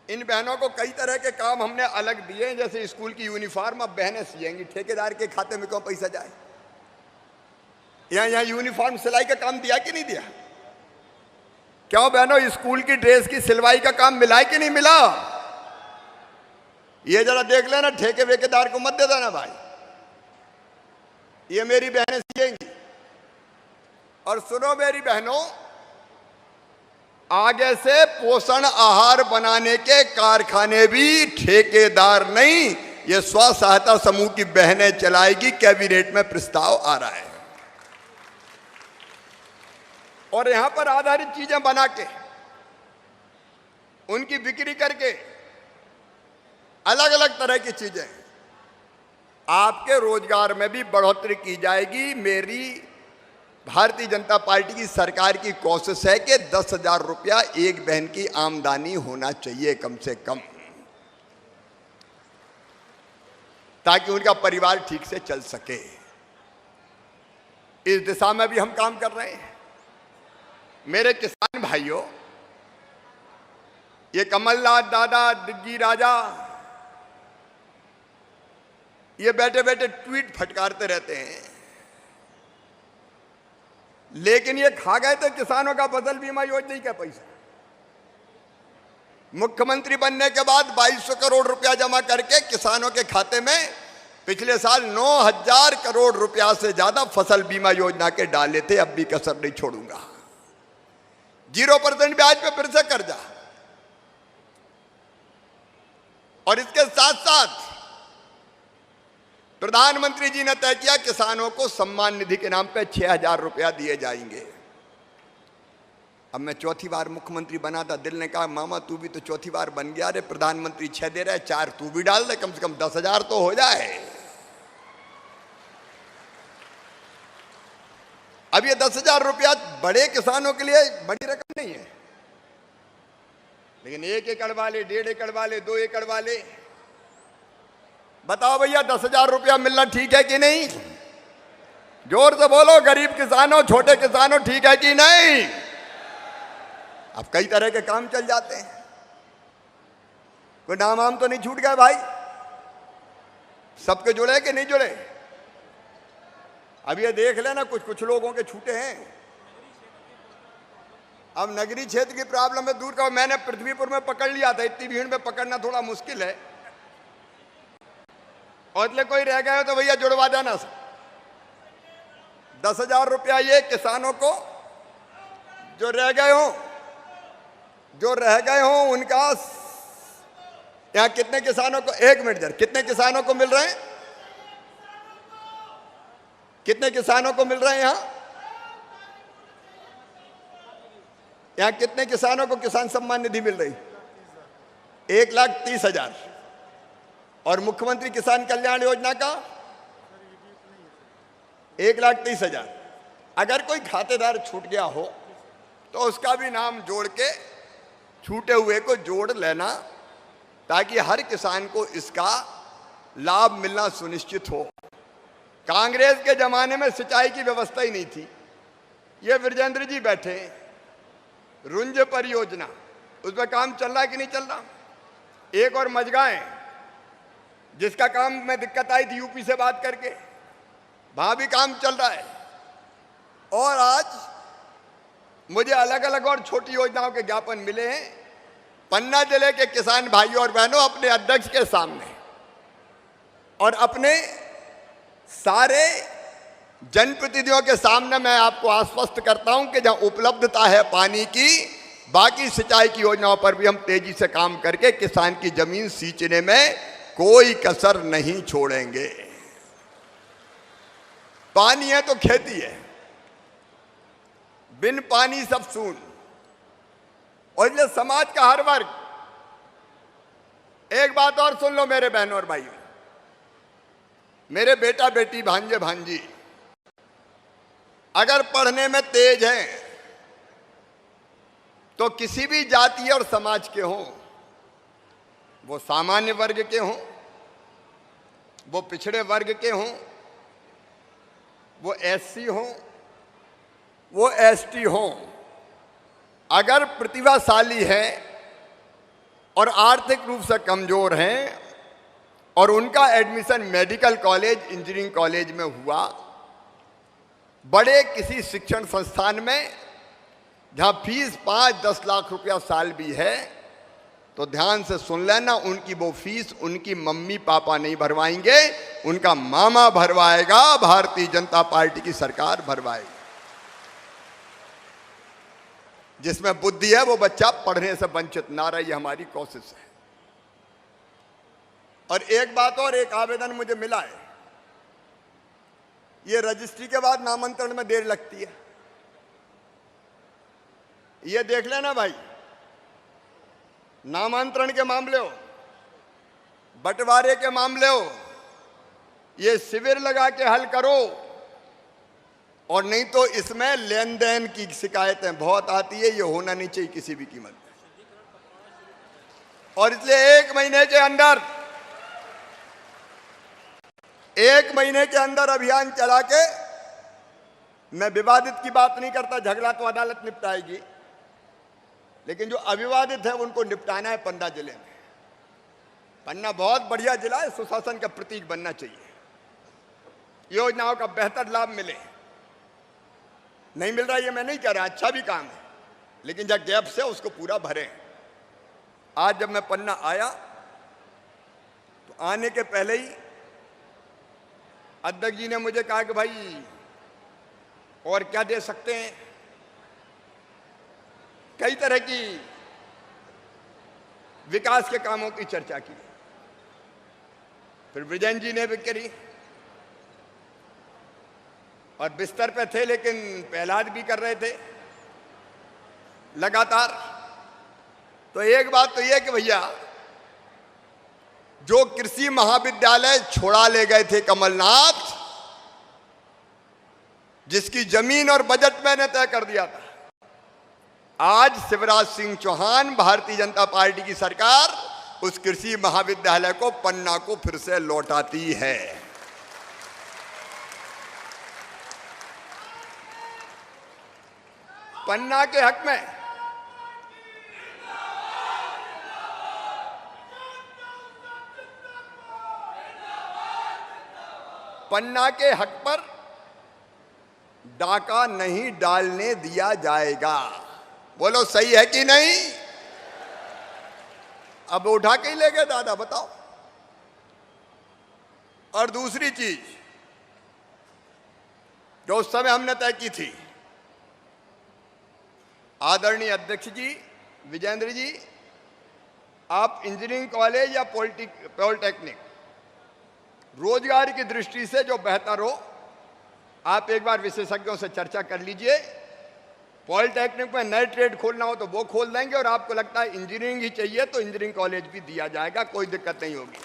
इन बहनों को कई तरह के काम हमने अलग दिए हैं। जैसे स्कूल की यूनिफॉर्म अब बहनें सिएंगी, ठेकेदार के खाते में क्यों पैसा जाए? यहाँ यूनिफॉर्म सिलाई का काम दिया कि नहीं दिया? क्यों बहनों, स्कूल की ड्रेस की सिलवाई का काम मिला है कि नहीं मिला? ये जरा देख लेना, ठेके वेकेदार को मत दे देना भाई। ये मेरी बहनें सिएंगी। और सुनो मेरी बहनों, आगे से पोषण आहार बनाने के कारखाने भी ठेकेदार नहीं, ये स्व सहायता समूह की बहनें चलाएगी। कैबिनेट में प्रस्ताव आ रहा है। और यहां पर आधारित चीजें बना के उनकी बिक्री करके अलग अलग तरह की चीजें, आपके रोजगार में भी बढ़ोतरी की जाएगी। मेरी भारतीय जनता पार्टी की सरकार की कोशिश है कि 10,000 रुपया एक बहन की आमदनी होना चाहिए कम से कम, ताकि उनका परिवार ठीक से चल सके। इस दिशा में भी हम काम कर रहे हैं। मेरे किसान भाइयों, ये कमलनाथ दादा, दिग्गी राजा, ये बैठे बैठे ट्वीट फटकारते रहते हैं, लेकिन ये खा गए थे किसानों का फसल बीमा योजना का पैसा। मुख्यमंत्री बनने के बाद 2200 करोड़ रुपया जमा करके किसानों के खाते में पिछले साल 9,000 करोड़ रुपया से ज्यादा फसल बीमा योजना के डाले थे। अब भी कसर नहीं छोड़ूंगा। 0% ब्याज पे फिर से कर्जा। और इसके साथ साथ प्रधानमंत्री जी ने तय किया किसानों को सम्मान निधि के नाम पे 6,000 रुपया दिए जाएंगे। अब मैं चौथी बार मुख्यमंत्री बना था, दिल ने कहा मामा तू भी तो चौथी बार बन गया, अरे प्रधानमंत्री 6 दे रहा है, 4 तू भी डाल दे, कम से कम 10,000 तो हो जाए। अब ये 10,000 रुपया बड़े किसानों के लिए बड़ी रकम नहीं है, लेकिन 1 एकड़ वाले, 1.5 एकड़ वाले, 2 एकड़ वाले, बताओ भैया 10,000 रुपया मिलना ठीक है कि नहीं? जोर से बोलो गरीब किसानों, छोटे किसानों, ठीक है कि नहीं? अब कई तरह के काम चल जाते हैं। कोई नाम आम तो नहीं छूट गया भाई? सबके जुड़े कि नहीं जुड़े? अब ये देख लेना, कुछ कुछ लोगों के छूटे हैं। अब नगरीय क्षेत्र की प्रॉब्लम है दूर का, मैंने पृथ्वीपुर में पकड़ लिया था, इतनी भीड़ में पकड़ना थोड़ा मुश्किल है। और इसलिए कोई रह गए हो तो भैया जुड़वा देना। 10,000 रुपया ये किसानों को जो रह गए हो उनका। यहां कितने किसानों को, 1 मिनट जरा, कितने किसानों को मिल रहे हैं? कितने किसानों को मिल रहे हैं यहां कितने किसानों को किसान सम्मान निधि मिल रही? 1,30,000। और मुख्यमंत्री किसान कल्याण योजना का 1,30,000। अगर कोई खातेदार छूट गया हो तो उसका भी नाम जोड़ के छूटे हुए को जोड़ लेना, ताकि हर किसान को इसका लाभ मिलना सुनिश्चित हो। कांग्रेस के जमाने में सिंचाई की व्यवस्था ही नहीं थी। ये विजेंद्र जी बैठे, रुंज परियोजना, उसमें काम चल रहा है कि नहीं चल रहा? एक और मजगाएं, जिसका काम में दिक्कत आई थी यूपी से बात करके, वहां भी काम चल रहा है। और आज मुझे अलग अलग और छोटी योजनाओं के ज्ञापन मिले हैं पन्ना जिले के किसान भाइयों और बहनों अपने अध्यक्ष के सामने और अपने सारे जनप्रतिनिधियों के सामने। मैं आपको आश्वस्त करता हूं कि जहां उपलब्धता है पानी की, बाकी सिंचाई की योजनाओं पर भी हम तेजी से काम करके किसान की जमीन सींचने में कोई कसर नहीं छोड़ेंगे। पानी है तो खेती है, बिन पानी सब सून। और इसलिए समाज का हर वर्ग, एक बात और सुन लो मेरे बहनों और भाइयों, मेरे बेटा बेटी भांजे भांजी अगर पढ़ने में तेज हैं तो किसी भी जाति और समाज के हों, वो सामान्य वर्ग के हों, वो पिछड़े वर्ग के हों, वो एससी हों, वो एसटी हों, अगर प्रतिभाशाली हैं और आर्थिक रूप से कमजोर हैं और उनका admission medical college, engineering college में हुआ, बड़े किसी शिक्षण संस्थान में जहां फीस 5-10 लाख रुपया साल भी है, तो ध्यान से सुन लेना, उनकी वो फीस उनकी मम्मी पापा नहीं भरवाएंगे, उनका मामा भरवाएगा, भारतीय जनता पार्टी की सरकार भरवाएगी। जिसमें बुद्धि है वो बच्चा पढ़ने से वंचित ना रहे, ये हमारी कोशिश है। और एक बात और, एक आवेदन मुझे मिला है, ये रजिस्ट्री के बाद नामांतरण में देर लगती है, ये देख लेना भाई। नामांतरण के मामले हो, बंटवारे के मामले हो, ये शिविर लगा के हल करो, और नहीं तो इसमें लेन देन की शिकायतें बहुत आती है, ये होना नहीं चाहिए किसी भी कीमत पे। और इसलिए 1 महीने के अंदर अभियान चला के, मैं विवादित की बात नहीं करता, झगड़ा तो अदालत निपटाएगी, लेकिन जो अविवादित है उनको निपटाना है पन्ना जिले में। पन्ना बहुत बढ़िया जिला है, सुशासन का प्रतीक बनना चाहिए, योजनाओं का बेहतर लाभ मिले। नहीं मिल रहा ये मैं नहीं कह रहा, अच्छा भी काम है, लेकिन जब गैप से उसको पूरा भरें। आज जब मैं पन्ना आया तो आने के पहले ही अध्यक्ष जी ने मुझे कहा कि भाई और क्या दे सकते हैं, कई तरह की विकास के कामों की चर्चा की। फिर विजयन जी ने भी करी, और बिस्तर पे थे लेकिन पहलाद भी कर रहे थे लगातार। तो एक बात तो यह कि भैया, जो कृषि महाविद्यालय छोड़ा ले गए थे कमलनाथ, जिसकी जमीन और बजट मैंने तय कर दिया था, आज शिवराज सिंह चौहान, भारतीय जनता पार्टी की सरकार उस कृषि महाविद्यालय को, पन्ना को फिर से लौटाती है। पन्ना के हक में पन्ना के हक पर डाका नहीं डालने दिया जाएगा। बोलो सही है कि नहीं? अब उठा के ही ले गए दादा, बताओ। और दूसरी चीज जो उस समय हमने तय की थी, आदरणीय अध्यक्ष जी, विजेंद्र जी, आप इंजीनियरिंग कॉलेज या पॉलिटेक्निक रोजगार की दृष्टि से जो बेहतर हो, आप एक बार विशेषज्ञों से चर्चा कर लीजिए। पॉलिटेक्निक में नए ट्रेड खोलना हो तो वो खोल देंगे, और आपको लगता है इंजीनियरिंग ही चाहिए तो इंजीनियरिंग कॉलेज भी दिया जाएगा, कोई दिक्कत नहीं होगी।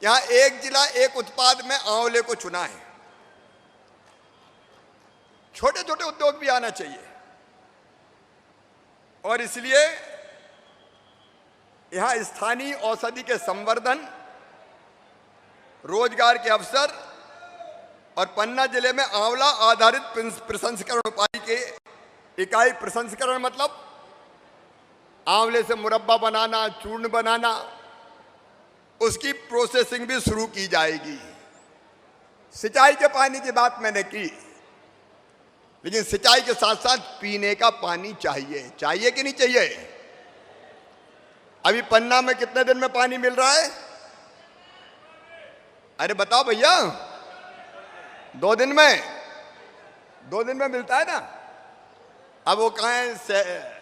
यहां एक जिला एक उत्पाद में आंवले को चुना है। छोटे छोटे उद्योग भी आना चाहिए, और इसलिए यहां स्थानीय औषधि के संवर्धन, रोजगार के अवसर और पन्ना जिले में आंवला आधारित प्रसंस्करण उपाय के इकाई, प्रसंस्करण मतलब आंवले से मुरब्बा बनाना, चूर्ण बनाना, उसकी प्रोसेसिंग भी शुरू की जाएगी। सिंचाई के पानी की बात मैंने की, लेकिन सिंचाई के साथ साथ पीने का पानी चाहिए। चाहिए कि नहीं चाहिए? अभी पन्ना में कितने दिन में पानी मिल रहा है? अरे बताओ भैया, 2 दिन में? 2 दिन में मिलता है ना। अब वो कहाँ है?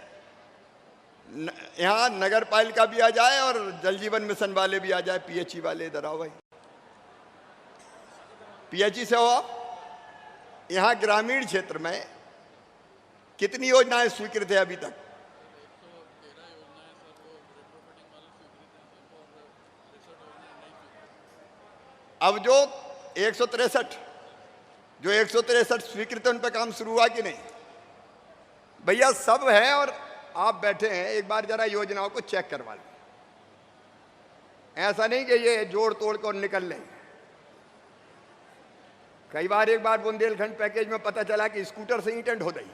यहाँ नगर पालिका भी आ जाए और जल जीवन मिशन वाले भी आ जाए, पीएचई वाले। इधर आओ भाई, पीएचई से हो आप। यहाँ ग्रामीण क्षेत्र में कितनी योजनाएं स्वीकृत है अभी तक? अब जो 163 स्वीकृत है, उन पर काम शुरू हुआ कि नहीं? भैया सब है, और आप बैठे हैं, एक बार जरा योजनाओं को चेक करवा लें। ऐसा नहीं कि ये जोड़ तोड़ कर निकल लें। कई बार, एक बार बुंदेलखंड पैकेज में पता चला कि स्कूटर से ईंटें ढो दी,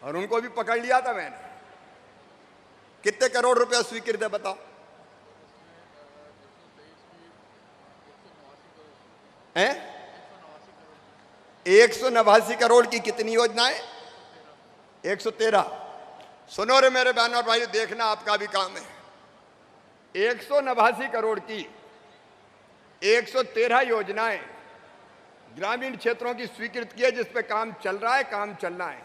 और उनको भी पकड़ लिया था मैंने। कितने करोड़ रुपया स्वीकृत है बताओ? हैं? 189 करोड़ की कितनी योजनाएं? 113। सुनो रे मेरे बहन और भाई, देखना आपका भी काम है। 189 करोड़ की 113 योजनाएं ग्रामीण क्षेत्रों की स्वीकृत की है, जिस पे काम चल रहा है, काम चलना है।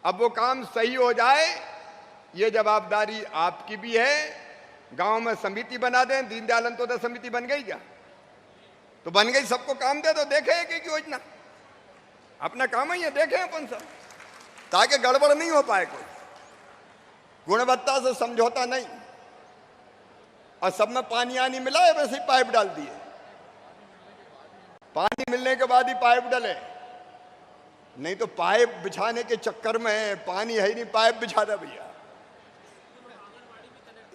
अब वो काम सही हो जाए, ये जवाबदारी आपकी भी है। गांव में समिति बना दें, दीनदयाल अंत्योदय समिति बन गई क्या? तो बन गई, सबको काम दे दो, देखे एक योजना। अपना काम है ये, देखें अपन सब, ताकि गड़बड़ नहीं हो पाए, कोई गुणवत्ता से समझौता नहीं। और सब में पानी आनी मिला है, वैसे ही पाइप डाल दिए। पानी मिलने के बाद ही पाइप डले, नहीं तो पाइप बिछाने के चक्कर में पानी है ही नहीं, पाइप बिछा दे भैया।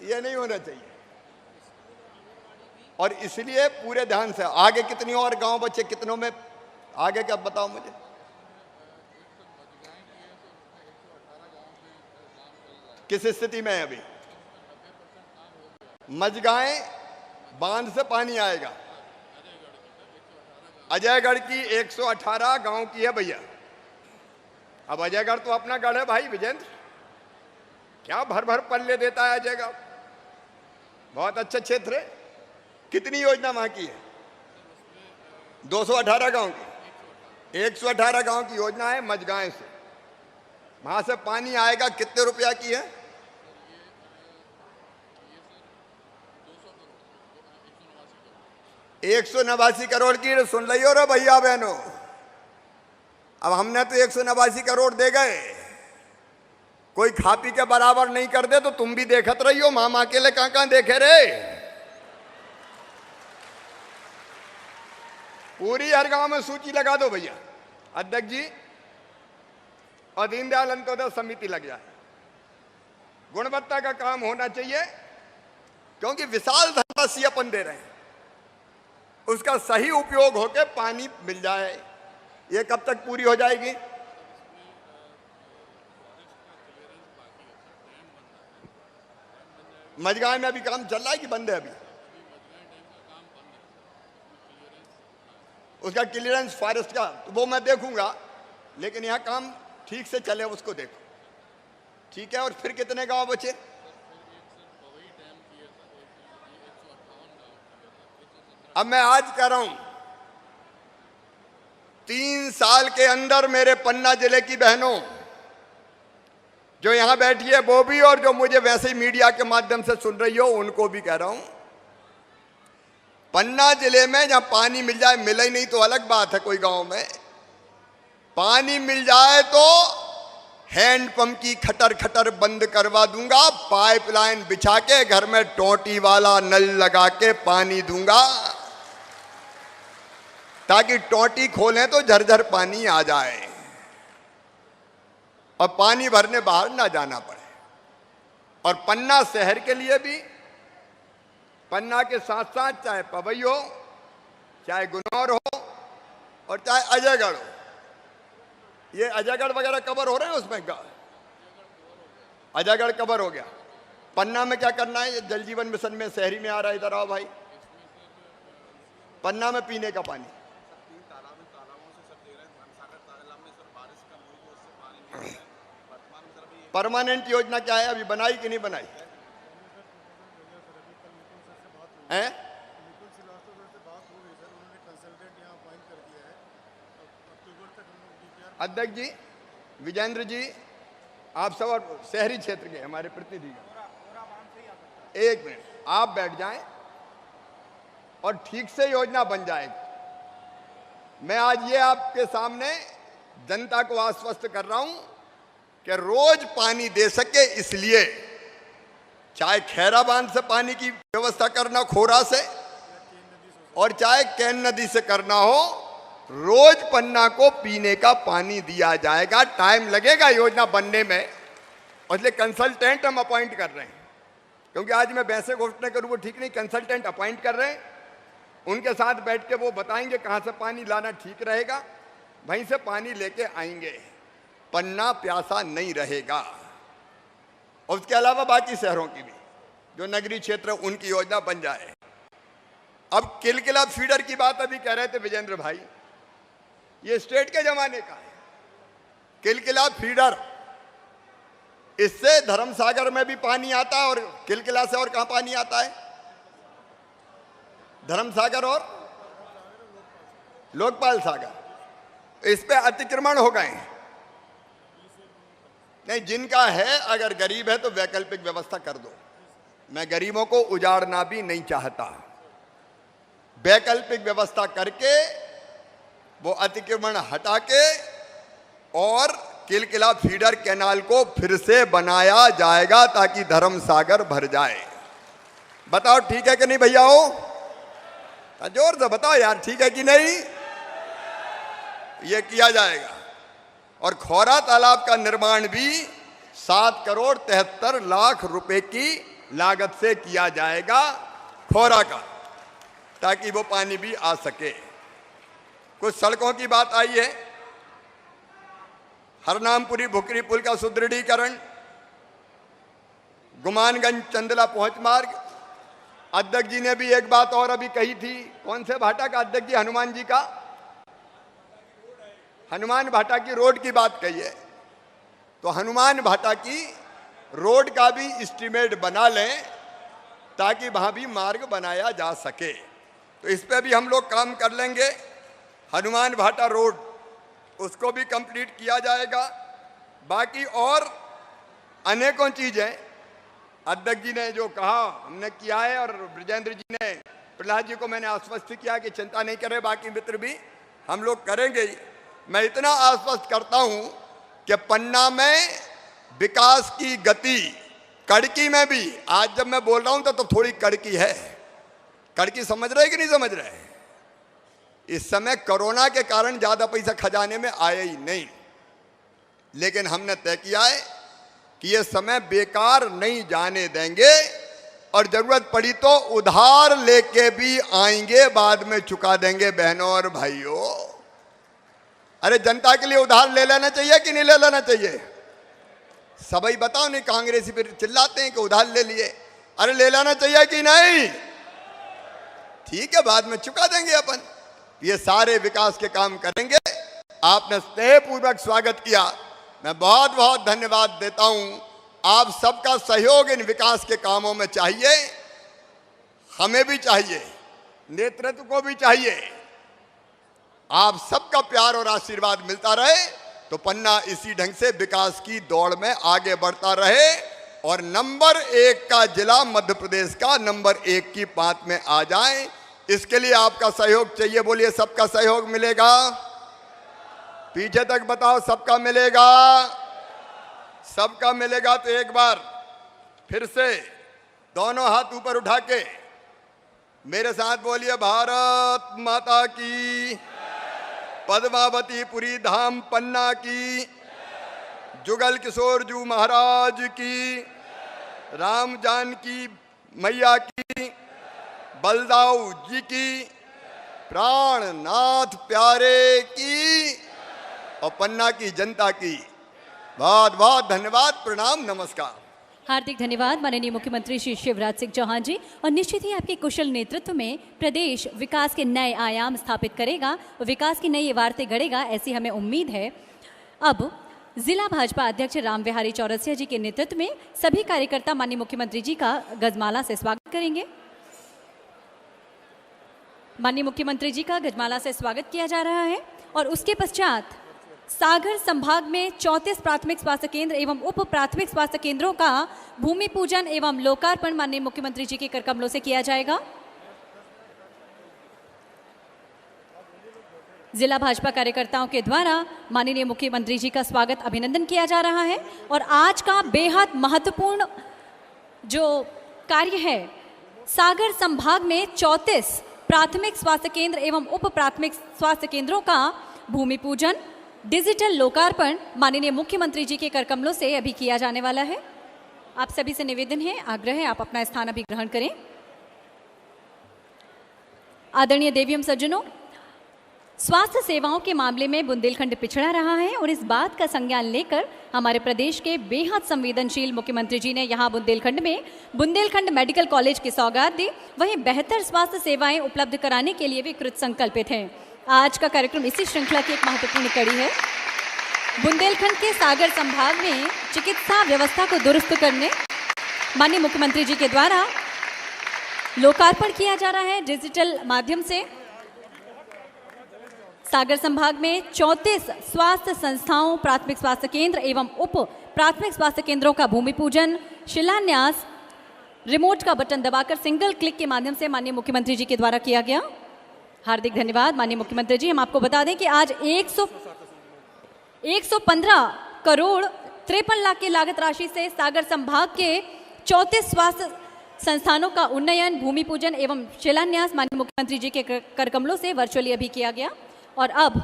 ये नहीं होना चाहिए। और इसलिए पूरे ध्यान से आगे कितनी और गांव बचे, कितनों में आगे क्या बताओ मुझे? किस स्थिति में है अभी? मझगांव बांध से पानी आएगा। अजयगढ़ की 118 गांव की है भैया। अब अजयगढ़ तो अपना गढ़ है भाई विजेंद्र, क्या भर भर पल्ले देता है अजयगढ़, बहुत अच्छा क्षेत्र है। कितनी योजना वहां की है? 218 गांव की, 118 गांव की योजना है। मझगांव से वहां से पानी आएगा, कितने रुपया की है? 189 करोड़ की। सुन लियो रे भैया बहनों, अब हमने तो 189 करोड़ दे गए, कोई खा पी के बराबर नहीं कर दे तो तुम भी देखत रहियो। मामा अकेले कहां कहां देखे रे? पूरी हर गांव में सूची लगा दो भैया, अध्यक्ष जी, और दीनदयाल अंत्योदय समिति लग जाए। गुणवत्ता का काम होना चाहिए, क्योंकि विशाल धनराशि अपन दे रहे हैं, उसका सही उपयोग होकर पानी मिल जाए। ये कब तक पूरी हो जाएगी? मझगांव में अभी काम चल रहा है कि बंद है? अभी उसका क्लियरेंस फॉरेस्ट का तो वो मैं देखूंगा, लेकिन यहाँ काम ठीक से चले उसको देखो। ठीक है, और फिर कितने गांव बचे? अब मैं आज कह रहा हूं, 3 साल के अंदर मेरे पन्ना जिले की बहनों जो यहां बैठी है वो भी, और जो मुझे वैसे ही मीडिया के माध्यम से सुन रही हो उनको भी कह रहा हूं, पन्ना जिले में जहां पानी मिल जाए, मिले ही नहीं तो अलग बात है, कोई गांव में पानी मिल जाए तो हैंडपंप की खटर खटर बंद करवा दूंगा, पाइपलाइन बिछा के घर में टोटी वाला नल लगा के पानी दूंगा, ताकि टोटी खोलें तो झरझर पानी आ जाए और पानी भरने बाहर ना जाना पड़े। और पन्ना शहर के लिए भी, पन्ना के साथ साथ चाहे पवई हो, चाहे गुनौर हो और चाहे अजयगढ़ हो, ये अजयगढ़ वगैरह कवर हो रहे हैं उसमें, अजयगढ़ कवर हो गया। पन्ना में क्या करना है? ये जल जीवन मिशन में शहरी में आ रहा है, इधर आओ भाई। पन्ना में पीने का पानी, परमानेंट योजना क्या है? अभी बनाई कि नहीं बनाई है? अध्यक्ष जी, विजेंद्र जी, आप सब और शहरी क्षेत्र के हमारे प्रतिनिधि, एक मिनट आप बैठ जाएं और ठीक से योजना बन जाएगी। मैं आज ये आपके सामने जनता को आश्वस्त कर रहा हूं कि रोज पानी दे सके, इसलिए चाहे खैरा बांध से पानी की व्यवस्था करना खोरा से, और चाहे कैन नदी से करना हो, रोज पन्ना को पीने का पानी दिया जाएगा। टाइम लगेगा योजना बनने में, और इसलिए कंसल्टेंट हम अपॉइंट कर रहे हैं, क्योंकि आज मैं वैसे घोषणा करूँ वो ठीक नहीं। कंसल्टेंट अपॉइंट कर रहे हैं, उनके साथ बैठ के वो बताएंगे कहाँ से पानी लाना ठीक रहेगा, वहीं से पानी लेके आएंगे, पन्ना प्यासा नहीं रहेगा। और उसके अलावा बाकी शहरों की भी जो नगरीय क्षेत्र उनकी योजना बन जाए। अब किलकिला फीडर की बात अभी कह रहे थे विजेंद्र भाई, ये स्टेट के जमाने का है किलकिला फीडर। इससे धर्मसागर में भी पानी आता है, और किलकिला से और कहां पानी आता है? धर्मसागर और लोकपाल सागर। इस पे अतिक्रमण हो गए हैं। नहीं, जिनका है, अगर गरीब है तो वैकल्पिक व्यवस्था कर दो। मैं गरीबों को उजाड़ना भी नहीं चाहता, वैकल्पिक व्यवस्था करके वो अतिक्रमण हटा के और किलकिला फीडर कैनाल को फिर से बनाया जाएगा, ताकि धर्मसागर भर जाए। बताओ ठीक है कि नहीं भैया? हो जोर से बताओ यार, ठीक है कि नहीं? ये किया जाएगा। और खौरा तालाब का निर्माण भी 7 करोड़ 73 लाख रुपए की लागत से किया जाएगा, खौरा का, ताकि वो पानी भी आ सके। कुछ सड़कों की बात आई है, हरनामपुरी भुकरी पुल का सुदृढ़ीकरण, गुमानगंज चंदला पहुंच मार्ग। अध्यक्ष जी ने भी एक बात और अभी कही थी, कौन से भाटा का अध्यक्ष जी? हनुमान जी का, हनुमान भाटा की रोड की बात कही है, तो हनुमान भाटा की रोड का भी एस्टीमेट बना लें, ताकि वहां भी मार्ग बनाया जा सके। तो इस पे भी हम लोग काम कर लेंगे। हनुमान भाटा रोड, उसको भी कंप्लीट किया जाएगा। बाकी और अनेकों चीजें अध्यक्ष जी ने जो कहा हमने किया है, और ब्रजेंद्र जी ने, प्रहलाद जी को मैंने आश्वस्त किया कि चिंता नहीं करें, बाकी मित्र भी हम लोग करेंगे ही। मैं इतना आश्वस्त करता हूं कि पन्ना में विकास की गति, कड़की में भी, आज जब मैं बोल रहा हूं तो थोड़ी कड़की है। कड़की समझ रहे कि नहीं समझ रहे? इस समय कोरोना के कारण ज्यादा पैसा खजाने में आया ही नहीं, लेकिन हमने तय किया है कि ये समय बेकार नहीं जाने देंगे, और जरूरत पड़ी तो उधार लेके भी आएंगे, बाद में चुका देंगे बहनों और भाइयों। अरे जनता के लिए उधार ले लेना चाहिए कि नहीं ले लेना चाहिए? सभी बताओ नहीं, कांग्रेसी फिर चिल्लाते हैं कि उधार ले लिए। अरे ले लेना चाहिए कि नहीं? ठीक है, बाद में चुका देंगे अपन। ये सारे विकास के काम करेंगे। आपने स्नेहपूर्वक स्वागत किया, मैं बहुत बहुत धन्यवाद देता हूं। आप सबका सहयोग इन विकास के कामों में चाहिए, हमें भी चाहिए, नेतृत्व को भी चाहिए। आप सबका प्यार और आशीर्वाद मिलता रहे तो पन्ना इसी ढंग से विकास की दौड़ में आगे बढ़ता रहे और नंबर 1 का जिला मध्य प्रदेश का नंबर 1 की बात में आ जाए। इसके लिए आपका सहयोग चाहिए। बोलिए, सबका सहयोग मिलेगा? पीछे तक बताओ, सबका मिलेगा? सबका मिलेगा तो एक बार फिर से दोनों हाथ ऊपर उठा के मेरे साथ बोलिए, भारत माता की, पद्मावतीपुरी धाम पन्ना की, जुगल किशोर जी महाराज की, राम जानकी मैया की, बलदाऊ जी की, प्राणनाथ प्यारे की और पन्ना की जनता की बहुत बहुत धन्यवाद, प्रणाम, नमस्कार। हार्दिक धन्यवाद माननीय मुख्यमंत्री श्री शिवराज सिंह चौहान जी। और निश्चित ही आपके कुशल नेतृत्व में प्रदेश विकास के नए आयाम स्थापित करेगा और विकास की नई इबारतें गढ़ेगा, ऐसी हमें उम्मीद है। अब जिला भाजपा अध्यक्ष राम बिहारी चौरसिया जी के नेतृत्व में सभी कार्यकर्ता माननीय मुख्यमंत्री जी का गजमाला से स्वागत करेंगे। माननीय मुख्यमंत्री जी का गजमाला से स्वागत किया जा रहा है और उसके पश्चात सागर संभाग में 34 प्राथमिक स्वास्थ्य केंद्र एवं उप प्राथमिक स्वास्थ्य केंद्रों का भूमि पूजन एवं लोकार्पण माननीय मुख्यमंत्री जी के कर कमलों से किया जाएगा। जिला भाजपा कार्यकर्ताओं के द्वारा माननीय मुख्यमंत्री जी का स्वागत अभिनंदन किया जा रहा है और आज का बेहद महत्वपूर्ण जो कार्य है, सागर संभाग में 34 प्राथमिक स्वास्थ्य केंद्र एवं उप प्राथमिक स्वास्थ्य केंद्रों का भूमि पूजन, डिजिटल लोकार्पण माननीय मुख्यमंत्री जी के कर कमलों से अभी किया जाने वाला है। आप सभी से निवेदन है, आग्रह है, आप अपना स्थान अभी ग्रहण करें। आदरणीय देवियम सज्जनों, स्वास्थ्य सेवाओं के मामले में बुंदेलखंड पिछड़ा रहा है और इस बात का संज्ञान लेकर हमारे प्रदेश के बेहद संवेदनशील मुख्यमंत्री जी ने यहाँ बुंदेलखंड में बुंदेलखंड मेडिकल कॉलेज की सौगात दी। वहीं बेहतर स्वास्थ्य सेवाएं उपलब्ध कराने के लिए भी कृत संकल्पित हैं। आज का कार्यक्रम इसी श्रृंखला की एक महत्वपूर्ण कड़ी है। बुंदेलखंड के सागर संभाग में चिकित्सा व्यवस्था को दुरुस्त करने माननीय मुख्यमंत्री जी के द्वारा लोकार्पण किया जा रहा है डिजिटल माध्यम से। सागर संभाग में 34 स्वास्थ्य संस्थाओं, प्राथमिक स्वास्थ्य केंद्र एवं उप प्राथमिक स्वास्थ्य केंद्रों का भूमि पूजन, शिलान्यास रिमोट का बटन दबाकर सिंगल क्लिक के माध्यम से माननीय मुख्यमंत्री जी के द्वारा किया गया। हार्दिक धन्यवाद माननीय मुख्यमंत्री जी। हम आपको बता दें कि आज 115 करोड़ 53 लाख की लागत राशि से सागर संभाग के 34 स्वास्थ्य संस्थानों का उन्नयन, भूमि पूजन एवं शिलान्यास माननीय मुख्यमंत्री जी के कर कमलों से वर्चुअली अभी किया गया। और अब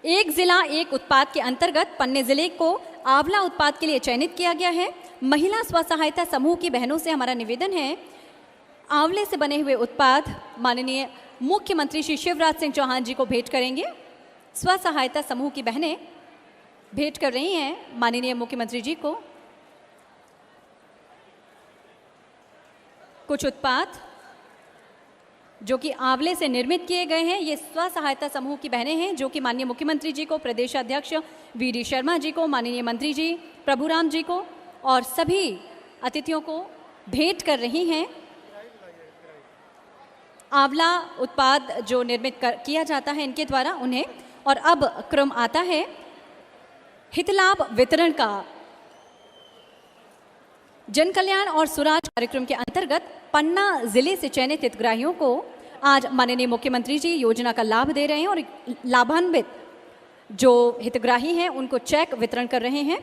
एक जिला एक उत्पाद के अंतर्गत पन्ने जिले को आंवला उत्पाद के लिए चयनित किया गया है। महिला स्व सहायता समूह की बहनों से हमारा निवेदन है, आंवले से बने हुए उत्पाद माननीय मुख्यमंत्री श्री शिवराज सिंह चौहान जी को भेंट करेंगे। स्व सहायता समूह की बहनें भेंट कर रही हैं माननीय मुख्यमंत्री जी को कुछ उत्पाद जो कि आंवले से निर्मित किए गए हैं। ये स्व सहायता समूह की बहनें हैं जो कि माननीय मुख्यमंत्री जी को, प्रदेश अध्यक्ष वी.डी. शर्मा जी को, माननीय मंत्री जी प्रभुराम जी को और सभी अतिथियों को भेंट कर रही हैं। आंवला उत्पाद जो निर्मित किया जाता है इनके द्वारा उन्हें। और अब क्रम आता है हितलाभ वितरण का। जन कल्याण और सुराज कार्यक्रम के अंतर्गत पन्ना जिले से चयनित हितग्राहियों को आज माननीय मुख्यमंत्री जी योजना का लाभ दे रहे हैं और लाभान्वित जो हितग्राही हैं उनको चेक वितरण कर रहे हैं।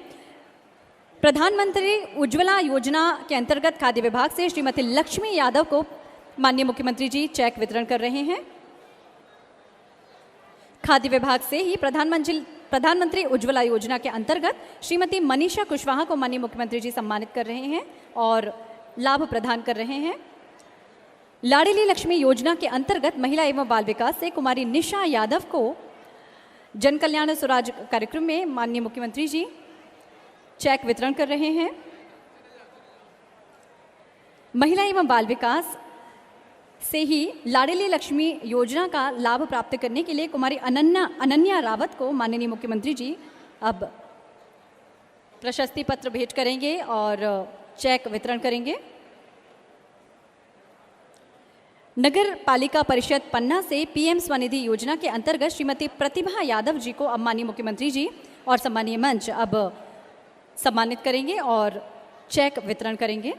प्रधानमंत्री उज्ज्वला योजना के अंतर्गत खाद्य विभाग से श्रीमती लक्ष्मी यादव को माननीय मुख्यमंत्री जी चेक वितरण कर रहे हैं। खाद्य विभाग से ही प्रधानमंत्री उज्ज्वला योजना के अंतर्गत श्रीमती मनीषा कुशवाहा को माननीय मुख्यमंत्री जी सम्मानित कर रहे हैं और लाभ प्रदान कर रहे हैं। लाडली लक्ष्मी योजना के अंतर्गत महिला एवं बाल विकास से कुमारी निशा यादव को जन कल्याण स्वराज कार्यक्रम में माननीय मुख्यमंत्री जी चेक वितरण कर रहे हैं। महिला एवं बाल विकास से ही लाडली लक्ष्मी योजना का लाभ प्राप्त करने के लिए कुमारी अनन्या रावत को माननीय मुख्यमंत्री जी अब प्रशस्ति पत्र भेंट करेंगे और चेक वितरण करेंगे। नगर पालिका परिषद पन्ना से पीएम स्वनिधि योजना के अंतर्गत श्रीमती प्रतिभा यादव जी को अब माननीय मुख्यमंत्री जी और सम्मानीय मंच अब सम्मानित करेंगे और चेक वितरण करेंगे।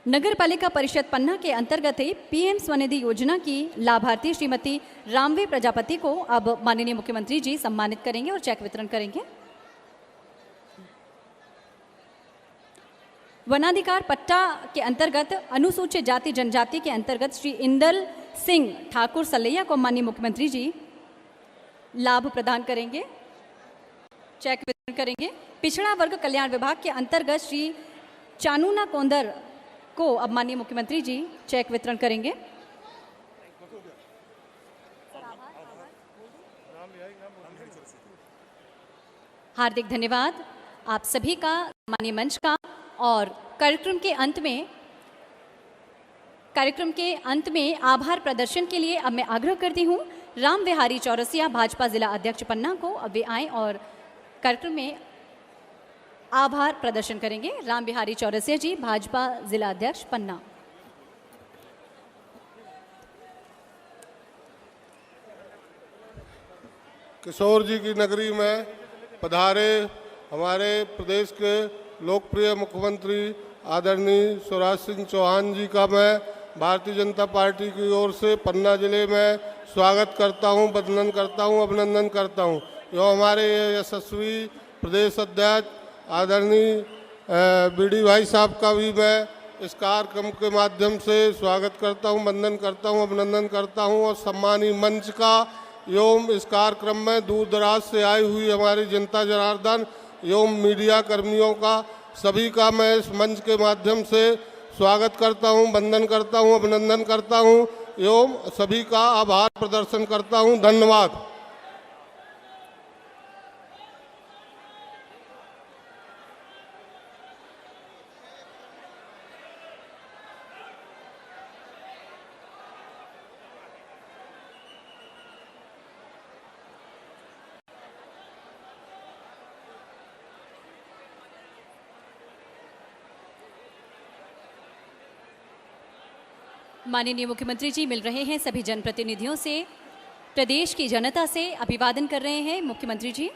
नगर पालिका परिषद पन्ना के अंतर्गत पीएम स्वनिधि योजना की लाभार्थी श्रीमती रामवे प्रजापति को अब माननीय मुख्यमंत्री जी सम्मानित करेंगे और चेक वितरण करेंगे। वनाधिकार पट्टा के अंतर्गत अनुसूचित जाति जनजाति के अंतर्गत श्री इंदल सिंह ठाकुर सलैया को माननीय मुख्यमंत्री जी लाभ प्रदान करेंगे, चेक वितरण करेंगे। पिछड़ा वर्ग कल्याण विभाग के अंतर्गत श्री चानूना कोंदर को अब माननीय मुख्यमंत्री जी चेक वितरण करेंगे। हार्दिक धन्यवाद आप सभी का, माननीय मंच का। और कार्यक्रम के अंत में आभार प्रदर्शन के लिए अब मैं आग्रह करती हूँ राम बिहारी चौरसिया भाजपा जिला अध्यक्ष पन्ना को अब वे आएँ और कार्यक्रम में आभार प्रदर्शन करेंगे। राम बिहारी चौरसिया जी भाजपा जिला अध्यक्ष पन्ना। किशोर जी की नगरी में पधारे हमारे प्रदेश के लोकप्रिय मुख्यमंत्री आदरणीय शिवराज सिंह चौहान जी का मैं भारतीय जनता पार्टी की ओर से पन्ना जिले में स्वागत करता हूं, वंदन करता हूं, अभिनंदन करता हूं। जो हमारे यशस्वी प्रदेश अध्यक्ष आदरणीय बीडी भाई साहब का भी मैं इस कार्यक्रम के माध्यम से स्वागत करता हूं, वंदन करता हूं, अभिनंदन करता हूं। और सम्मानीय मंच का एवं इस कार्यक्रम में दूर दराज से आई हुई हमारी जनता जनार्दन एवं मीडिया कर्मियों का सभी का मैं इस मंच के माध्यम से स्वागत करता हूं, वंदन करता हूं, अभिनंदन करता हूं एवं सभी का आभार प्रदर्शन करता हूं। धन्यवाद। माननीय मुख्यमंत्री जी मिल रहे हैं सभी जनप्रतिनिधियों से, प्रदेश की जनता से अभिवादन कर रहे हैं मुख्यमंत्री जी।